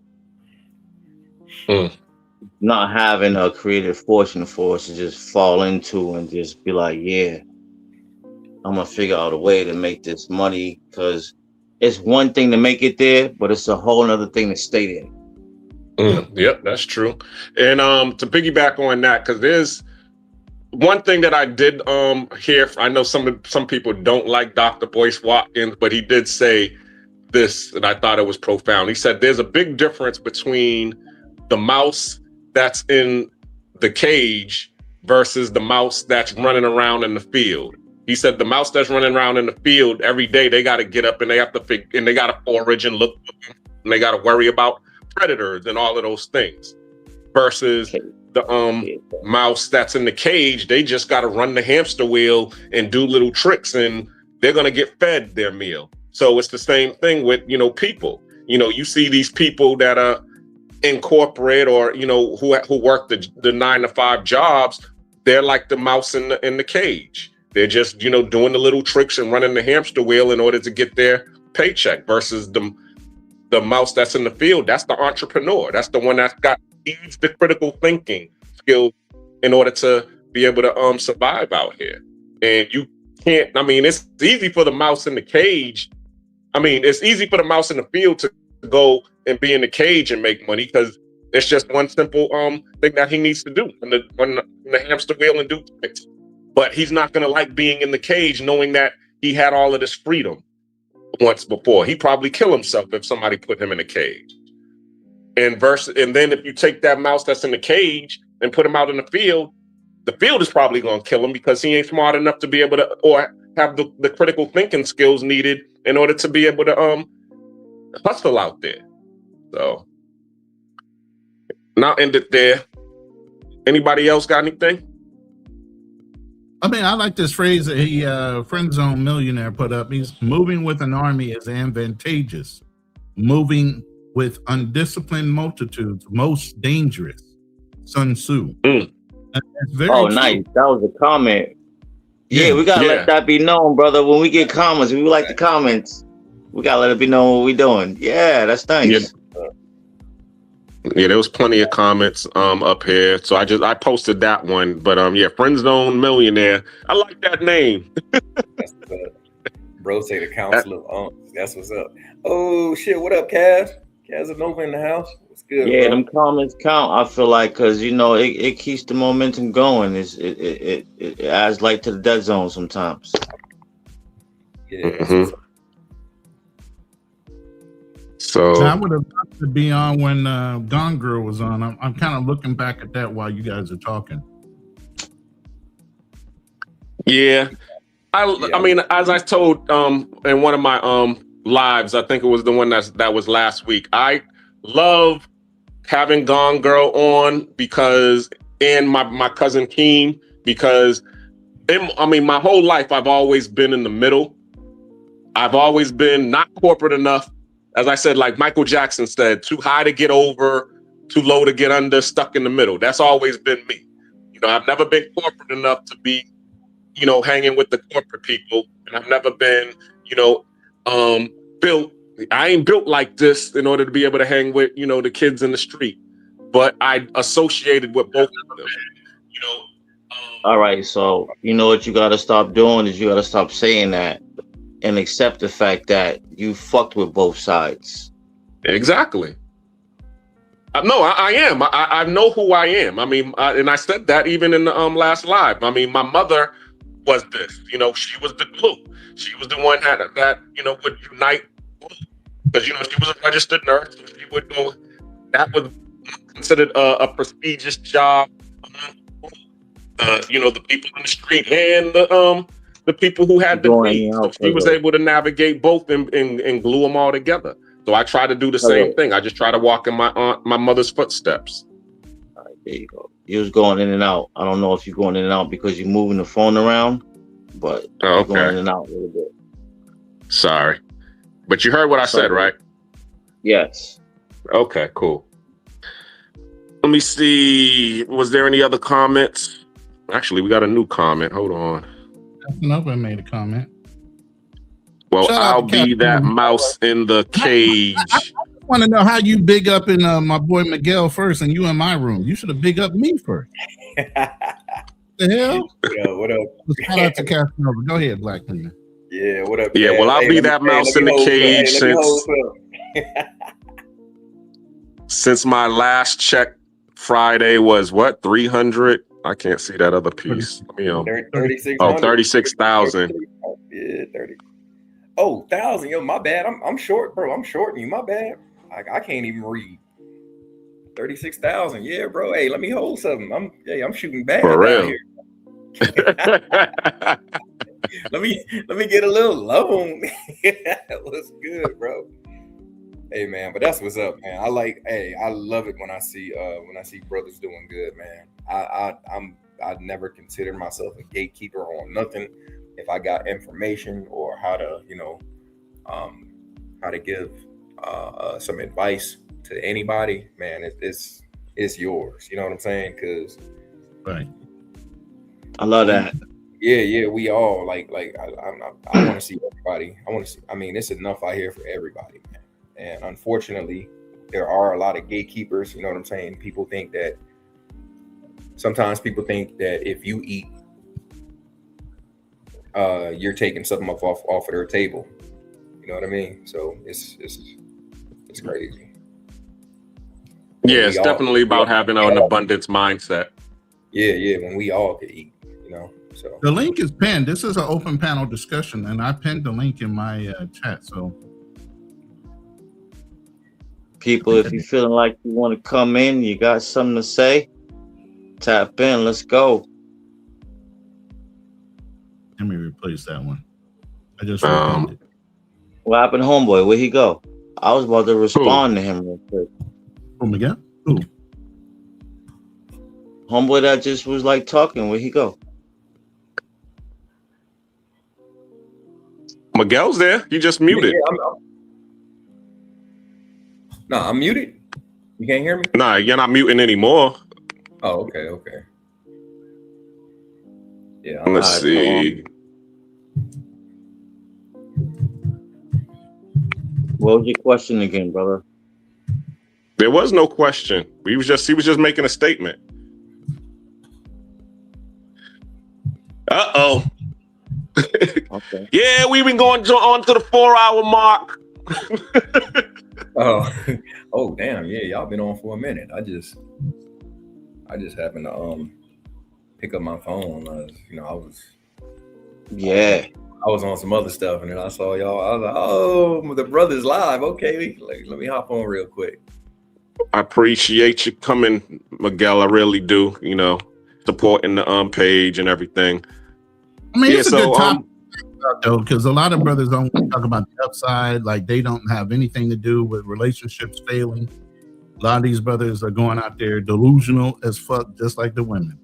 Speaker 3: Not having a creative fortune for us to just fall into and just be like, yeah, I'm going to figure out a way to make this money, because it's one thing to make it there, but it's a whole other thing to stay there.
Speaker 1: Yep, that's true. And to piggyback on that, because there's one thing that I did hear. I know some people don't like Dr. Boyce Watkins, but he did say this, and I thought it was profound. He said there's a big difference between the mouse that's in the cage versus the mouse that's running around in the field. He said the mouse that's running around in the field every day, they got to get up and they have to and they got to forage and look, and they got to worry about predators and all of those things. Versus the mouse that's in the cage, they just got to run the hamster wheel and do little tricks, and they're gonna get fed their meal. So it's the same thing with, you know, people. You know, you see these people that are in corporate or, you know, who work the 9-to-5 jobs. They're like the mouse in the cage. They're just, you know, doing the little tricks and running the hamster wheel in order to get their paycheck. Versus the mouse that's in the field, that's the entrepreneur. That's the one that's got needs the critical thinking skill in order to be able to survive out here. And you can't, I mean, it's easy for the mouse in the cage. I mean, it's easy for the mouse in the field to go and be in the cage and make money because it's just one simple thing that he needs to do on the hamster wheel and do things. But he's not going to like being in the cage knowing that he had all of this freedom once before. He'd probably kill himself if somebody put him in a cage. And then if you take that mouse that's in the cage and put him out in the field is probably going to kill him because he ain't smart enough to be able to, or have the critical thinking skills needed in order to be able to hustle out there. So now end it there. Anybody else got anything?
Speaker 2: I mean, I like this phrase that he Friend Zone Millionaire put up. He's moving with an army is advantageous. Moving with undisciplined multitudes, most dangerous. Sun Tzu. That's very true.
Speaker 3: Nice. That was a comment. Yeah, we gotta let that be known, brother. When we get comments, we like the comments. We gotta let it be known what we're doing. Yeah, that's nice.
Speaker 1: Yeah, there was plenty of comments up here. So I posted that one. But Friend Zone Millionaire. I like that name.
Speaker 7: That's what's up. Bro say the council of that's what's up. Oh shit, what up, Kaz? Casanova in the house. What's good?
Speaker 3: Yeah,
Speaker 7: bro?
Speaker 3: them comments count. I feel like because you know it keeps the momentum going. It adds light to the dead zone sometimes.
Speaker 7: Yeah.
Speaker 1: Mm-hmm. So
Speaker 2: I would have loved to be on when Gone Girl was on. I'm kind of looking back at that while you guys are talking.
Speaker 1: Yeah. I mean, as I told in one of my lives, I think it was the one that was last week. I love having Gone Girl on because, and my cousin Keem, because my whole life I've always been in the middle. I've always been not corporate enough. As I said, like Michael Jackson said, too high to get over, too low to get under, stuck in the middle. That's always been me. You know, I've never been corporate enough to be, you know, hanging with the corporate people. And I've never been, you know, built. I ain't built like this in order to be able to hang with, you know, the kids in the street. But I associated with both of them, you know.
Speaker 3: All right, so you know what you got to stop doing is you got to stop saying that and accept the fact that you fucked with both sides.
Speaker 1: Exactly. No, I am. I know who I am. I mean, and I said that even in the last live. I mean, my mother was this. You know, she was the glue. She was the one that you know would unite. Because you know she was a registered nurse. So she would go. That was considered a prestigious job. You know, the people in the street and the people who had degrees. So she was able to navigate both and glue them all together. So I try to do the same thing. I just try to walk in my mother's footsteps.
Speaker 3: All right, there you go. You was going in and out. I don't know if you're going in and out because you're moving the phone around, but you're going in and out a little bit.
Speaker 1: Sorry. But you heard what I said, right?
Speaker 3: Yes.
Speaker 1: Okay, cool. Let me see. Was there any other comments? Actually, we got a new comment. Hold on.
Speaker 2: Nobody made a comment.
Speaker 1: Well, I'll be that mouse in the cage.
Speaker 2: I want to know how you big up in my boy Miguel first and you in my room. You should have big up me first. The hell?
Speaker 7: Yo, what up?
Speaker 2: Shout out to Casanova. Go ahead, Black man.
Speaker 7: Yeah, what up?
Speaker 1: Yeah, well, I'll be that mouse in the cage since my last check Friday was what? 300? I can't see that other piece. Let me
Speaker 7: 36.
Speaker 1: Oh, 36,000.
Speaker 7: Yeah, 30. Oh, 1,000, yo, my bad. I'm short, bro. I'm shorting you. My bad. I can't even read. 36,000. Yeah, bro. Hey, let me hold something. I'm shooting bad
Speaker 1: For real.
Speaker 7: down here. let me get a little loan. What's good, bro? Hey man, but that's what's up, man. I love it when I see brothers doing good, man. I never considered myself a gatekeeper on nothing. If I got information or how to give some advice to anybody, man, it's yours. You know what I'm saying? Because
Speaker 2: right.
Speaker 3: I love that.
Speaker 7: Yeah, we all like. I want to see everybody. I mean, it's enough out here for everybody, man. And unfortunately, there are a lot of gatekeepers. You know what I'm saying? Sometimes people think that if you eat, you're taking something off of their table. You know what I mean? So it's crazy.
Speaker 1: Yeah, it's definitely about having an abundance mindset.
Speaker 7: Yeah, when we all could eat, you know. So
Speaker 2: the link is pinned. This is an open panel discussion, and I pinned the link in my chat. So,
Speaker 3: people, if you're feeling like you want to come in, you got something to say, tap in. Let's go.
Speaker 2: Let me replace that one. I just repinned it.
Speaker 3: What happened, homeboy? Where'd he go? I was about to respond to him real quick.
Speaker 2: Oh my God. Who?
Speaker 3: Homeboy that just was like talking. Where'd he go?
Speaker 1: Miguel's there. You just muted.
Speaker 7: No, I'm muted. You can't hear me?
Speaker 1: Nah, you're not muting anymore.
Speaker 7: Oh, okay. Yeah.
Speaker 1: Let's see.
Speaker 3: What was your question again, brother?
Speaker 1: There was no question. He was just making a statement. Uh-oh.
Speaker 3: Okay.
Speaker 1: Yeah, we've been going on to the 4-hour mark.
Speaker 7: Oh, damn. Yeah, y'all been on for a minute. I just happened to pick up my phone. I was on some other stuff, and then I saw y'all. I was like, oh, the brother's live. Okay, let me hop on real quick.
Speaker 1: I appreciate you coming, Miguel. I really do. You know, supporting the page and everything.
Speaker 2: I mean, it's a good topic, though, because a lot of brothers don't talk about the upside. Like, they don't have anything to do with relationships failing. A lot of these brothers are going out there delusional as fuck, just like the women.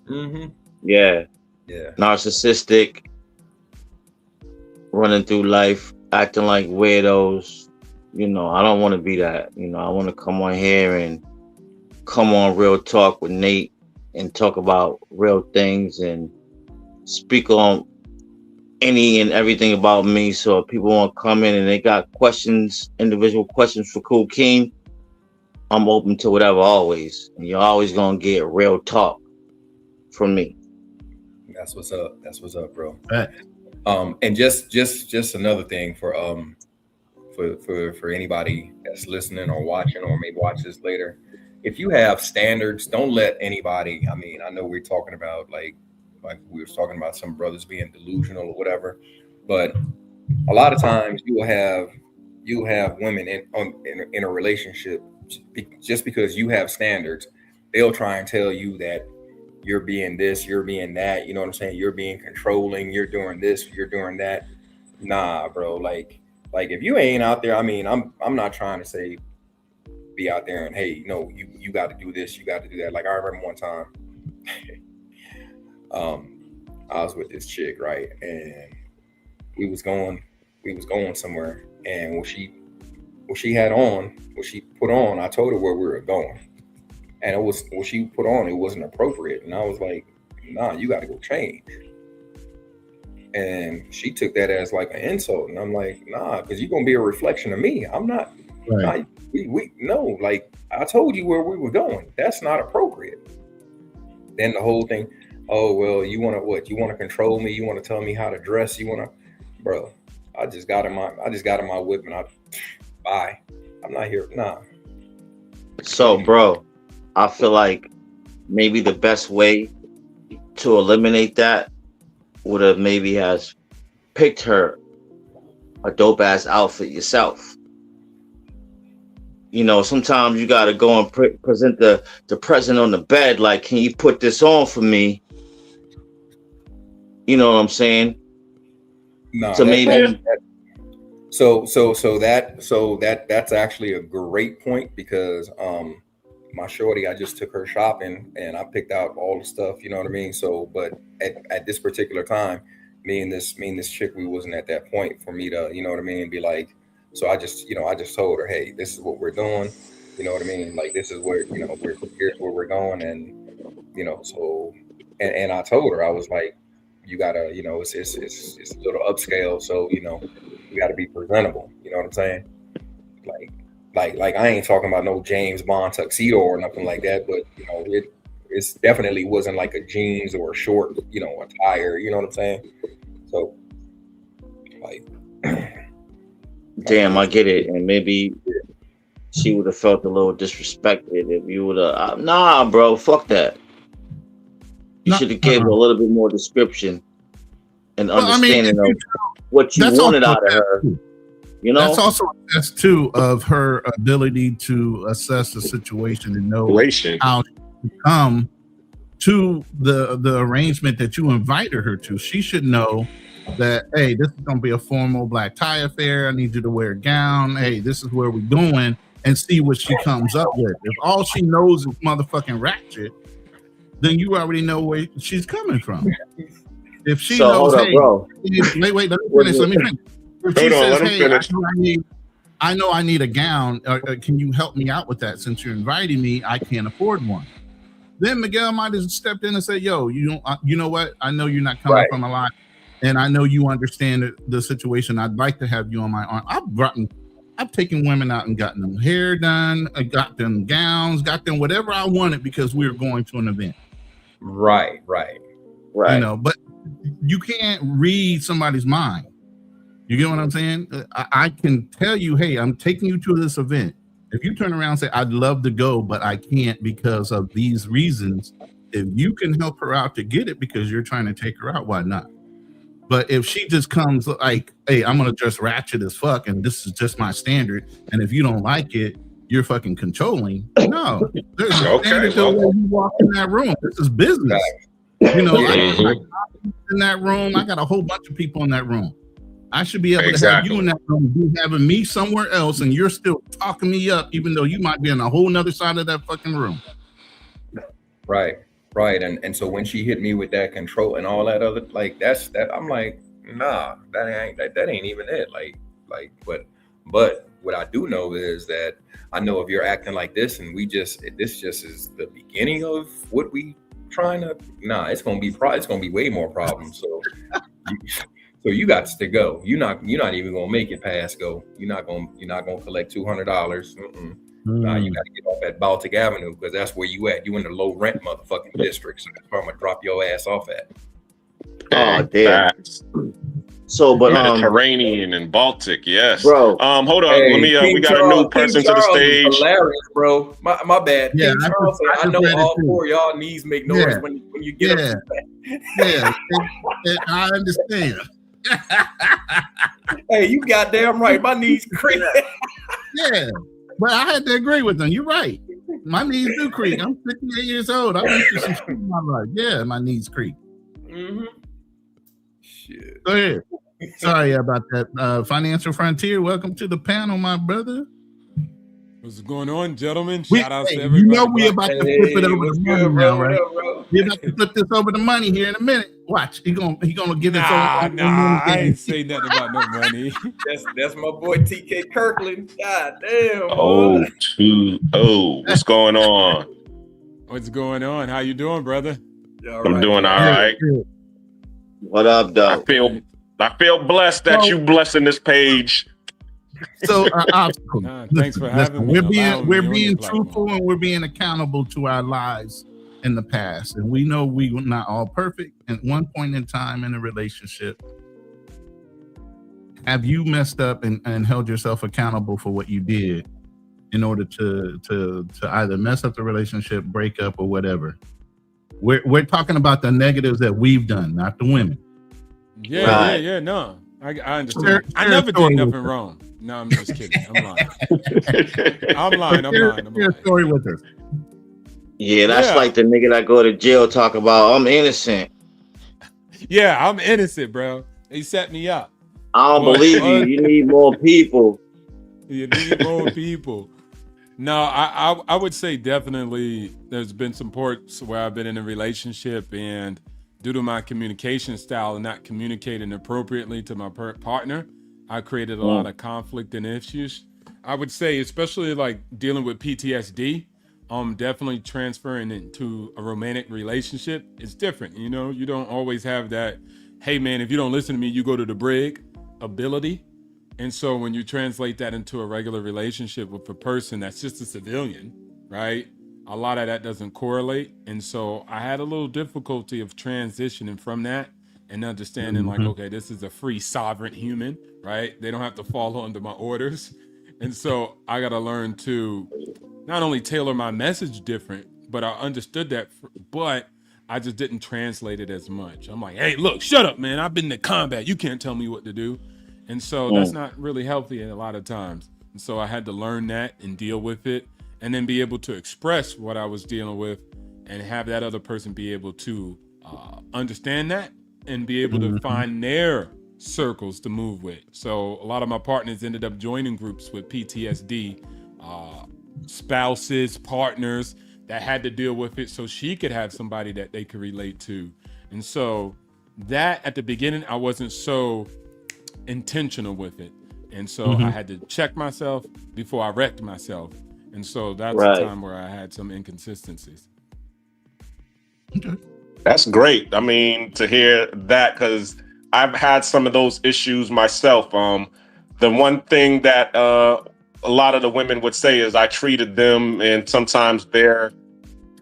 Speaker 7: Mm-hmm.
Speaker 3: Yeah.
Speaker 7: Yeah.
Speaker 3: Narcissistic, running through life, acting like weirdos. You know, I don't want to be that. You know, I want to come on here and come on Real Talk with Nate and talk about real things and speak on any and everything about me. So if people want to come in and they got questions, individual questions for Cool King, I'm open to whatever always. And you're always going to get real talk from me.
Speaker 7: That's what's up. That's what's up, bro.
Speaker 2: Right.
Speaker 7: And just another thing for anybody that's listening or watching or maybe watch this later. If you have standards, don't let anybody, I mean, I know we're talking about like we were talking about some brothers being delusional or whatever, but a lot of times you have women in a relationship, just because you have standards, they'll try and tell you that you're being this, you're being that, you know what I'm saying? You're being controlling, you're doing this, you're doing that. Nah, bro, like if you ain't out there, I mean, I'm not trying to say be out there and, hey, no, you got to do this, you got to do that. Like I remember one time, I was with this chick, right? And we was going somewhere, and what she put on, I told her where we were going. And it was what she put on, it wasn't appropriate. And I was like, nah, you got to go change. And she took that as like an insult. And I'm like, nah, because you're going to be a reflection of me. I'm not,
Speaker 2: right.
Speaker 7: No, like I told you where we were going. That's not appropriate. Then the whole thing, oh, well, you want to what? You want to control me? You want to tell me how to dress? You want to, bro, I just got in my whip and bye. I'm not here. Nah.
Speaker 3: So, bro, I feel like maybe the best way to eliminate that would have maybe has picked her a dope ass outfit yourself. You know, sometimes you gotta go and present the present on the bed. Like, can you put this on for me? You know what I'm saying?
Speaker 7: No.
Speaker 3: So maybe.
Speaker 7: That's actually a great point, because my shorty, I just took her shopping and I picked out all the stuff, you know what I mean? So, but at this particular time, me and this chick, we wasn't at that point for me to, you know what I mean, be like, so I just told her, hey, this is what we're doing, you know what I mean? Like, this is where, you know, here's where we're going. And, you know, so, and I told her, I was like, you gotta, you know, it's a little upscale. So, you know, you gotta be presentable. You know what I'm saying? Like I ain't talking about no James Bond tuxedo or nothing like that, but you know, it's definitely wasn't like a jeans or a short, you know, attire. You know what I'm saying? So, like,
Speaker 3: damn, I get it. And maybe she would have felt a little disrespected if you would have. Nah, bro, fuck that. You should have gave her a little bit more description and understanding of what you wanted out of her. You know,
Speaker 2: that's also a test too of her ability to assess the situation and know how to come to the arrangement that you invited her to. She should know that, hey, this is going to be a formal black tie affair. I need you to wear a gown. Hey, this is where we're going, and see what she comes up with. If all she knows is motherfucking ratchet, then you already know where she's coming from. If she knows, hey, bro. Wait, let me finish. If she says, hey, I know I need a gown. Can you help me out with that? Since you're inviting me, I can't afford one. Then Miguel might have stepped in and said, yo, you know what? I know you're not coming from a lot, and I know you understand the situation. I'd like to have you on my arm. I've taken women out and gotten them hair done. I got them gowns, got them whatever I wanted because we were going to an event.
Speaker 7: Right.
Speaker 2: You know, but you can't read somebody's mind. You get what I'm saying? I can tell you, hey, I'm taking you to this event. If you turn around and say, I'd love to go, but I can't because of these reasons, if you can help her out to get it because you're trying to take her out, why not? But if she just comes like, hey, I'm going to dress ratchet as fuck, and this is just my standard, and if you don't like it, you're fucking controlling. No. There's a standard to when you walk in that room. This is business. You know, I got in that room. I got a whole bunch of people in that room. I should be able to have you in that room, you having me somewhere else, and you're still talking me up, even though you might be on a whole nother side of that fucking room.
Speaker 7: Right. And so when she hit me with that control and all that other, like, that's that, I'm like, nah, that ain't even it. But what I do know is that I know if you're acting like this, and this just is the beginning of what we trying to, it's gonna be way more problems. So you got to go. You're not even gonna make it past go. You're not gonna collect $200. Nah, you got to get off at Baltic Avenue because that's where you at. You in the low rent motherfucking district. So that's where I'm gonna drop your ass off at.
Speaker 3: Oh damn. So, but
Speaker 1: Mediterranean and Baltic, yes,
Speaker 3: bro.
Speaker 1: Hold on. Let me. We got a new person to the stage.
Speaker 7: Hilarious, bro. My bad.
Speaker 2: Yeah,
Speaker 7: King Charles, I know all four of y'all knees make noise when you get up.
Speaker 2: Yeah, I understand.
Speaker 7: Hey, you goddamn right. My knees creak.
Speaker 2: Yeah, but I had to agree with them. You're right. My knees do creak. I'm 58 years old. I've been through some shit in my life. Yeah, my knees creak.
Speaker 7: Mm-hmm. Shit.
Speaker 2: Go ahead. Sorry about that. Financial Frontier, welcome to the panel, my brother.
Speaker 8: What's going on, gentlemen? Shout out to everybody.
Speaker 2: You know we about to flip it over the money now, right? We're about to flip this over the money here in a minute. Watch, he gonna give it.
Speaker 8: I ain't say nothing about no money.
Speaker 7: That's my boy TK Kirkland. God damn.
Speaker 1: What's going on?
Speaker 8: What's going on? How you doing, brother?
Speaker 1: I'm doing all right.
Speaker 3: What up, dog?
Speaker 1: I feel blessed that you blessing this page.
Speaker 2: So
Speaker 8: thanks for having me.
Speaker 2: We're being truthful and we're being accountable to our lives in the past, and we know we were not all perfect. At one point in time in a relationship, have you messed up and held yourself accountable for what you did in order to either mess up the relationship, break up, or whatever? We're talking about the negatives that we've done, not the women.
Speaker 8: Yeah. No, I understand. I never did nothing wrong. No, I'm just kidding. I'm lying. I'm lying.
Speaker 2: Share a story with us.
Speaker 3: Yeah, that's like the nigga that go to jail talk about I'm innocent.
Speaker 8: Yeah, I'm innocent, bro. He set me up.
Speaker 3: I don't believe you. You need more people.
Speaker 8: You need more people. No, I would say definitely there's been some parts where I've been in a relationship and due to my communication style and not communicating appropriately to my partner, I created a lot of conflict and issues. I would say, especially like dealing with PTSD, definitely transferring into a romantic relationship is different. You know, you don't always have that, hey man, if you don't listen to me, you go to the brig ability. And so when you translate that into a regular relationship with a person that's just a civilian, right? A lot of that doesn't correlate. And so I had a little difficulty of transitioning from that and understanding like, okay, this is a free sovereign human, right? They don't have to follow under my orders. And so I got to learn to not only tailor my message different, but I understood that, but I just didn't translate it as much. I'm like, hey, look, shut up, man. I've been to combat. You can't tell me what to do. And so that's not really healthy a lot of times. And so I had to learn that and deal with it and then be able to express what I was dealing with and have that other person be able to understand that and be able to find their circles to move with. So a lot of my partners ended up joining groups with PTSD, spouses, partners that had to deal with it so she could have somebody that they could relate to. And so that at the beginning, I wasn't so intentional with it. And so I had to check myself before I wrecked myself. And so that's the time where I had some inconsistencies.
Speaker 1: That's great. I mean, to hear that, because I've had some of those issues myself. The one thing that a lot of the women would say is I treated them and sometimes their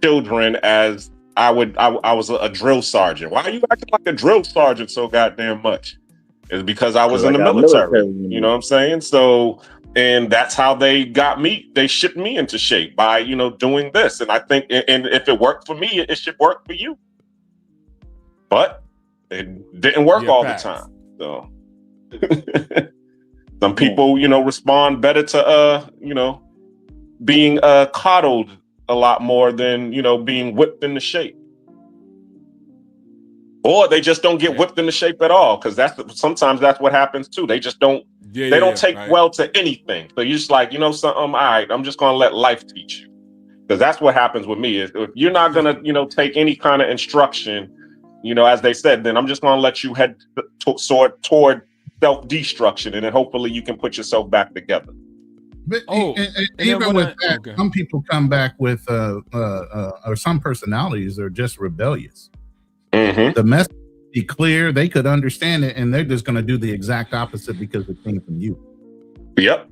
Speaker 1: children as I was a drill sergeant. Why are you acting like a drill sergeant so goddamn much? It's because I was in the military. You know what I'm saying? So, and that's how they got me. They shipped me into shape by, you know, doing this. And I think, and if it worked for me, it should work for you. But it didn't work all the time. So some people, you know, respond better to, you know, being coddled a lot more than, you know, being whipped into shape. Or they just don't get whipped into shape at all, because sometimes that's what happens too. They just don't. They don't take well to anything. So you're just like, you know, something. All right, I'm just gonna let life teach you, because that's what happens with me. Is if you're not gonna, you know, take any kind of instruction, you know, as they said, then I'm just gonna let you head toward self-destruction, and then hopefully you can put yourself back together.
Speaker 2: But even with that, some people come back with, or some personalities are just rebellious. The message be clear, they could understand it, and they're just going to do the exact opposite because it came from you.
Speaker 1: Yep.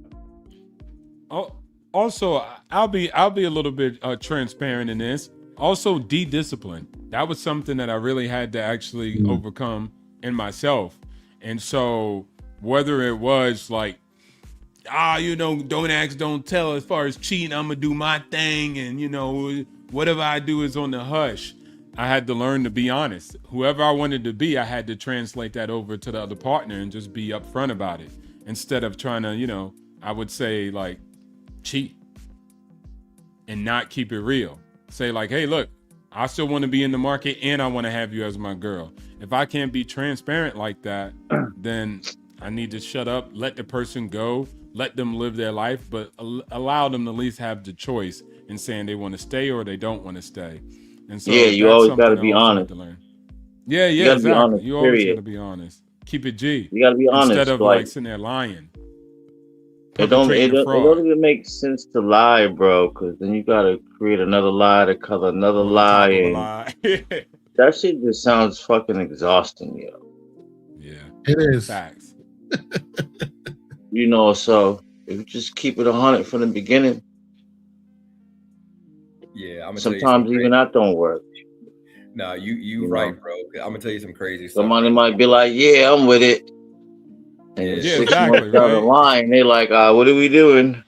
Speaker 8: Oh, also, I'll be a little bit transparent in this. Also, de-discipline. That was something that I really had to actually overcome in myself. And so, whether it was like, you know, don't ask, don't tell. As far as cheating, I'm gonna do my thing, and you know, whatever I do is on the hush. I had to learn to be honest. Whoever I wanted to be, I had to translate that over to the other partner and just be upfront about it instead of trying to, you know, I would say like cheat and not keep it real. Say like, hey, look, I still want to be in the market and I want to have you as my girl. If I can't be transparent like that, then I need to shut up, let the person go, let them live their life, but allow them to at least have the choice in saying they want to stay or they don't want to stay. And so
Speaker 3: you always got to be honest.
Speaker 8: Yeah, exactly. You always got to be honest. Keep it G.
Speaker 3: You got to be honest.
Speaker 8: Instead of like sitting there lying.
Speaker 3: It don't even make sense to lie, bro, because then you got to create another lie to cover another lie. And that shit just sounds fucking exhausting, yo.
Speaker 8: Yeah.
Speaker 2: It is.
Speaker 8: Facts.
Speaker 3: You know, so if you just keep it 100 from the beginning,
Speaker 7: yeah,
Speaker 3: sometimes even that don't work.
Speaker 7: No, you right, bro. I'm gonna tell you some crazy stuff.
Speaker 3: Somebody might be like, "Yeah, I'm with it," and 6 months down the line, they like, "What are we doing?"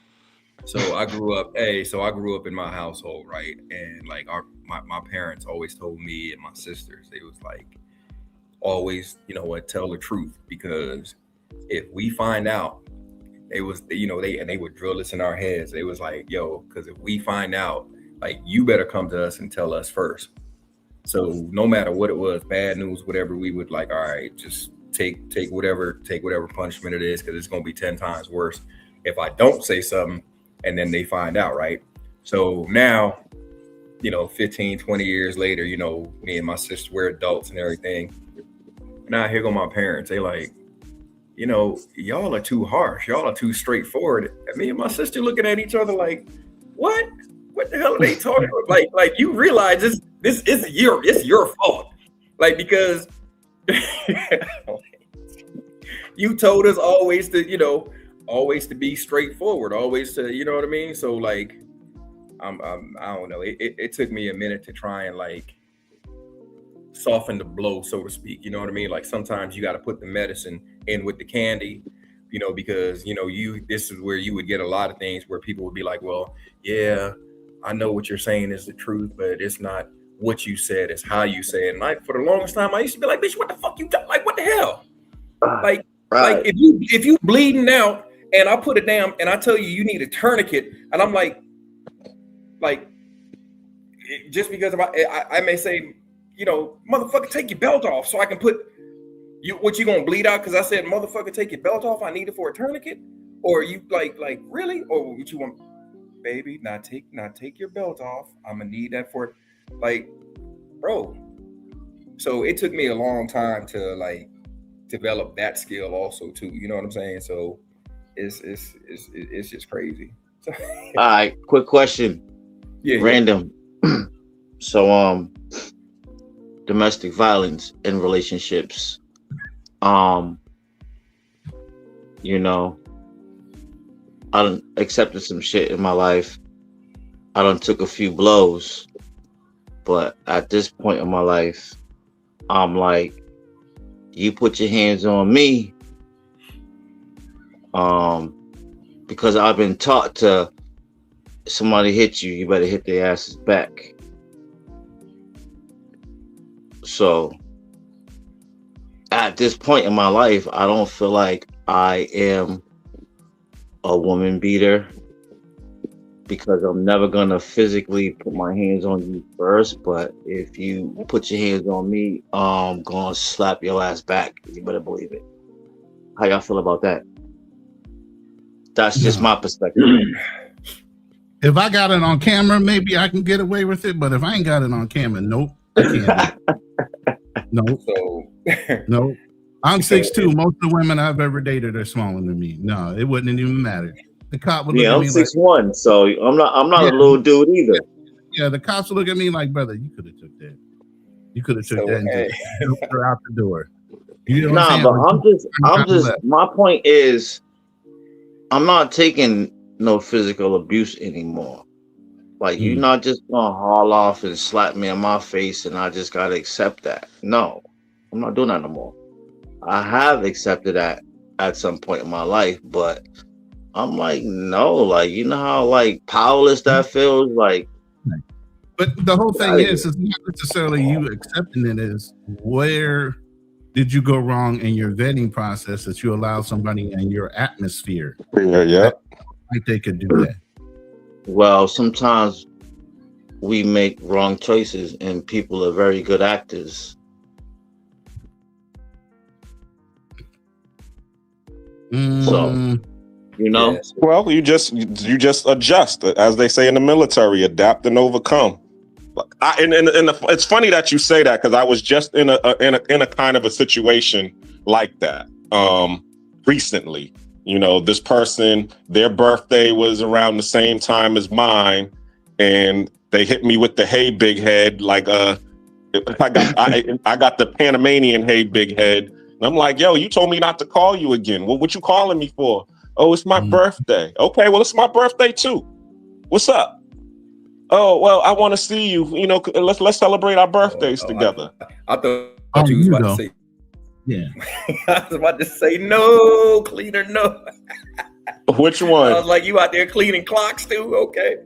Speaker 7: So I grew up in my household, right? And like my parents always told me and my sisters, they was like, always, you know what, tell the truth, because if we find out, they would drill this in our heads. They was like, yo, because if we find out, like, you better come to us and tell us first. So no matter what it was, bad news, whatever, we would like, all right, just take whatever punishment it is, because it's gonna be 10 times worse if I don't say something and then they find out, right? So now, 15, 20 years later, me and my sister, we're adults and everything. Now here go my parents. They like, y'all are too harsh. Y'all are too straightforward. And me and my sister looking at each other like, what? What the hell are they talking about? Like you realize this is your fault. Like, because you told us always to be straightforward, always to, you know what I mean? So like, I don't know. It took me a minute to try and like soften the blow, so to speak. You know what I mean? Like sometimes you got to put the medicine in with the candy, because this is where you would get a lot of things where people would be like, well, yeah, I know what you're saying is the truth, but it's not what you said, it's how you say it. And like for the longest time, I used to be like, bitch, what the fuck you got? Like, what the hell? Like, right. Like if you bleeding out and I put it down and I tell you need a tourniquet, and I'm like just because I may say, motherfucker, take your belt off so I can put you. What, you gonna bleed out because I said, motherfucker, take your belt off? I need it for a tourniquet, or you like really, or what you want, baby? Not take your belt off. I'm gonna need that for, like, bro. So it took me a long time to like develop that skill also too. You know what I'm saying? So it's just crazy.
Speaker 3: All right, quick question.
Speaker 7: Yeah.
Speaker 3: Random. So domestic violence in relationships. I done accepted some shit in my life. I done took a few blows, but at this point in my life, I'm like, you put your hands on me, because I've been taught to, somebody hit you, you better hit their asses back. So at this point in my life, I don't feel like I am a woman beater, because I'm never gonna physically put my hands on you first. But if you put your hands on me, I'm gonna slap your ass back. You better believe it. How y'all feel about that? That's just my perspective.
Speaker 2: If I got it on camera, maybe I can get away with it. But if I ain't got it on camera, nope, I can't. Nope.
Speaker 7: So
Speaker 2: nope. I'm 6'2". Most of the women I've ever dated are smaller than me. No, it wouldn't even matter. The cop would look at me like,
Speaker 3: 6'1", so I'm not a little dude either.
Speaker 2: Yeah, the cops would look at me like, brother, you could have took that. You could have took that and just her out the door. You know what I'm saying?
Speaker 3: But I'm just my point is, I'm not taking no physical abuse anymore. Like, you're not just gonna haul off and slap me in my face and I just gotta accept that. No, I'm not doing that no more. I have accepted that at some point in my life, but I'm like, no, like, you know how like powerless that feels, like.
Speaker 2: But the whole thing is not necessarily you accepting it. Is where did you go wrong in your vetting process that you allow somebody in your atmosphere?
Speaker 1: Yeah.
Speaker 2: Like they could do that.
Speaker 3: Well, sometimes we make wrong choices, and people are very good actors. So,
Speaker 7: Yes.
Speaker 1: Well, you just adjust, as they say in the military, adapt and overcome. It's funny that you say that, because I was just in a kind of a situation like that recently. This person, their birthday was around the same time as mine, and they hit me with the "Hey, big head!" Like I got the Panamanian "Hey, big head," and I'm like, "Yo, you told me not to call you again. Well, what you calling me for?" "Oh, it's my birthday." "Okay, well, it's my birthday too. What's up?" "Oh, well, I want to see you. Let's celebrate our birthdays together."
Speaker 7: I thought you was about to say.
Speaker 2: Yeah.
Speaker 7: I was about to say no, cleaner, no.
Speaker 1: Which one?
Speaker 7: I was like, you out there cleaning clocks too? Okay.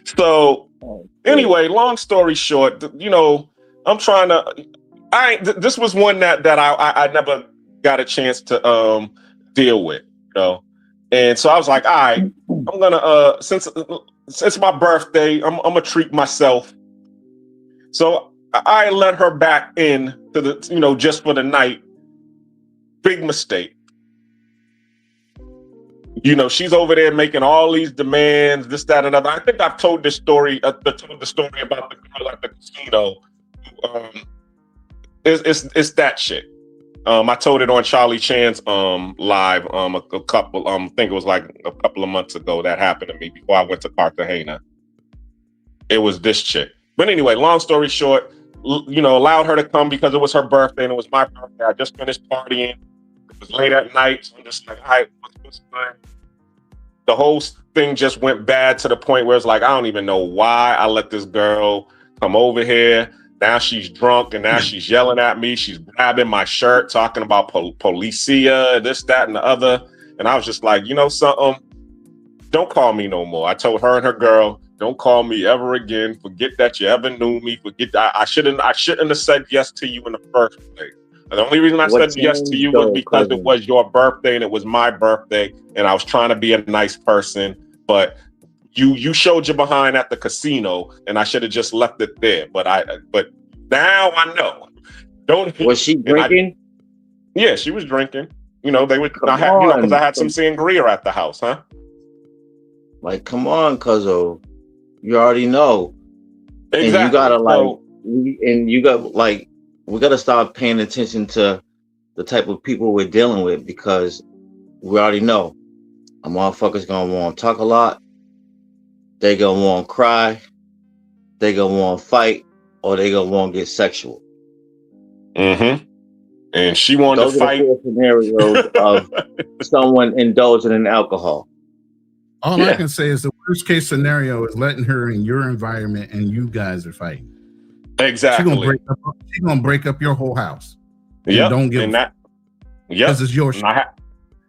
Speaker 1: So anyway, long story short, I'm trying to. This was one that I never got a chance to deal with, you know. And so I was like, all right, I'm gonna since my birthday, I'm gonna treat myself. So I let her back in to the, you know, just for the night. Big mistake. You know, she's over there making all these demands, this, that, and other. I think I've told this story, told the story about the girl at the casino. It's that shit. I told it on Charlie Chan's live a couple, I think it was like a couple of months ago that happened to me before I went to Cartagena. It was this chick. But anyway, long story short, you know, allowed her to come because it was her birthday and it was my birthday. I just finished partying. It was late at night. So I'm just like, all right, what's good? The whole thing just went bad to the point where it's like, I don't even know why I let this girl come over here. Now she's drunk and now she's yelling at me. She's grabbing my shirt, talking about policia, this, that, and the other. And I was just like, you know something? Don't call me no more. I told her and her girl, don't call me ever again. Forget that you ever knew me. Forget that I shouldn't have said yes to you in the first place. And the only reason I said yes to you was because it was your birthday and it was my birthday, and I was trying to be a nice person. But you showed your behind at the casino, and I should have just left it there. But now I know.
Speaker 3: Was she drinking?
Speaker 1: Yeah, she was drinking. You know, because I had some sangria at the house, huh?
Speaker 3: Like, come on, cuzzo. You already know.
Speaker 1: Exactly.
Speaker 3: And we gotta start paying attention to the type of people we're dealing with, because we already know a motherfucker's gonna want to talk a lot. They gonna want to cry. They gonna want to fight, or they gonna want to get sexual.
Speaker 1: Mm-hmm. And she wanted to fight.
Speaker 3: Those are the scenarios of someone indulging in alcohol.
Speaker 2: All I can say is the worst case scenario is letting her in your environment and you guys are fighting.
Speaker 1: Exactly.
Speaker 2: She's gonna break up your whole house.
Speaker 1: Yeah.
Speaker 2: Don't give
Speaker 1: that. Yeah.
Speaker 2: This is your shit.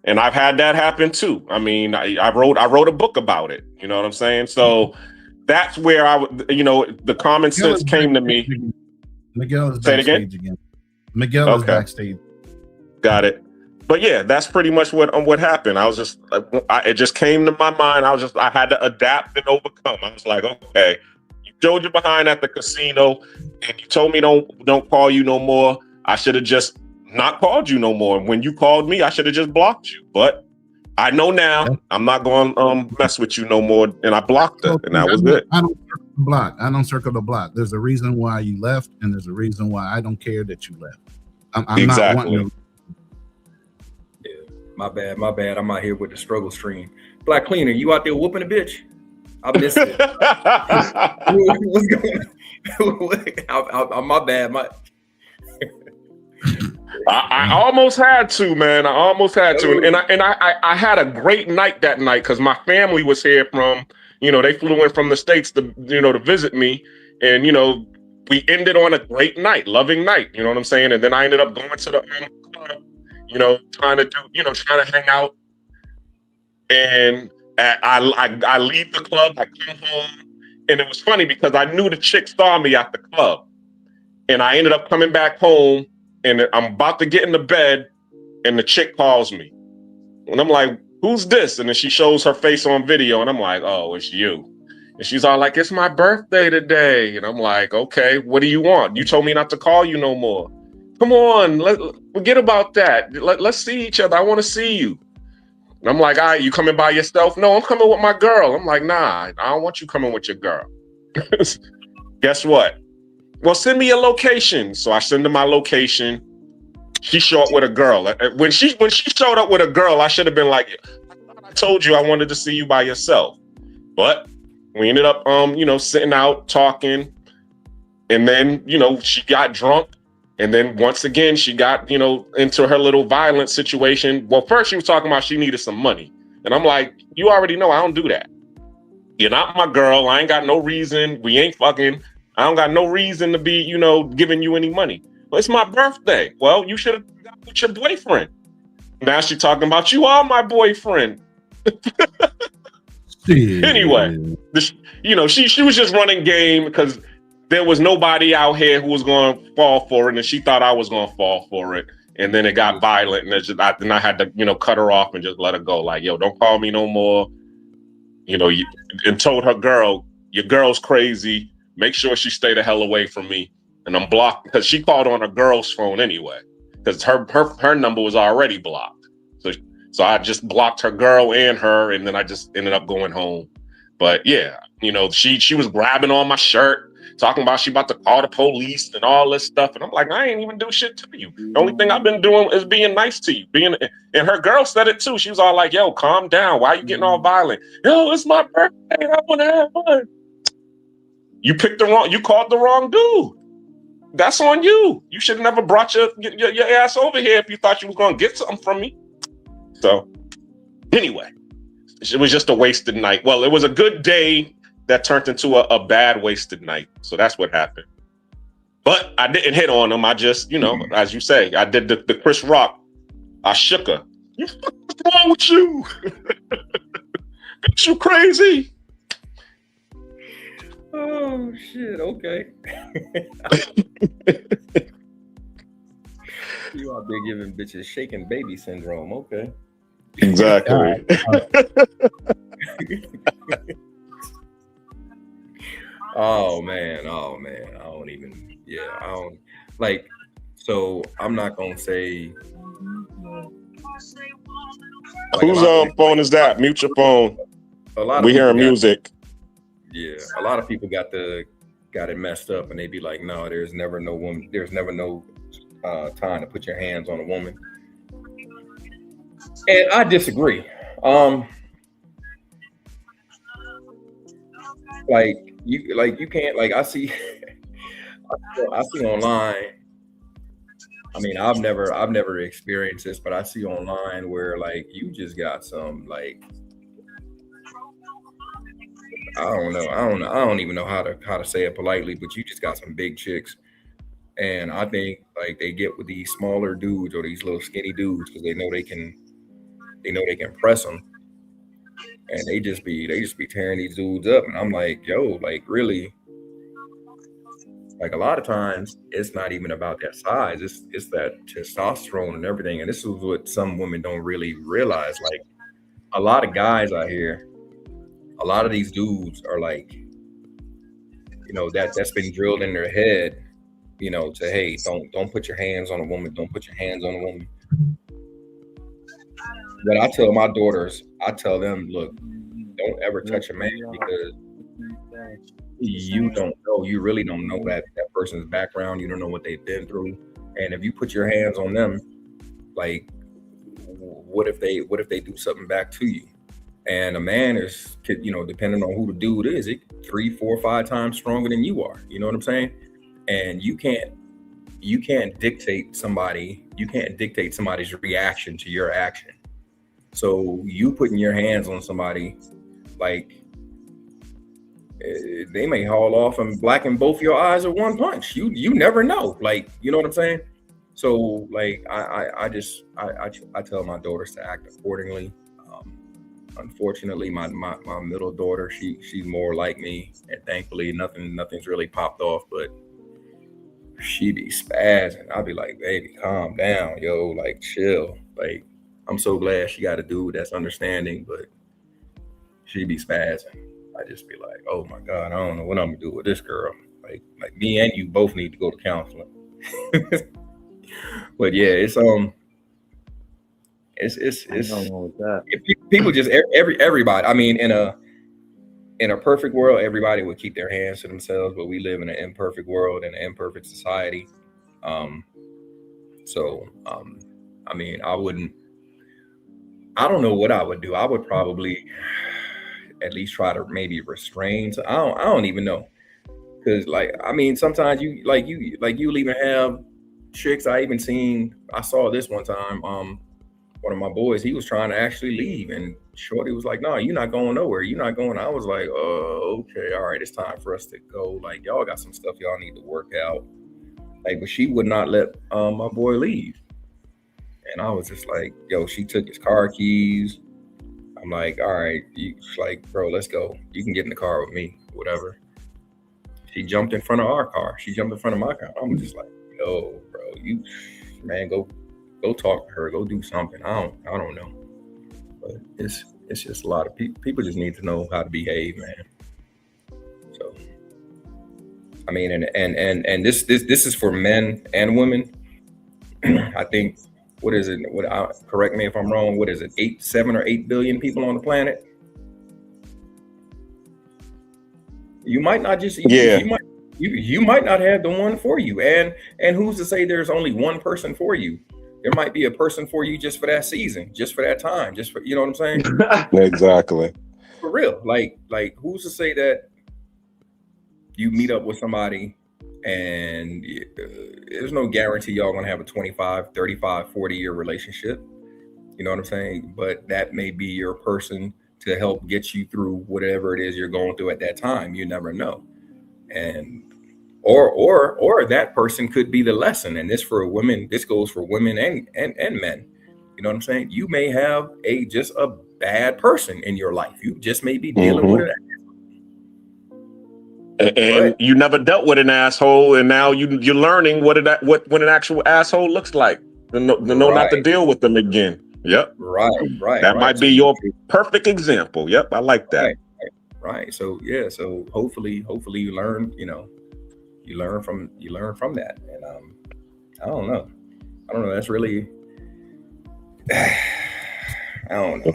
Speaker 1: And I've had that happen too. I mean, I wrote a book about it. You know what I'm saying? So that's where I would, you know, the common sense came to me.
Speaker 2: Miguel is backstage again. Miguel is backstage.
Speaker 1: Got it. But yeah, that's pretty much what happened. I was just, it just came to my mind. I had to adapt and overcome. I was like, okay, you showed your behind at the casino, and you told me don't call you no more. I should have just not called you no more. When you called me, I should have just blocked you. But I know now I'm not going to mess with you no more, and I blocked her, and that was it.
Speaker 2: I don't circle the block. There's a reason why you left, and there's a reason why I don't care that you left. I'm
Speaker 1: exactly.
Speaker 2: not wanting to.
Speaker 7: My bad. I'm out here with the struggle stream. Black Cleaner, you out there whooping a bitch? I missed it. What's going on? My bad.
Speaker 1: I almost had to, man. I almost had to. And I had a great night that night because my family was here from, you know, they flew in from the States to, you know, to visit me. And, you know, we ended on a great night, loving night. You know what I'm saying? And then I ended up going to the club, you know, trying to hang out. And I leave the club, I come home, and it was funny because I knew the chick saw me at the club. And I ended up coming back home, and I'm about to get into bed, and the chick calls me. And I'm like, who's this? And then she shows her face on video, and I'm like, oh, it's you. And she's all like, it's my birthday today. And I'm like, okay, what do you want? You told me not to call you no more. Come on, forget about that. Let's see each other. I want to see you. And I'm like, all right, you coming by yourself? No, I'm coming with my girl. I'm like, nah, I don't want you coming with your girl. Guess what? Well, send me your location. So I send her my location. She showed up with a girl. When she showed up with a girl, I should have been like, I told you I wanted to see you by yourself. But we ended up, sitting out talking. And then, she got drunk. And then once again, she got, into her little violent situation. Well, first she was talking about she needed some money. And I'm like, you already know I don't do that. You're not my girl. I ain't got no reason. We ain't fucking. I don't got no reason to be, giving you any money. Well, it's my birthday. Well, you should have got with your boyfriend. Now she's talking about you are my boyfriend. Anyway, she was just running game because there was nobody out here who was going to fall for it, and she thought I was going to fall for it. And then it got violent, and then I had to, cut her off and just let her go. Like, yo, don't call me no more. And told her girl, your girl's crazy. Make sure she stay the hell away from me. And I'm blocked because she called on her girl's phone anyway, because her number was already blocked. So I just blocked her girl and her, and then I just ended up going home. But yeah, she was grabbing on my shirt, talking about she about to call the police and all this stuff. And I'm like, I ain't even do shit to you. The only thing I've been doing is being nice to you. And her girl said it too. She was all like, yo, calm down. Why are you getting all violent? Yo, it's my birthday. I want to have fun. You called the wrong dude. That's on you. You should have never brought your ass over here if you thought you was going to get something from me. So anyway, it was just a wasted night. Well, it was a good day that turned into a bad wasted night. So that's what happened. But I didn't hit on him. I just, as you say, I did the Chris Rock. I shook her. What's wrong with you? Bitch, you crazy?
Speaker 7: Oh shit! Okay. You out there giving bitches shaking baby syndrome? Okay.
Speaker 1: Exactly.
Speaker 7: Oh man. I don't even. Yeah. I don't like. So I'm not gonna say.
Speaker 1: Whose phone is that? Mute your phone. We hearing music.
Speaker 7: Yeah, a lot of people got it messed up, and they be like, "No, there's never no time to put your hands on a woman." And I disagree. You can't I see online. I mean, I've never experienced this, but I see online where you just got some I don't even know how to say it politely, but you just got some big chicks. And I think they get with these smaller dudes or these little skinny dudes because they know they can press them. And they just be tearing these dudes up. And I'm like, yo, really? A lot of times it's not even about that size. It's that testosterone and everything. And this is what some women don't really realize. A lot of guys out here, a lot of these dudes are that's been drilled in their head, to, hey, don't put your hands on a woman. Don't put your hands on a woman. But I tell my daughters, them, look, don't ever touch a man because you don't know. You really don't know that person's background. You don't know what they've been through. And if you put your hands on them, what if they do something back to you? And a man is, depending on who the dude is, 3, 4, 5 times stronger than you are. You know what I'm saying? And you can't dictate somebody. You can't dictate somebody's reaction to your action. So you putting your hands on somebody, they may haul off and blacken both your eyes at one punch. You never know. You know what I'm saying? So I tell my daughters to act accordingly. Unfortunately, my middle daughter, she's more like me, and thankfully nothing's really popped off, but she be spazzing. I'll be like, baby, calm down, yo, chill. I'm so glad she got a dude that's understanding, but she be spazzing. I just be like, oh my God, I don't know what I'm gonna do with this girl. Me and you both need to go to counseling. But yeah, it's people just everybody. I mean, in a perfect world, everybody would keep their hands to themselves, but we live in an imperfect world and an imperfect society. I mean, I don't know what I would do. I would probably at least try to maybe restrain. So I don't even know. Cause sometimes you'll even have chicks. I saw this one time. One of my boys, he was trying to actually leave, and Shorty was like, "No, you're not going nowhere. You're not going." I was like, okay, all right, it's time for us to go. Y'all got some stuff y'all need to work out. But she would not let my boy leave. And I was just like, yo, she took his car keys. I'm like, all right, bro, let's go. You can get in the car with me, whatever. She jumped in front of our car. She jumped in front of my car. I'm just like, yo, bro, you, man, go Go talk to her. Go do something. I don't know. But it's just a lot of people. People just need to know how to behave, man. So, I mean, and this is for men and women. I think, what is it? Correct me if I'm wrong. What is it? 7 or 8 billion people on the planet. You might not just you might not have the one for you, and who's to say there's only one person for you? There might be a person for you just for that season, just for that time, just for, you know what I'm saying?
Speaker 1: Exactly.
Speaker 7: For real. Like who's to say that you meet up with somebody and there's no guarantee y'all gonna have a 25, 35, 40-year relationship. You know what I'm saying? But that may be your person to help get you through whatever it is you're going through at that time. You never know. And or that person could be the lesson. And this goes for women and men. You know what I'm saying? You may have just a bad person in your life. You just may be dealing with it.
Speaker 1: And you never dealt with an asshole, and now you're learning what an actual asshole looks like. To know not to deal with them again. Yep.
Speaker 7: Right.
Speaker 1: That might be your perfect example. Yep, I like that.
Speaker 7: Right. So yeah. So hopefully you learn. You learn from that. And I don't know. That's really. I don't know.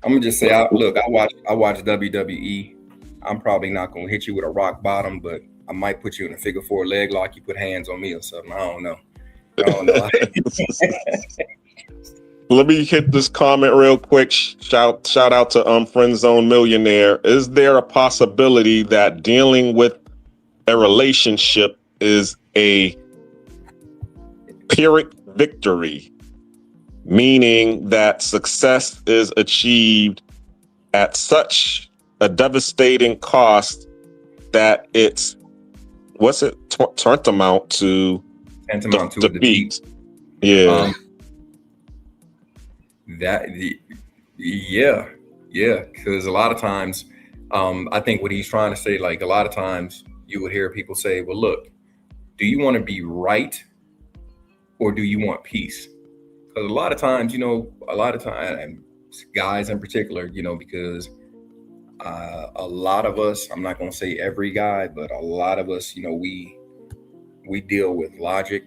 Speaker 7: I'm gonna just say, I watch WWE. I'm probably not gonna hit you with a rock bottom, but I might put you in a figure 4 leg lock. You put hands on me or something. I don't know.
Speaker 1: Let me hit this comment real quick. Shout out to Friend Zone Millionaire. Is there a possibility that dealing with a relationship is a Pyrrhic victory, meaning that success is achieved at such a devastating cost that it's tantamount to defeat? Yeah. Because a lot of times, I think what he's trying to say, like a lot of times you would hear people say, well, look, do you want to be right or do you want peace? Because a lot of times, and guys in particular, because a lot of us, I'm not going to say every guy, but a lot of us, we deal with logic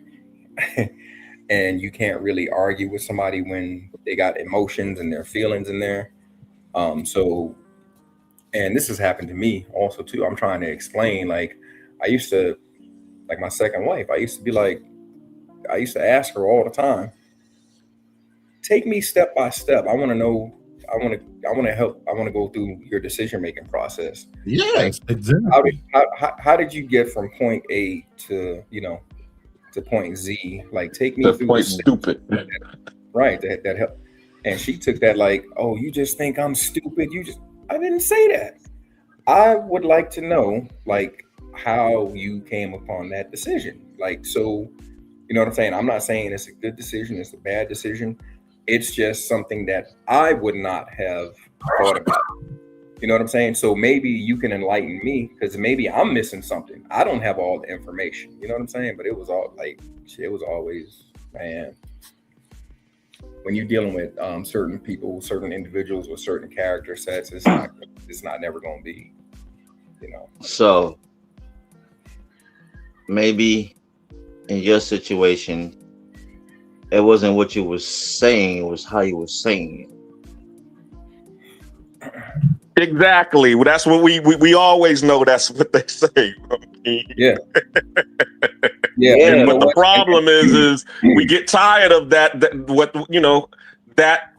Speaker 1: and you can't really argue with somebody when they got emotions and their feelings in there. So, and this has happened to me also too. I'm trying to explain, like I used to, like my second wife, I used to ask her all the time, take me step by step. I want to know, I want to help. I want to go through your decision-making process.
Speaker 2: Yes, exactly.
Speaker 7: How did you get from point A to point Z? Like, take me through
Speaker 1: point stupid.
Speaker 7: Right. That help. And she took that like, oh, you just think I'm stupid. I didn't say that. I would like to know, like, how you came upon that decision. Like, so, you know what I'm saying? I'm not saying it's a good decision. It's a bad decision. It's just something that I would not have thought about. You know what I'm saying? So maybe you can enlighten me, because maybe I'm missing something. I don't have all the information. You know what I'm saying? But it was always, man, when you're dealing with certain people, certain individuals with certain character sets, it's not never going to be,
Speaker 3: So maybe in your situation, it wasn't what you were saying, it was how you were saying it.
Speaker 1: Exactly. Well, that's what we always know. That's what they say.
Speaker 7: Yeah.
Speaker 1: But the problem is we get tired of that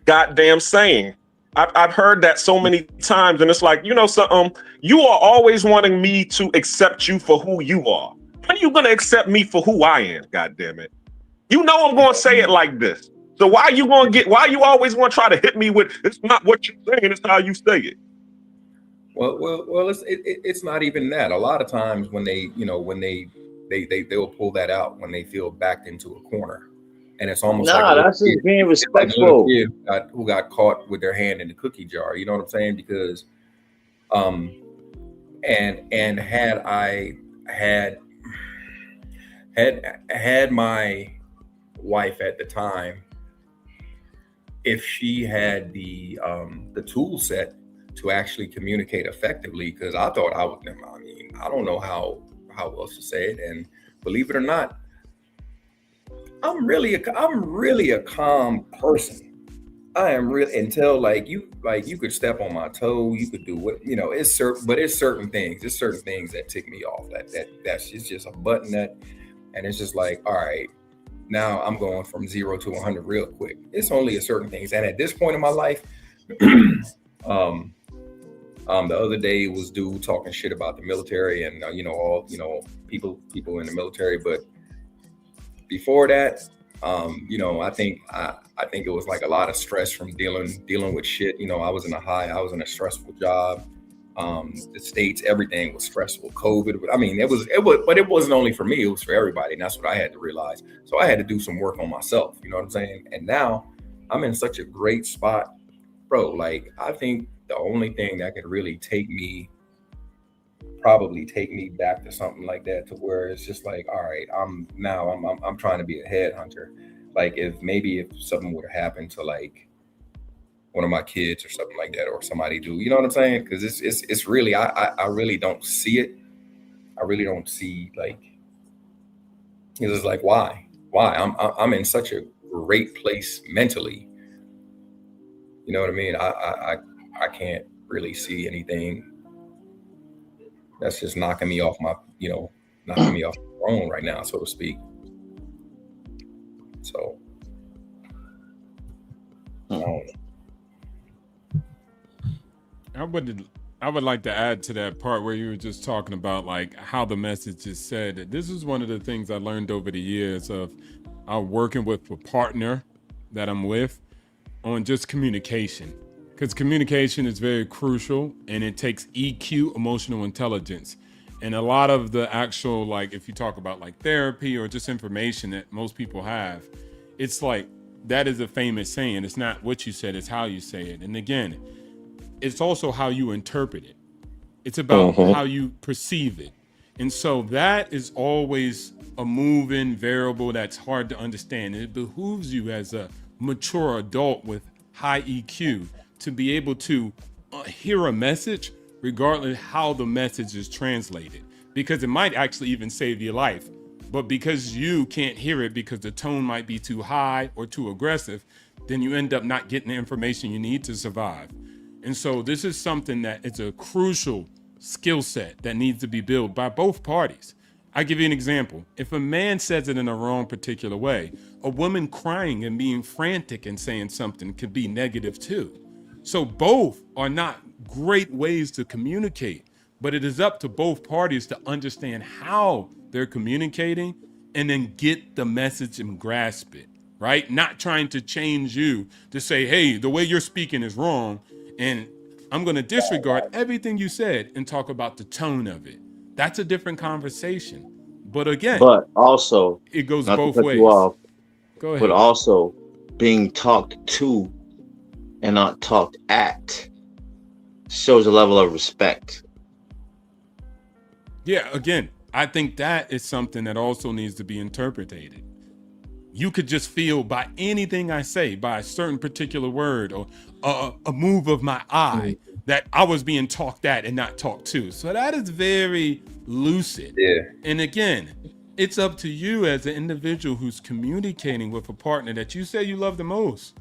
Speaker 1: goddamn saying. I've heard that so many times, and it's like, you are always wanting me to accept you for who you are. When are you gonna accept me for who I am? God damn it. I'm gonna say it like this. So why you always want to try to hit me with, it's not what you're saying, it's how you say it.
Speaker 7: Well, it's not even that. A lot of times when they'll pull that out when they feel backed into a corner, and it's almost
Speaker 3: that's just being respectful.
Speaker 7: Like who got caught with their hand in the cookie jar. You know what I'm saying? Because, and had I had my wife at the time, if she had the tool set to actually communicate effectively, because I thought I mean, I don't know how else to say it. And believe it or not, I'm really a calm person. I am really, until like you could step on my toe, you could do what, you know, it's certain things that tick me off. That's just a button that, and it's just like, all right, now I'm going from 0 to 100 real quick. It's only a certain things. And at this point in my life, the other day was dude talking shit about the military and all people in the military, but before that, I think it was like a lot of stress from dealing with shit. I was in a stressful job. The States, everything was stressful. COVID, I mean, it was, but it wasn't only for me, it was for everybody. And that's what I had to realize. So I had to do some work on myself, you know what I'm saying? And now I'm in such a great spot, bro. Like, I think the only thing that could really probably take me back to something like that, to where it's just like, all right, I'm trying to be a headhunter. Like, if something would have happened to like one of my kids or something like that, or somebody do, you know what I'm saying? Because it's really, I really don't see it. I really don't see, like, it's just like, why I'm in such a great place mentally. You know what I mean? I can't really see anything that's just knocking me off the throne right now, so to speak. So,
Speaker 8: I would like to add to that part where you were just talking about like how the message is said. This is one of the things I learned over the years of working with a partner that I'm with on just communication. Because communication is very crucial, and it takes EQ, emotional intelligence. And a lot of the actual, like, if you talk about like therapy or just information that most people have, it's like, that is a famous saying. It's not what you said, it's how you say it. And again, it's also how you interpret it. It's about how you perceive it. And so that is always a moving variable that's hard to understand. It behooves you as a mature adult with high EQ to be able to hear a message regardless how the message is translated, because it might actually even save your life. But because you can't hear it because the tone might be too high or too aggressive, then you end up not getting the information you need to survive. And so this is something that it's a crucial skill set that needs to be built by both parties. I give you an example. If a man says it in a wrong particular way, a woman crying and being frantic and saying something could be negative too. So both are not great ways to communicate, but it is up to both parties to understand how they're communicating and then get the message and grasp it, right? Not trying to change you to say, hey, the way you're speaking is wrong, and I'm going to disregard everything you said and talk about the tone of it. That's a different conversation. But again,
Speaker 3: also,
Speaker 8: it goes
Speaker 3: not
Speaker 8: both
Speaker 3: to cut
Speaker 8: ways.
Speaker 3: you off,
Speaker 8: Go ahead.
Speaker 3: but also being talked to and not talked at shows a level of respect.
Speaker 8: Yeah, again, I think that is something that also needs to be interpreted. You could just feel by anything I say, by a certain particular word or a move of my eye, that I was being talked at and not talked to. So that is very lucid.
Speaker 7: Yeah.
Speaker 8: And again, it's up to you as an individual who's communicating with a partner that you say you love the most,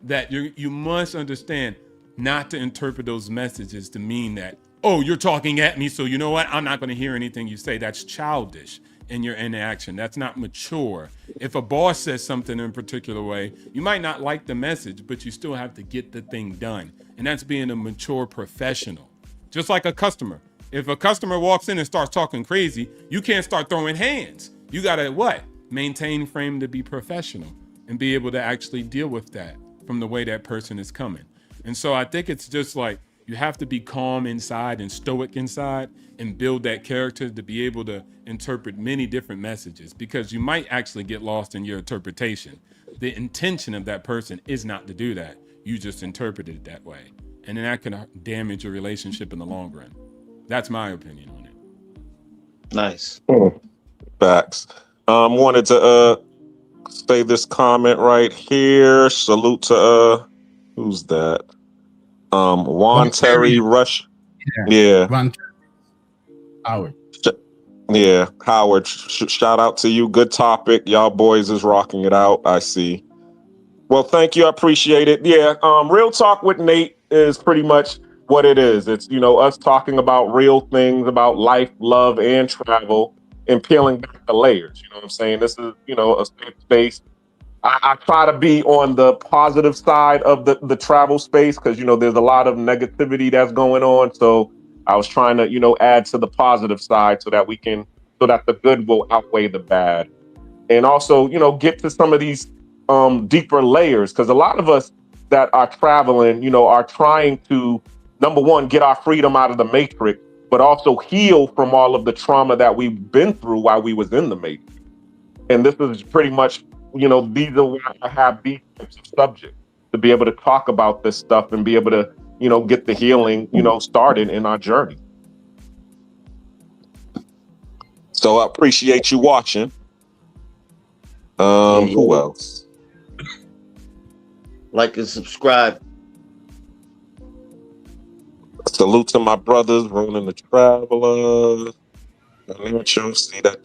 Speaker 8: that you must understand not to interpret those messages to mean that, oh, you're talking at me, so you know what? I'm not going to hear anything you say. That's childish in your interaction. That's not mature. If a boss says something in a particular way, you might not like the message, but you still have to get the thing done. And that's being a mature professional. Just like a customer. If a customer walks in and starts talking crazy, you can't start throwing hands. You got to what? Maintain frame to be professional and be able to actually deal with that from the way that person is coming. And so I think it's just like, you have to be calm inside and stoic inside and build that character to be able to interpret many different messages, because you might actually get lost in your interpretation. The intention of that person is not to do that. You just interpreted it that way. And then that can damage your relationship in the long run. That's my opinion on it.
Speaker 3: Nice.
Speaker 1: Facts. Wanted to say this comment right here. Salute to who's that? Juan Terry Rush. Yeah.
Speaker 2: Howard.
Speaker 1: Yeah, Howard. Shout out to you. Good topic. Y'all boys is rocking it out. I see. Well, thank you. I appreciate it. Yeah. Real Talk with Nate is pretty much what it is. It's, us talking about real things about life, love, and travel, and peeling back the layers. You know what I'm saying? This is, a safe space. I try to be on the positive side of the travel space because, there's a lot of negativity that's going on. So I was trying to, add to the positive side so that the good will outweigh the bad. And also, get to some of these deeper layers, because a lot of us that are traveling, are trying to, number one, get our freedom out of the matrix, but also heal from all of the trauma that we've been through while we was in the matrix. And this is pretty much, these are why I have these types of subjects, to be able to talk about this stuff and be able to, get the healing, started in our journey. So I appreciate you watching. Who else?
Speaker 3: Like and subscribe.
Speaker 1: Salute to my brothers, Ronan the Traveler. See that.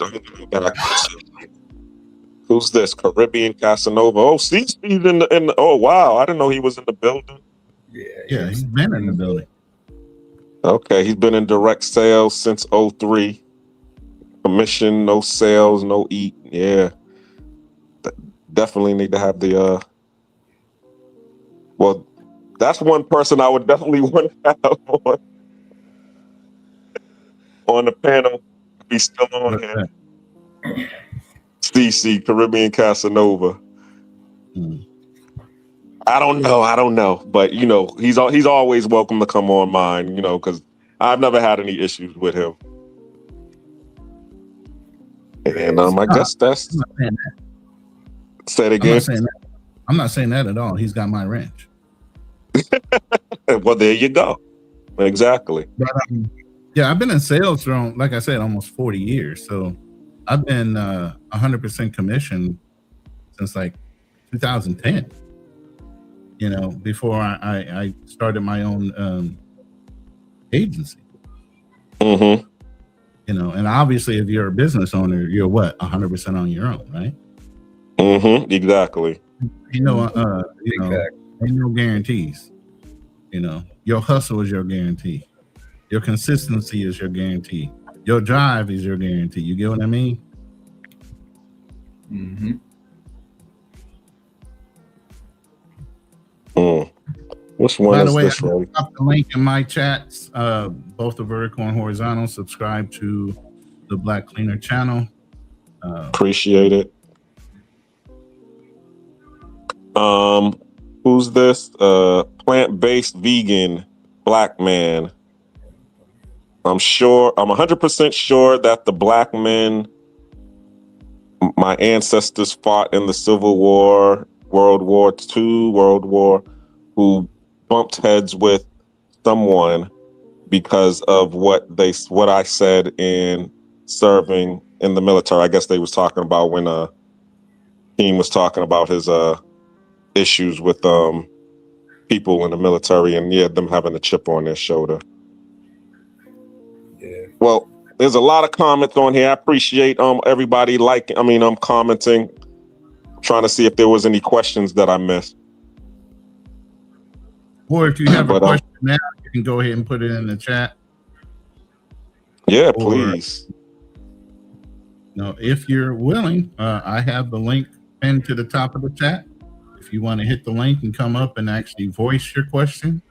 Speaker 1: Who's this? Caribbean Casanova. Oh, Steve's in the. Oh wow, I didn't know he was in the building.
Speaker 2: Yeah, he's been in the building.
Speaker 1: Okay, he's been in direct sales since 03. Commission, no sales, no eat. Yeah, definitely need to have the. Well, that's one person I would definitely want to have on the panel. He's still on here. CC, Caribbean Casanova. I don't know, but he's always welcome to come on mine, because I've never had any issues with him. And I guess that's. Say it again.
Speaker 2: I'm not saying that at all. He's got my wrench.
Speaker 1: Well, there you go. Exactly.
Speaker 2: But, yeah, I've been in sales for, like I said, almost 40 years. So I've been 100% commission since like 2010. Before I started my own agency.
Speaker 1: Mm-hmm.
Speaker 2: And obviously, if you're a business owner, you're 100% on your own, right?
Speaker 1: Mm-hmm. Exactly.
Speaker 2: Exactly. Ain't no guarantees. Your hustle is your guarantee. Your consistency is your guarantee. Your drive is your guarantee. You get what I mean?
Speaker 7: Mm-hmm.
Speaker 1: Which one? By the way,
Speaker 2: I dropped the link in my chats, both the vertical and horizontal. Subscribe to the Black Cleaner channel.
Speaker 1: Appreciate it. Who's this? Plant-based vegan black man. I'm 100% sure that the black men my ancestors fought in the Civil War, World War II, who bumped heads with someone because of what I said in serving in the military. I guess they was talking about when Keem was talking about his issues with people in the military and them having a chip on their shoulder.
Speaker 7: Yeah.
Speaker 1: Well, there's a lot of comments on here. I appreciate everybody commenting. I'm trying to see if there was any questions that I missed.
Speaker 2: Or if you have a question now, you can go ahead and put it in the chat.
Speaker 1: Yeah, please.
Speaker 2: If you're willing, I have the link pinned to the top of the chat. If you want to hit the link and come up and actually voice your question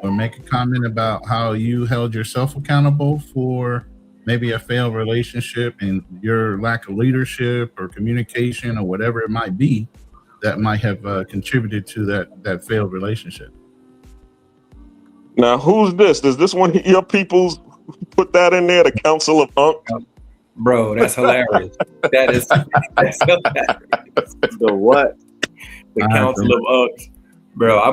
Speaker 2: or make a comment about how you held yourself accountable for maybe a failed relationship and your lack of leadership or communication or whatever it might be that might have contributed to that failed relationship.
Speaker 1: Now, who's this? Does this one your people's put that in there? The Council of Unks?
Speaker 7: Bro, that's hilarious. That's hilarious.
Speaker 3: The what?
Speaker 7: The Council of Unks. Bro, I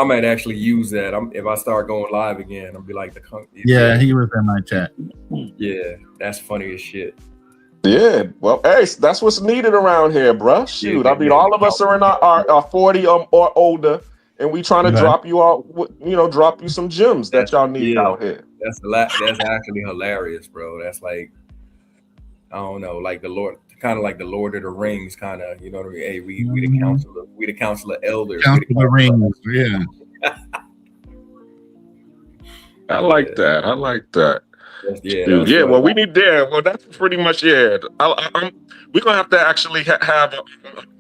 Speaker 7: might actually use that. If I start going live again, I'll be like
Speaker 2: Yeah, he was in my chat.
Speaker 7: Yeah, that's funny as shit.
Speaker 1: Yeah, well, hey, that's what's needed around here, bruh. Shoot, I mean, all of us are in our 40 or older, and we trying to drop you all, drop you some gems that y'all need out here.
Speaker 7: That's actually hilarious, bro. That's like, I don't know, like the Lord, kind of like the Lord of the Rings, kind of, you know what I mean? Hey, we the council of elders.
Speaker 2: Council of the Rings, yeah.
Speaker 1: I like that. I like that.
Speaker 7: Yeah,
Speaker 1: dude. Yeah. Well, we need there. Well, that's pretty much we're gonna have to actually have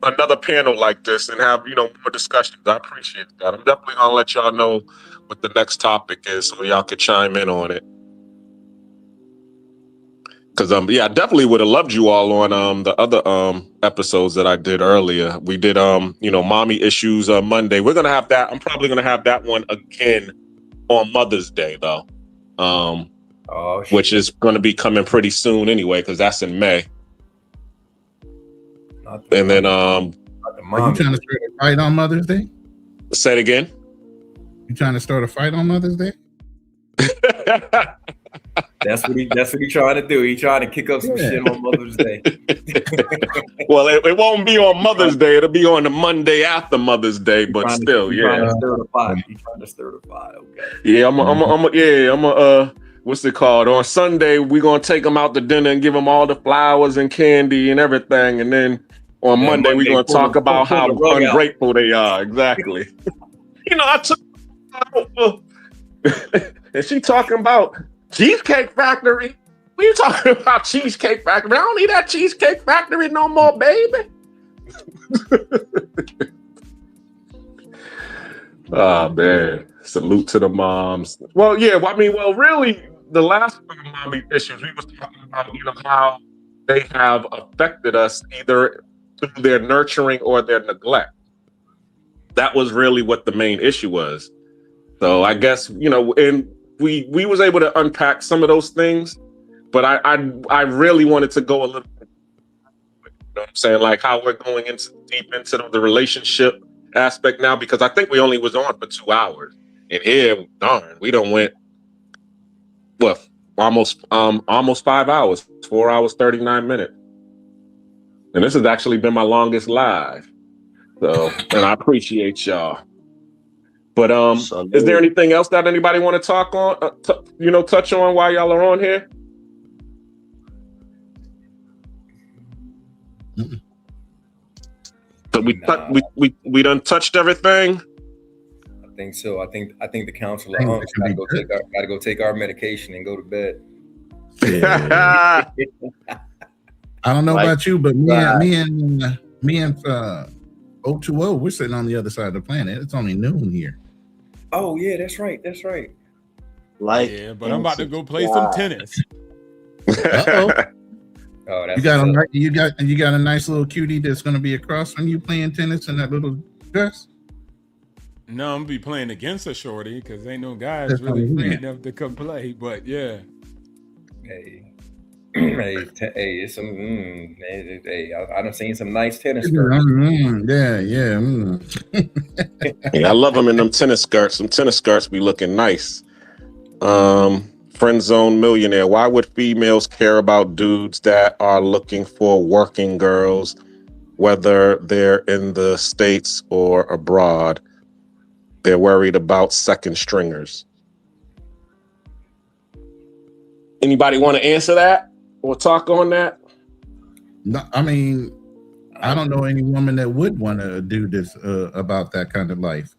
Speaker 1: another panel like this and have more discussions. I appreciate that. I'm definitely gonna let y'all know what the next topic is so y'all can chime in on it. Because I definitely would have loved you all on the other episodes that I did earlier. We did mommy issues on Monday. We're gonna have that. I'm probably gonna have that one again on Mother's Day though. Which is going to be coming pretty soon anyway, because that's in May. And then,
Speaker 2: are you trying to start a fight on Mother's Day?
Speaker 1: Say it again.
Speaker 2: You trying to start a fight on Mother's Day?
Speaker 7: That's what he trying to do. He trying to kick up some shit on Mother's Day.
Speaker 1: Well, it won't be on Mother's Day. It'll be on the Monday after Mother's Day. But still,
Speaker 7: trying to stir the pot. He's trying to stir the pot. Okay.
Speaker 1: Yeah, I'm a what's it called? On Sunday, we're gonna take them out to dinner and give them all the flowers and candy and everything, and then on Monday we're gonna talk about how ungrateful they are. Exactly. I took and she talking about Cheesecake Factory. What are you talking about, Cheesecake Factory? I don't need that Cheesecake Factory no more, baby. Oh man, salute to the moms. Well, yeah, really, the last mommy issues we was talking about, how they have affected us either through their nurturing or their neglect. That was really what the main issue was. So I guess and we was able to unpack some of those things, but I really wanted to go a little bit, what I'm saying, like how we're going deep into the relationship aspect now, because I think we only was on for 2 hours, and here, darn, we done went almost 5 hours, 4 hours 39 minutes, and this has actually been my longest live. So, and I appreciate y'all. But is there anything else that anybody want to talk on? Touch on while y'all are on here? So we done touched everything.
Speaker 7: I think so. I think the council gotta go take our medication and go to bed.
Speaker 2: Yeah. I don't know about you, but me and 020, we're sitting on the other side of the planet. It's only noon here.
Speaker 7: Oh yeah, that's right.
Speaker 8: Yeah, but I'm about to go play some tennis.
Speaker 2: Uh-oh.
Speaker 7: Oh, that's
Speaker 2: you got a nice little cutie that's going to be across from you playing tennis in that little dress.
Speaker 8: No, I'm gonna be playing against a shorty because ain't no guys really free enough to come play. But yeah,
Speaker 7: it's some. I done seen some nice tennis
Speaker 2: skirts.
Speaker 1: Yeah, I love them in them tennis skirts. Some tennis skirts be looking nice. Friend Zone Millionaire. Why would females care about dudes that are looking for working girls, whether they're in the States or abroad? They're worried about second stringers. Anybody want to answer that or talk on that?
Speaker 2: No, I mean, I don't know any woman that would want to do this about that kind of life.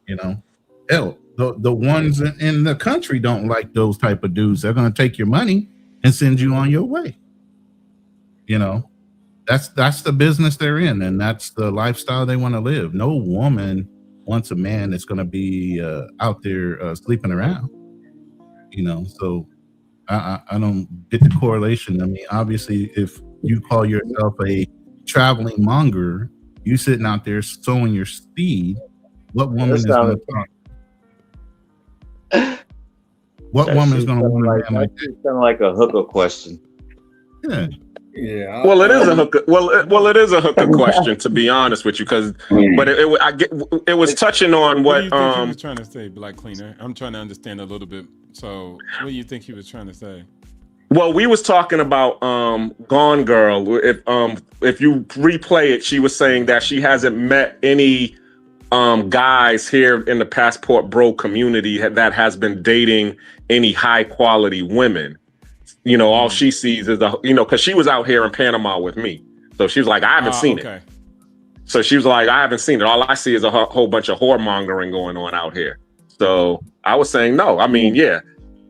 Speaker 2: Hell, the ones in the country don't like those type of dudes. They're going to take your money and send you on your way. That's the business they're in, and that's the lifestyle they want to live. No woman wants a man that's going to be out there sleeping around. So I don't get the correlation. I mean, obviously, if you call yourself a traveling monger, you sitting out there sowing your seed. What woman is going to talk? What woman is going to want a man like that?
Speaker 3: It's kind of like a hooker question.
Speaker 2: Yeah.
Speaker 7: Yeah.
Speaker 1: Well, it is a hooker. Well, it is a hooker question, to be honest with you, because but it was touching on what
Speaker 8: do you think he was trying to say, Black Cleaner? I'm trying to understand a little bit. So, what do you think he was trying to say?
Speaker 1: Well, we was talking about Gone Girl. If you replay it, she was saying that she hasn't met any guys here in the Passport Bro community that has been dating any high quality women. You know, all she sees is because she was out here in Panama with me. So she was like, I haven't seen it. So she was like, I haven't seen it. All I see is a whole bunch of whoremongering going on out here. So I was saying, no, I mean, yeah,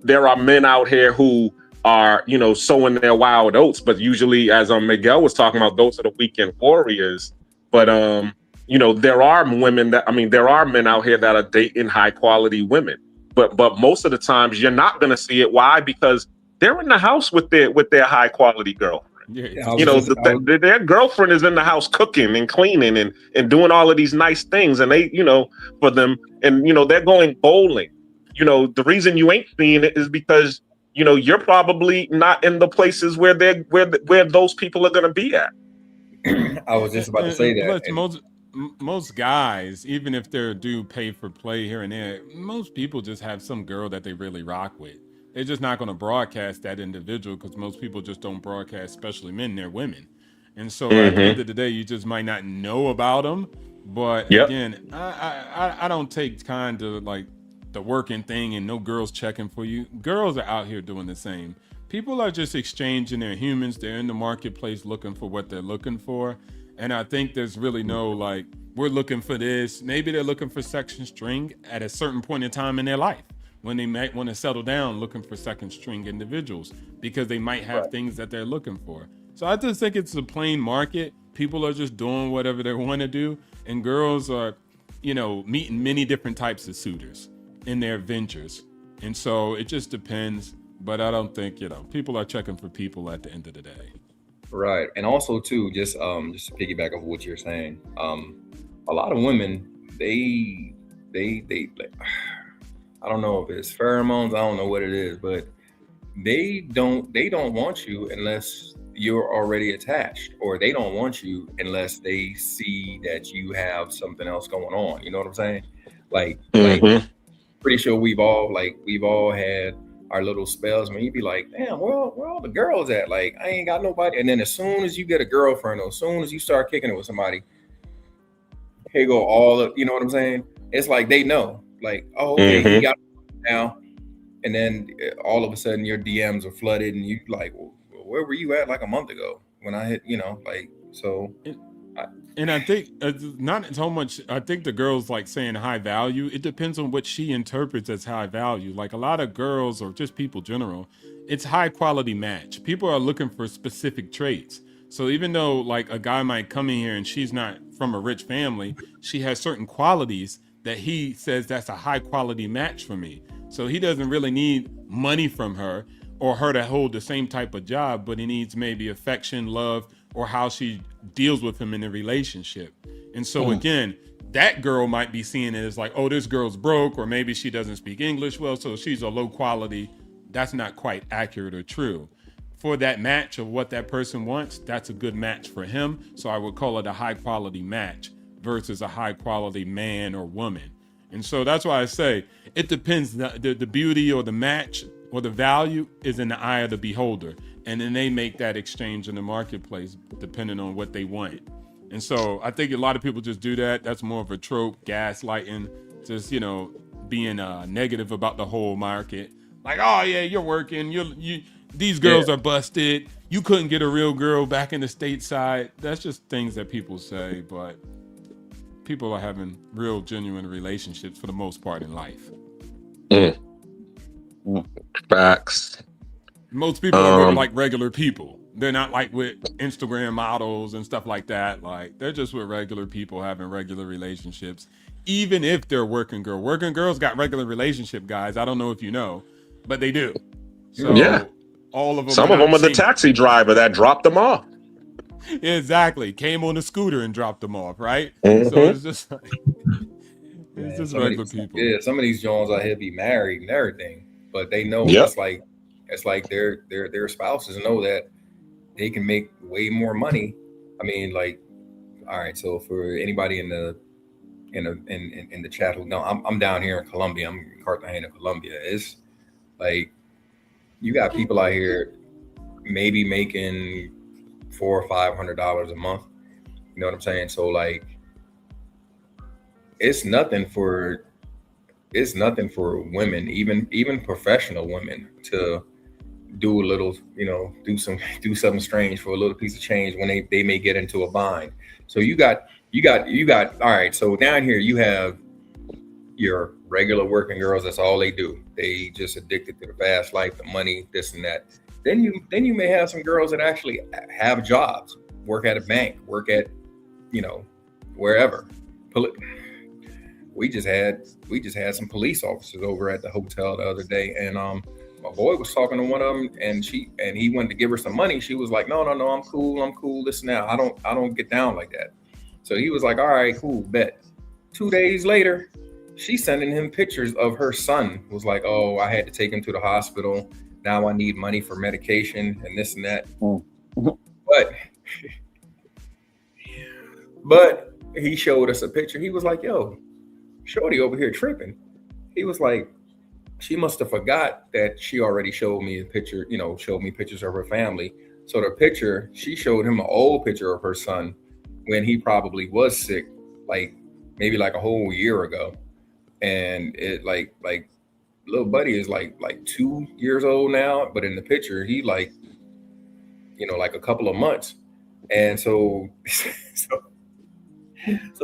Speaker 1: there are men out here who are, sowing their wild oats, but usually, as Miguel was talking about, those are the weekend warriors. But, there are there are men out here that are dating high quality women, but most of the times you're not going to see it. Why? Because they're in the house with their high quality girlfriend. Their girlfriend is in the house cooking and cleaning and doing all of these nice things, and they, for them, and they're going bowling. The reason you ain't seeing it is because you're probably not in the places where those people are going to be at.
Speaker 7: I was just about to say that.
Speaker 8: Plus, most guys, even if they do pay for play here and there, most people just have some girl that they really rock with. They're just not going to broadcast that individual because most people just don't broadcast, especially men, they're women. And so at the end of the day, you just might not know about them. But again, I don't take kind of like the working thing and no girls checking for you. Girls are out here doing the same. People are just exchanging their humans. They're in the marketplace looking for what they're looking for. And I think there's really no like, we're looking for this. Maybe they're looking for second string at a certain point in time in their life when they might want to settle down looking for second string individuals because they might have things that they're looking for. So I just think it's a plain market. People are just doing whatever they want to do. And girls are, meeting many different types of suitors in their ventures. And so it just depends. But I don't think, people are checking for people at the end of the day.
Speaker 7: Right. And also too, just to piggyback off what you're saying, a lot of women, they like, I don't know if it's pheromones, I don't know what it is, but they don't want you unless you're already attached, or they don't want you unless they see that you have something else going on. You know what I'm saying? Like pretty sure we've all had our little spells when you'd be like, damn, where all the girls at? Like, I ain't got nobody. And then as soon as you get a girlfriend, or as soon as you start kicking it with somebody, here go all the, you know what I'm saying? It's like they know, like, oh, okay, you got it now. And then all of a sudden your DMs are flooded and you like, well, where were you at like a month ago when I hit, so.
Speaker 8: And I think not so much, I think the girls like saying high value, it depends on what she interprets as high value. Like a lot of girls or just people general, it's high quality match. People are looking for specific traits. So even though like a guy might come in here and she's not from a rich family, she has certain qualities that he says that's a high quality match for me. So he doesn't really need money from her or her to hold the same type of job, but he needs maybe affection, love, or how she deals with him in a relationship. And so again, that girl might be seeing it as like, oh, this girl's broke, or maybe she doesn't speak English well, so she's a low quality. That's not quite accurate or true. For that match of what that person wants, that's a good match for him. So I would call it a high quality match versus a high quality man or woman. And so that's why I say it depends. The beauty or the match or the value is in the eye of the beholder. And then they make that exchange in the marketplace depending on what they want. And so I think a lot of people just do that. That's more of a trope, gaslighting, just, being negative about the whole market. Like, oh yeah, you're working. These girls are busted. You couldn't get a real girl back in the stateside. That's just things that people say, but people are having real, genuine relationships for the most part in life.
Speaker 1: Facts.
Speaker 8: Most people are with like regular people. They're not like with Instagram models and stuff like that. Like they're just with regular people having regular relationships, even if they're working girl. Working girls got regular relationship guys. I don't know if you know, but they do. So all of them.
Speaker 1: Some of them are the taxi driver that dropped them off.
Speaker 8: Exactly. Came on a scooter and dropped them off, right? So it's just like, it's just regular people.
Speaker 7: Yeah, some of these Jones out here be married and everything, but they know it's like their spouses know that they can make way more money. I mean, like, all right. So for anybody in the chat who know, I'm down here in Colombia. I'm in Cartagena, Colombia. It's like you got people out here maybe making $400 or $500 a month. You know what I'm saying? So like, it's nothing for women, even professional women, to do a little, do something strange for a little piece of change when they may get into a bind. So you got all right. So down here you have your regular working girls. That's all they do. They just addicted to the fast life, the money, this and that. Then you may have some girls that actually have jobs, work at a bank, work at, wherever. We just had some police officers over at the hotel the other day, and my boy was talking to one of them, and he went to give her some money. She was like, no, I'm cool, this and that. I don't get down like that. So he was like, all right, cool, bet. 2 days later, she's sending him pictures of her son. Was like, oh, I had to take him to the hospital. Now I need money for medication and this and that. But he showed us a picture. He was like, yo, shorty over here tripping. He was like, she must have forgot that she already showed me a picture, showed me pictures of her family. So the picture, she showed him an old picture of her son when he probably was sick, like maybe like a whole year ago. And it like little buddy is like 2 years old now, but in the picture he like a couple of months. And so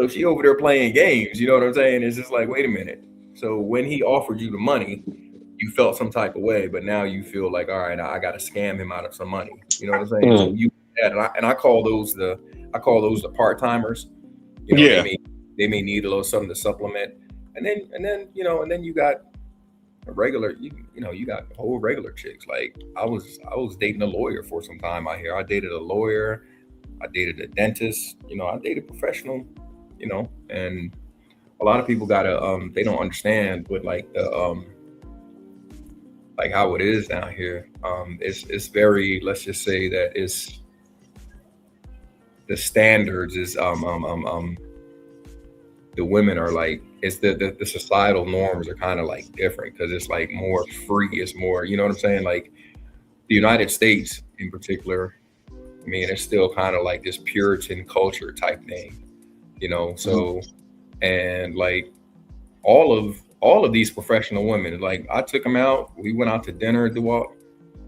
Speaker 7: she over there playing games, you know what I'm saying? It's just like, wait a minute. So when he offered you the money, you felt some type of way, but now you feel like, all right, I got to scam him out of some money. You know what I'm saying? So I call those the part-timers. They may need a little something to supplement. And then you got a regular, you got whole regular chicks. Like I was dating a lawyer for some time out here. I dated a lawyer, I dated a dentist, I dated professional, and a lot of people gotta they don't understand what like the like how it is down here. It's very, let's just say that it's the standards is the women are like, it's the societal norms are kind of like different because it's like more free. It's more, you know what I'm saying? Like the United States in particular, I mean, it's still kind of like this Puritan culture type thing, So, and like all of these professional women, like I took them out. We went out to dinner at the walk,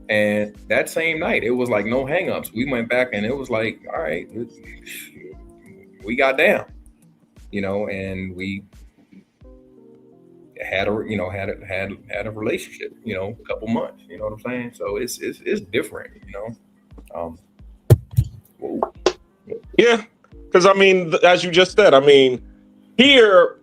Speaker 7: and that same night it was like no hangups. We went back and it was like, all right, we got down. And we had a relationship, a couple months, you know what I'm saying? So it's different,
Speaker 1: Yeah, because I mean, as you just said, I mean, here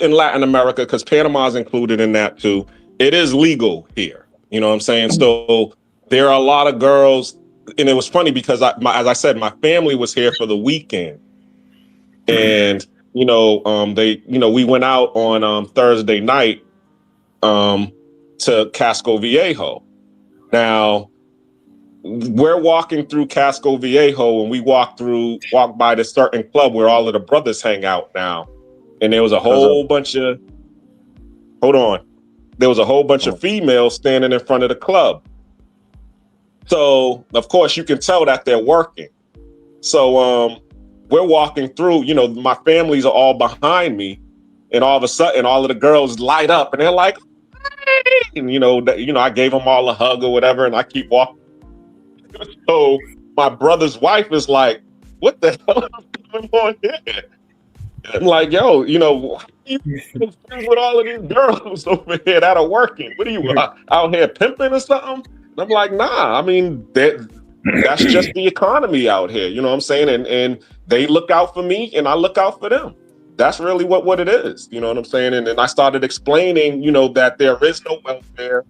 Speaker 1: in Latin America, because Panama is included in that too, it is legal here. You know what I'm saying? So there are a lot of girls, and it was funny because as I said, my family was here for the weekend. And we went out on Thursday night to Casco Viejo. Now we're walking through Casco Viejo, and we walk by this certain club where all of the brothers hang out now. And there was a whole bunch of females standing in front of the club. So of course you can tell that they're working. So we're walking through, my families are all behind me, and all of a sudden, all of the girls light up, and they're like, hey! And I gave them all a hug or whatever, and I keep walking. So my brother's wife is like, "What the hell is going on here?" I'm like, "Yo, what are you with all of these girls over here that are working? What are you out here pimping or something?" And I'm like, "Nah, I mean that's just the economy out here, you know what I'm saying? And they look out for me and I look out for them. That's really what it is, you know what I'm saying?" And then I started explaining, that there is no welfare,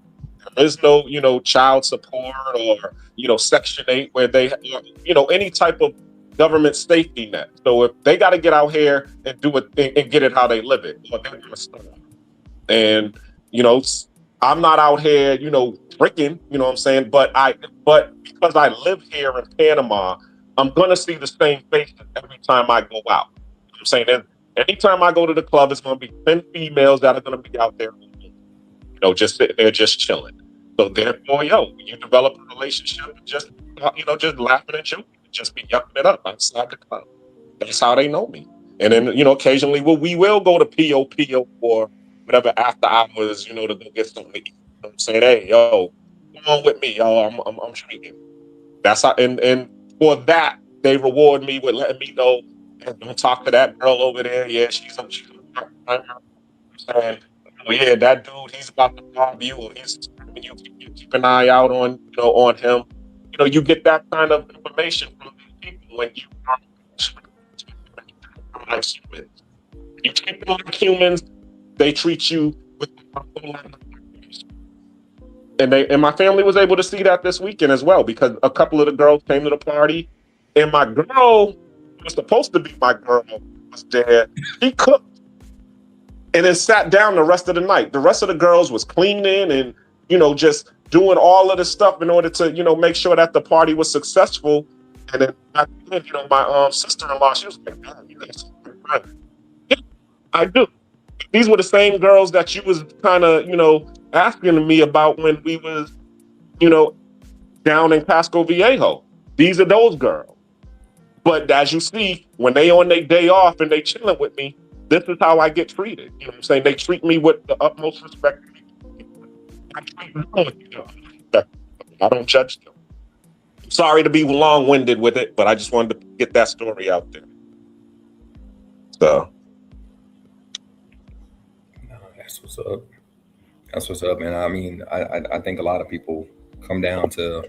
Speaker 1: there is no, child support or, Section 8 where they, any type of government safety net. So if they got to get out here and do it and get it how they live it, or they're gonna start. And, I'm not out here, freaking, you know what I'm saying? But because I live here in Panama, I'm gonna see the same faces every time I go out. You know what I'm saying? And anytime I go to the club, it's gonna be 10 females that are gonna be out there, just sitting there, just chilling. So therefore, you develop a relationship and just just laughing and joking, just be yucking it up outside the club. That's how they know me. And then occasionally, we will go to POP or whatever after hours, to go get something to eat. I'm saying, hey, yo, come on with me, yo. I'm treating. That's how, and for that they reward me with letting me know, "Hey, don't talk to that girl over there. Yeah, she's a saying, oh yeah, that dude, he's about to rob you, or he's scamming you. Keep an eye out on on him. You get that kind of information from these people when you are like humans. You treat them like humans, they treat you with and my family was able to see that this weekend as well, because a couple of the girls came to the party, and my girl, who was supposed to be my girl, was there. She cooked and then sat down the rest of the night. The rest of the girls was cleaning and just doing all of the stuff in order to make sure that the party was successful. And then my sister-in-law, she was like, "God, you guys are fun." Yeah, I do. These were the same girls that you was kind of asking me about when we was down in Casco Viejo. These are those girls. But as you see, when they on their day off and they chilling with me, this is how I get treated. You know what I'm saying? They treat me with the utmost respect. I treat them with respect. I don't judge them. Sorry to be long-winded with it, but I just wanted to get that story out there. So
Speaker 7: that's what's up. That's what's up, man. I mean, I think a lot of people come down to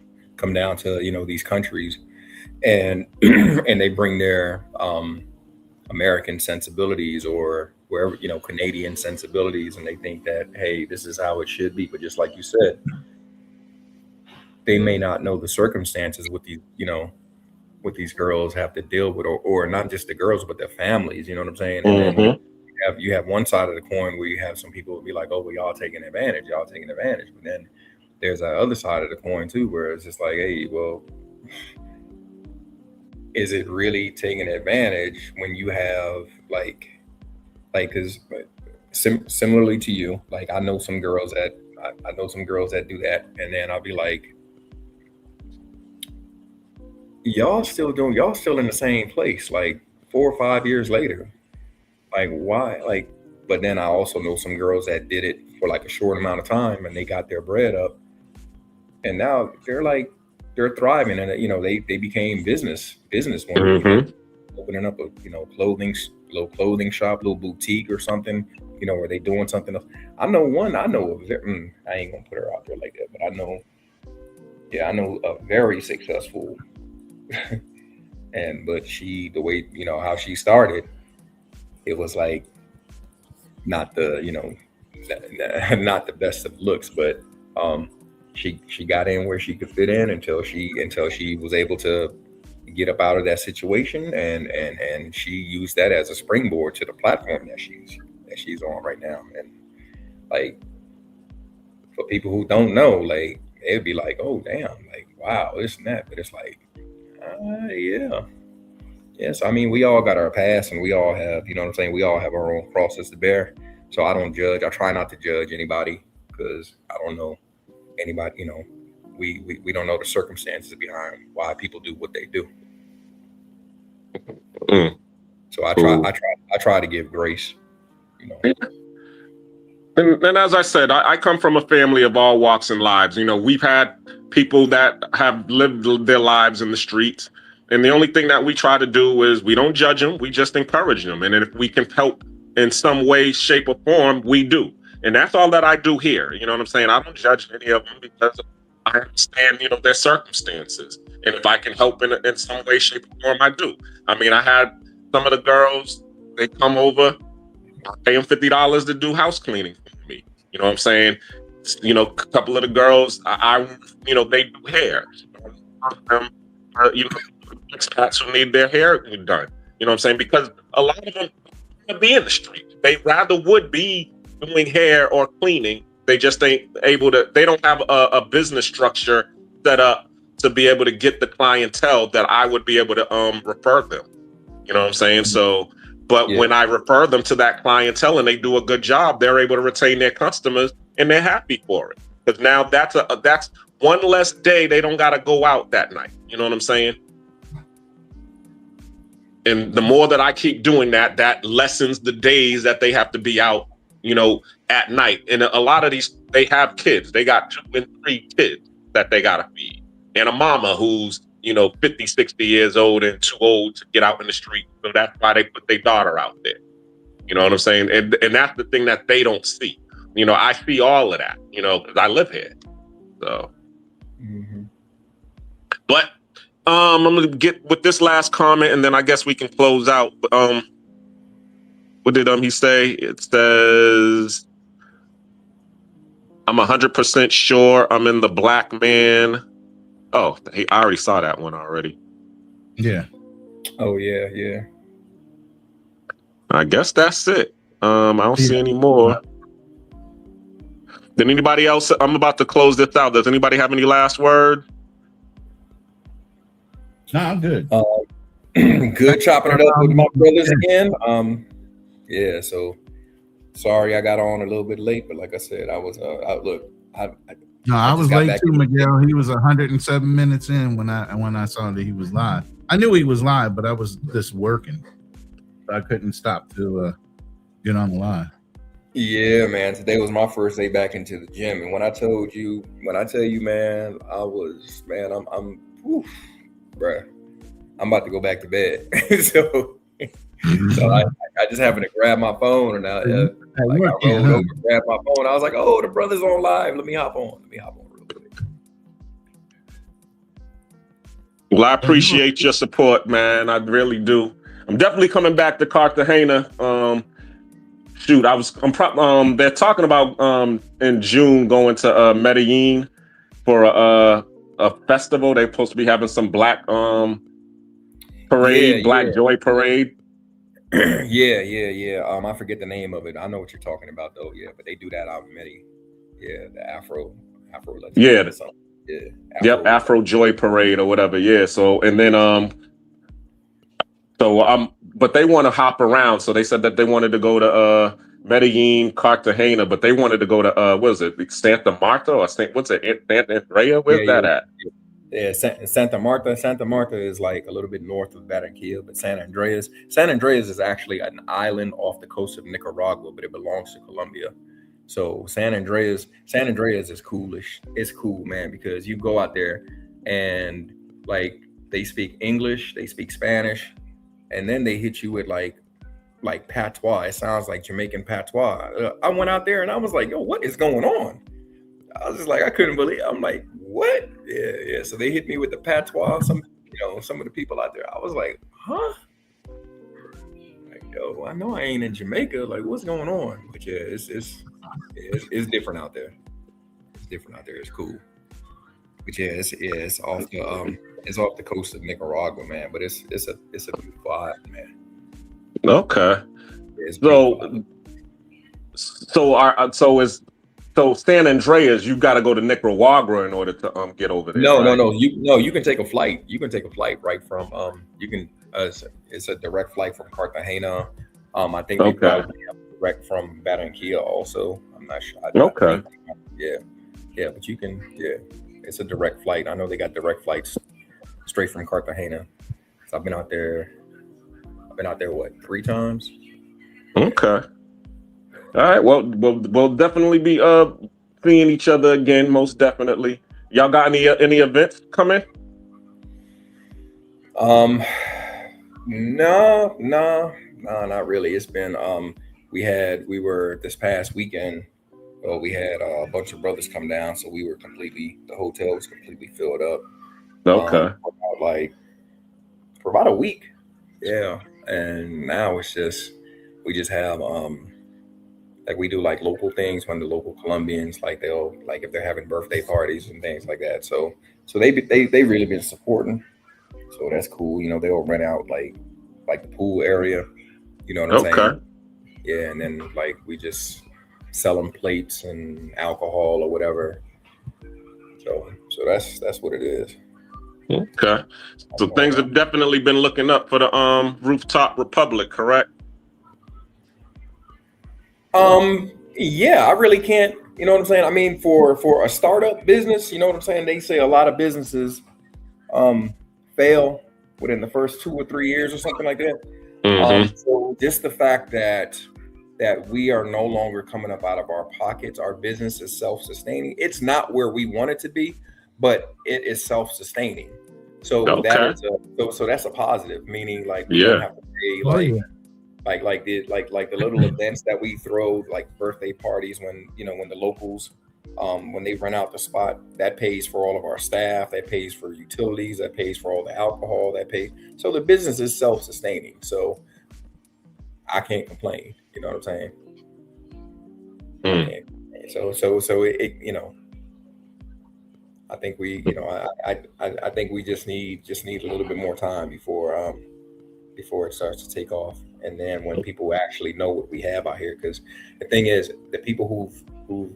Speaker 7: these countries, and and they bring their American sensibilities or wherever Canadian sensibilities, and they think that, hey, this is how it should be. But just like you said, they may not know the circumstances with these what these girls have to deal with, or not just the girls, but their families. You know what I'm saying? And then you have one side of the coin where you have some people be like, oh, well, y'all taking advantage. But then there's that other side of the coin too, where it's just like, hey, well, is it really taking advantage when you have because similarly to you, like I know some girls that do that, and then I'll be like, y'all still in the same place, like 4 or 5 years later. Like, why? Like, but then I also know some girls that did it for like a short amount of time and they got their bread up, and now they're thriving, and they became business women, opening up a little clothing shop, little boutique or something, where they doing something else. I know I ain't gonna put her out there like that, but I know a very successful but she, the way how she started, it was like not the not the best of looks, but she got in where she could fit in until she was able to get up out of that situation, and she used that as a springboard to the platform that she's on right now. And like, for people who don't know, like, it'd be like, oh damn, like, wow, this and that, but it's like, yes, I mean, we all got our past, and we all have, we all have our own crosses to bear. So I don't judge. I try not to judge anybody, because I don't know anybody. We don't know the circumstances behind why people do what they do. So I try to give grace.
Speaker 1: And as I said, I come from a family of all walks and lives. We've had people that have lived their lives in the streets, and the only thing that we try to do is we don't judge them, we just encourage them. And if we can help in some way, shape, or form, we do. And that's all that I do here. You know what I'm saying? I don't judge any of them, because I understand, their circumstances. And if I can help in some way, shape, or form, I do. I mean, I had some of the girls, they come over, I pay them $50 to do house cleaning for me. You know what I'm saying? A couple of the girls, they do hair. Expats who need their hair done. You know what I'm saying? Because a lot of them want to be in the street. They rather would be doing hair or cleaning. They just ain't able to. They don't have a business structure set up to be able to get the clientele that I would be able to refer them. You know what I'm saying? So, but when I refer them to that clientele and they do a good job, they're able to retain their customers, and they're happy for it. because now that's one less day they don't got to go out that night. You know what I'm saying? And the more that I keep doing that, that lessens the days that they have to be out, you know, at night. And a lot of these, they have kids. They got 2 and 3 kids that they got to feed. And a mama who's, you know, 50, 60 years old and too old to get out in the street. So that's why they put their daughter out there. You know what I'm saying? And that's the thing that they don't see. You know, I see all of that, you know, because I live here. So, but I'm going to get with this last comment and then I guess we can close out. What did he say? It says, I'm 100% sure I'm in the black man. Oh, I already saw that one already.
Speaker 2: Yeah.
Speaker 7: Oh, yeah.
Speaker 1: I guess that's it. I don't see any more. Did anybody else? I'm about to close this out. Does anybody have any last word?
Speaker 2: No, I'm good.
Speaker 7: Good chopping it up with my brothers again. Yeah, so sorry I got on a little bit late, but like I said, I was I
Speaker 2: was late too, Miguel. He was 107 minutes in when I saw that he was live. I knew he was live, but I was just working. So I couldn't stop to get on the line.
Speaker 7: Yeah, man. Today was my first day back into the gym, and when I tell you, man, I'm bruh, I'm about to go back to bed. so I just happened to grab my phone, and I rolled over, grabbed my phone. I was like, oh, the brother's on live. Let me hop on real quick.
Speaker 1: Well, I appreciate your support, man. I really do. I'm definitely coming back to Cartagena. They're talking about in June going to Medellin for a festival. They're supposed to be having some black parade, Black Joy parade.
Speaker 7: Yeah. I forget the name of it. I know what you're talking about though. Yeah, but they do that out in Medellin. Yeah, the Afro.
Speaker 1: Yeah. Afro Joy parade or whatever. Yeah. So and then but they want to hop around. So they said that they wanted to go to Medellin, Cartagena, but they wanted to go to what is it, Santa Marta or what's it, Santa Andrea? Where's that at?
Speaker 7: Yeah, Santa Marta. Santa Marta is like a little bit north of Barranquilla, but San Andreas is actually an island off the coast of Nicaragua, but it belongs to Colombia. So San Andreas is coolish. It's cool, man, because you go out there and like they speak English, they speak Spanish, and then they hit you with like patois. It sounds like Jamaican patois. I went out there and I was like, yo, what is going on? I was just like, I couldn't believe it. I'm like, what? Yeah. So they hit me with the patois. Some of the people out there, I was like, huh? Like, yo, I know I ain't in Jamaica. Like, what's going on? But yeah, it's different out there. It's different out there. It's cool. But yeah, it's off the coast of Nicaragua, man. But it's a beautiful vibe, man.
Speaker 1: Okay. So San Andreas, you got to go to Nicaragua in order to get over there.
Speaker 7: No. You can take a flight. You can take a flight right from it's a direct flight from Cartagena. I think they probably have direct from Barranquilla also. I'm not sure. Yeah, but you can. Yeah, it's a direct flight. I know they got direct flights straight from Cartagena. So I've been out there. What, 3 times?
Speaker 1: Okay. All right. Well, we'll definitely be seeing each other again. Most definitely. Y'all got any events coming?
Speaker 7: No, not really. It's been we were this past weekend. Well, we had a bunch of brothers come down, so the hotel was completely filled up.
Speaker 1: Okay.
Speaker 7: For about a week. Yeah. And now it's we just have we do like local things when the local Colombians, like they'll, like if they're having birthday parties and things like that. So they really been supporting. So that's cool. You know, they'll rent out like the pool area. You know what I'm saying? Yeah, and then like we just sell them plates and alcohol or whatever. So that's what it is.
Speaker 1: Okay. So things have definitely been looking up for the Rooftop Republic, correct?
Speaker 7: Yeah, I really can't You know what I'm saying? I mean, for a startup business, you know what I'm saying? They say a lot of businesses fail within the first 2 or 3 years or something like that. So just the fact that we are no longer coming up out of our pockets, our business is self-sustaining. It's not where we want it to be, but it is self-sustaining. So that is so that's a positive, meaning like we don't have to pay like the little events that we throw, like birthday parties, when the locals when they rent out the spot, that pays for all of our staff, that pays for utilities, that pays for all the alcohol, that pays. So the business is self-sustaining. So I can't complain. You know what I'm saying? So it I think we I think we just need a little bit more time before it starts to take off, and then when people actually know what we have out here. Because the thing is, the people who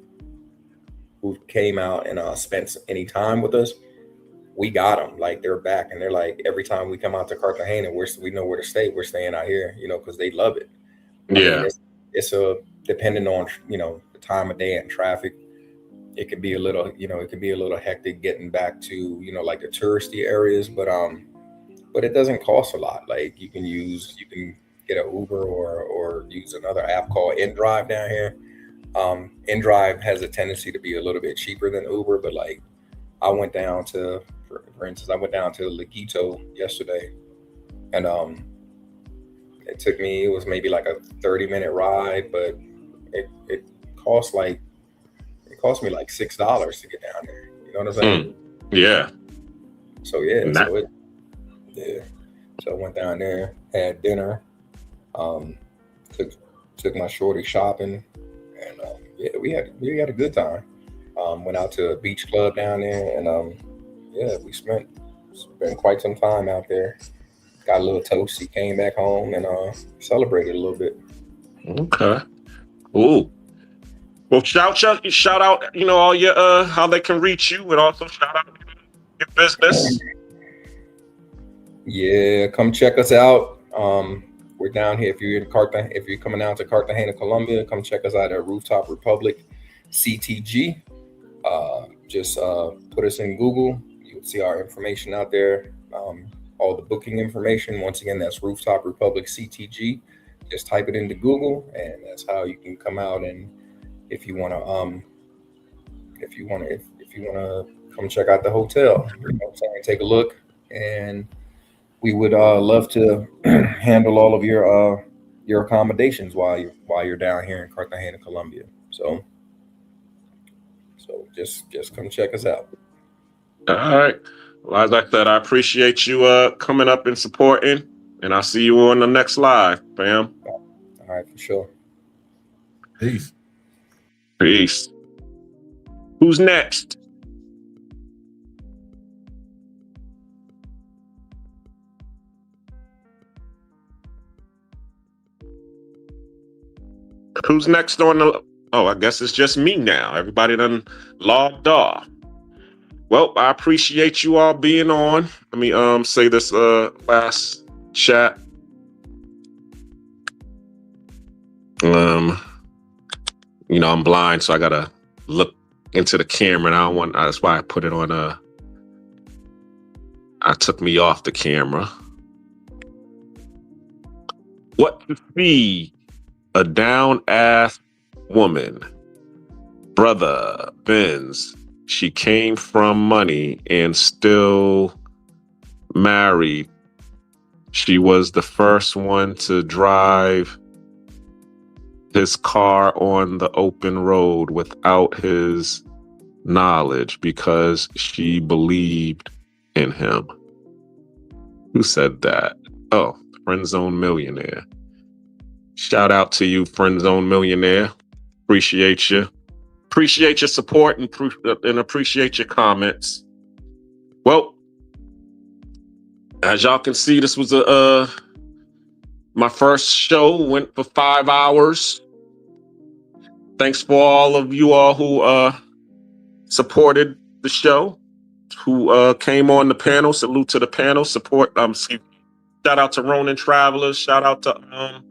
Speaker 7: came out and spent any time with us, we got them. Like, they're back, and they're like, every time we come out to Cartagena, we know where to stay. We're staying out here, because they love it. I mean, it's depending on the time of day and traffic. It could be a little hectic getting back to like the touristy areas, but it doesn't cost a lot. Like, you can get an Uber or use another app called InDrive down here. InDrive has a tendency to be a little bit cheaper than Uber, but like, I went down to, for instance, Laguito yesterday, and it was maybe like a 30-minute ride, but it cost me like $6 to get down there. You know what I'm saying?
Speaker 1: Yeah.
Speaker 7: So so I went down there, had dinner, took my shorty shopping, and we had a good time. Went out to a beach club down there, and we spent quite some time out there. Got a little toasty, came back home, and celebrated a little bit.
Speaker 1: Okay. Ooh. Well, shout out, all your how they can reach you, and also shout out your business.
Speaker 7: Yeah, come check us out. We're down here. If you're coming down to Cartagena, Colombia, come check us out at Rooftop Republic CTG. Just put us in Google. You'll see our information out there. All the booking information. Once again, that's Rooftop Republic CTG. Just type it into Google, and that's how you can come out. And if you want to come check out the hotel, take a look, and we would love to handle all of your accommodations while you're down here in Cartagena, Colombia. So just come check us out.
Speaker 1: All right. Well, as I said, I appreciate you coming up and supporting, and I'll see you on the next live, fam.
Speaker 7: All right, for sure.
Speaker 2: Peace.
Speaker 1: Peace. Who's next? Who's next on the... Oh, I guess it's just me now. Everybody done logged off. Well, I appreciate you all being on. Let me say this last chat. I'm blind, so I gotta look into the camera, and that's why I put it on I took me off the camera. What to feed a down-ass woman? Brother Benz, she came from money and still married. She was the first one to drive his car on the open road without his knowledge because she believed in him. Who said that? Oh, Friend Zone Millionaire. Shout out to you, Friend Zone Millionaire. Appreciate you. Appreciate your support and appreciate your comments. Well, as y'all can see, this was my first show. Went for 5 hours. Thanks for all of you all who supported the show, who came on the panel. Salute to the panel. Shout out to Ronin Travelers. Shout out to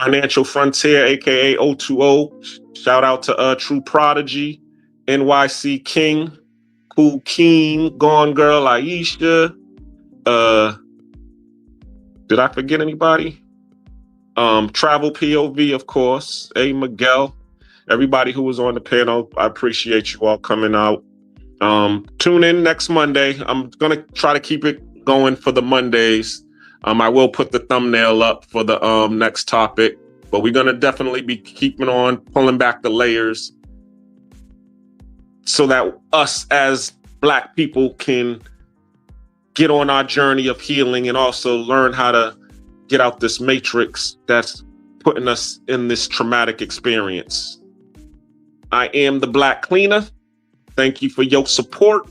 Speaker 1: Financial Frontier, aka O2O. Shout out to True Prodigy, NYC King, Cool Keen, Gone Girl Aisha. Did I forget anybody? Travel POV, of course. A Miguel. Everybody who was on the panel, I appreciate you all coming out. Tune in next Monday. I'm gonna try to keep it going for the Mondays. I will put the thumbnail up for the next topic, but we're gonna definitely be keeping on pulling back the layers so that us as Black people can get on our journey of healing and also learn how to get out this matrix that's putting us in this traumatic experience. I am the Black Cleaner. Thank you for your support,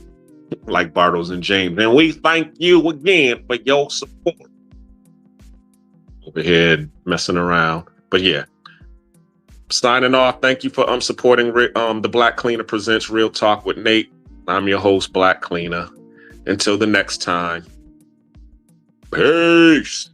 Speaker 1: like Bartles and James. And we thank you again for your support. Over here messing around. But yeah, signing off. Thank you for supporting the Black Cleaner Presents Real Talk with Nate. I'm your host, Black Cleaner. Until the next time. Peace.